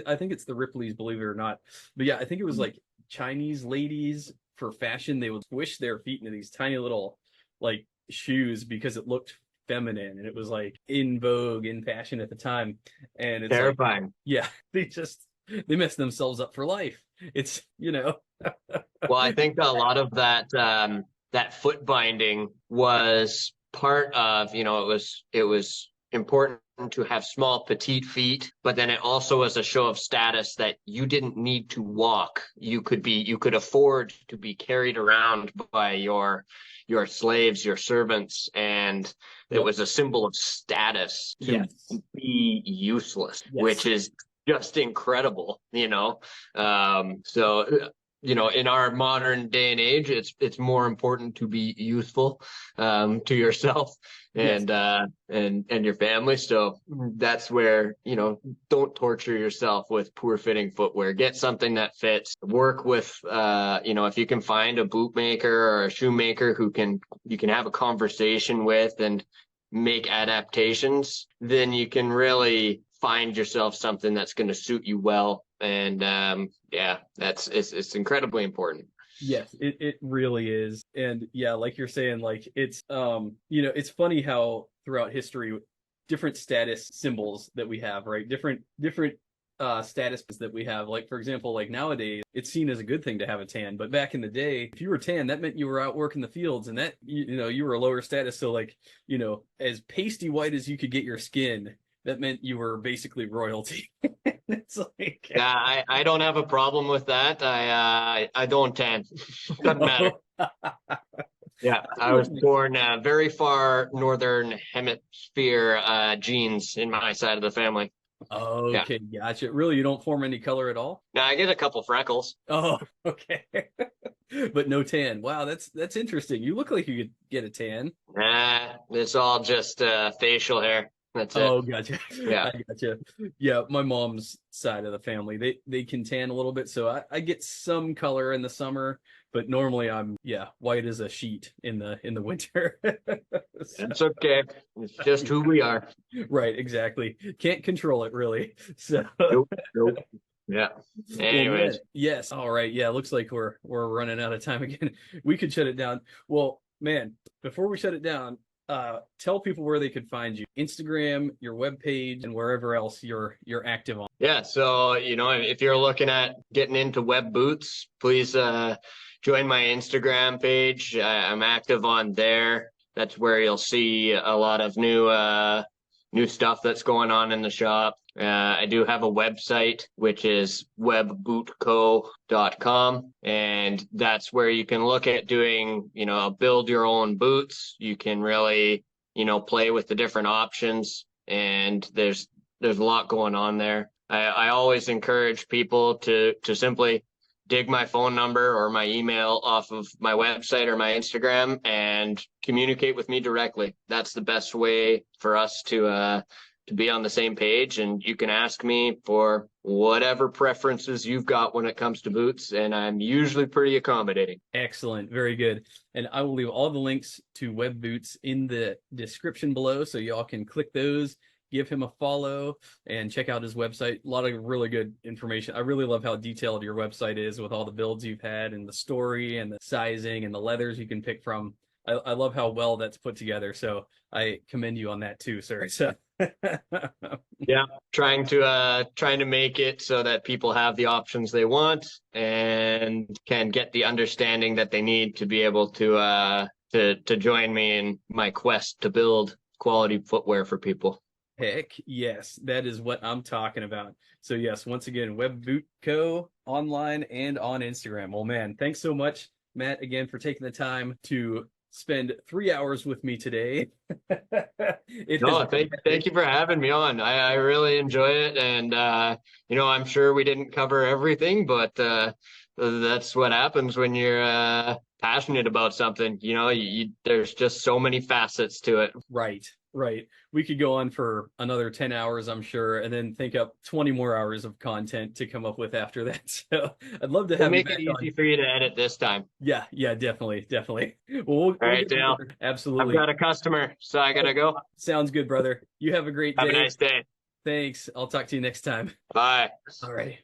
I think it's the Ripley's, believe it or not. But yeah, I think it was like Chinese ladies for fashion. They would squish their feet into these tiny little like shoes because it looked feminine, and it was like in vogue, in fashion at the time. And it's terrifying. Like, yeah, they mess themselves up for life. It's, you know. Well, I think a lot of that that foot binding was part of, you know, it was important to have small petite feet, but then it also was a show of status that you didn't need to walk. You could afford to be carried around by your slaves, your servants, and it was a symbol of status to be useless, which is just incredible, you know. So, you know, in our modern day and age, it's more important to be useful to yourself and your family. So that's where, you know, don't torture yourself with poor fitting footwear. Get something that fits. Work with you know, if you can find a bootmaker or a shoemaker who you can have a conversation with and make adaptations, then you can really find yourself something that's going to suit you well. And it's incredibly important. Yes, it really is. And yeah, like you're saying, like it's you know, it's funny how throughout history different status symbols that we have, right? Different status that we have. Like, for example, like nowadays it's seen as a good thing to have a tan, but back in the day, if you were tan, that meant you were out working the fields, and that you know, you were a lower status. So like, you know, as pasty white as you could get your skin, that meant you were basically royalty. It's like, yeah, I don't have a problem with that. I don't tan. Doesn't matter. Yeah, I was born very far northern hemisphere genes in my side of the family. Okay, gotcha. Really, you don't form any color at all? Now I get a couple freckles. Oh, okay. But no tan. Wow, that's interesting. You look like you could get a tan. Nah, it's all just facial hair. That's it. Oh, gotcha. Yeah. I gotcha. Yeah, my mom's side of the family, they can tan a little bit, so I get some color in the summer, but normally I'm white as a sheet in the winter. So, that's okay. It's just who we are. right, exactly. Can't control it really. So Nope. Yeah. Anyways. well, yes. All right. Yeah, looks like we're running out of time again. We could shut it down. Well, man, before we shut it down, tell people where they could find you. Instagram, your webpage, and wherever else you're active on. Yeah, so, you know, if you're looking at getting into Webb Boots, please join my Instagram page. I'm active on there. That's where you'll see a lot of new stuff that's going on in the shop. I do have a website, which is webbootco.com, and that's where you can look at doing, you know, build your own boots. You can really, you know, play with the different options, and there's a lot going on there. I always encourage people to simply dig my phone number or my email off of my website or my Instagram and communicate with me directly. That's the best way for us to be on the same page, and you can ask me for whatever preferences you've got when it comes to boots, and I'm usually pretty accommodating. Excellent. Very good. And I will leave all the links to Webb Boots in the description below, so y'all can click those, give him a follow, and check out his website. A lot of really good information. I really love how detailed your website is with all the builds you've had and the story and the sizing and the leathers you can pick from. I love how well that's put together. So I commend you on that too, sir. So yeah, trying to make it so that people have the options they want and can get the understanding that they need to be able to join me in my quest to build quality footwear for people. Heck yes, that is what I'm talking about. So yes, once again, Webb Boot Co. online and on Instagram. Well, man, thanks so much, Matt, again, for taking the time to spend 3 hours with me today. No, thank you for having me on. I really enjoy it. And, I'm sure we didn't cover everything, but that's what happens when you're passionate about something. There's just so many facets to it. Right. We could go on for another 10 hours, I'm sure, and then think up 20 more hours of content to come up with after that. So I'd love to have make it easy for you to edit this time. Yeah, definitely. Well, all right, Dale. Absolutely. I've got a customer, so I gotta go. Sounds good, brother. You have a great day. Have a nice day. Thanks. I'll talk to you next time. Bye. All right.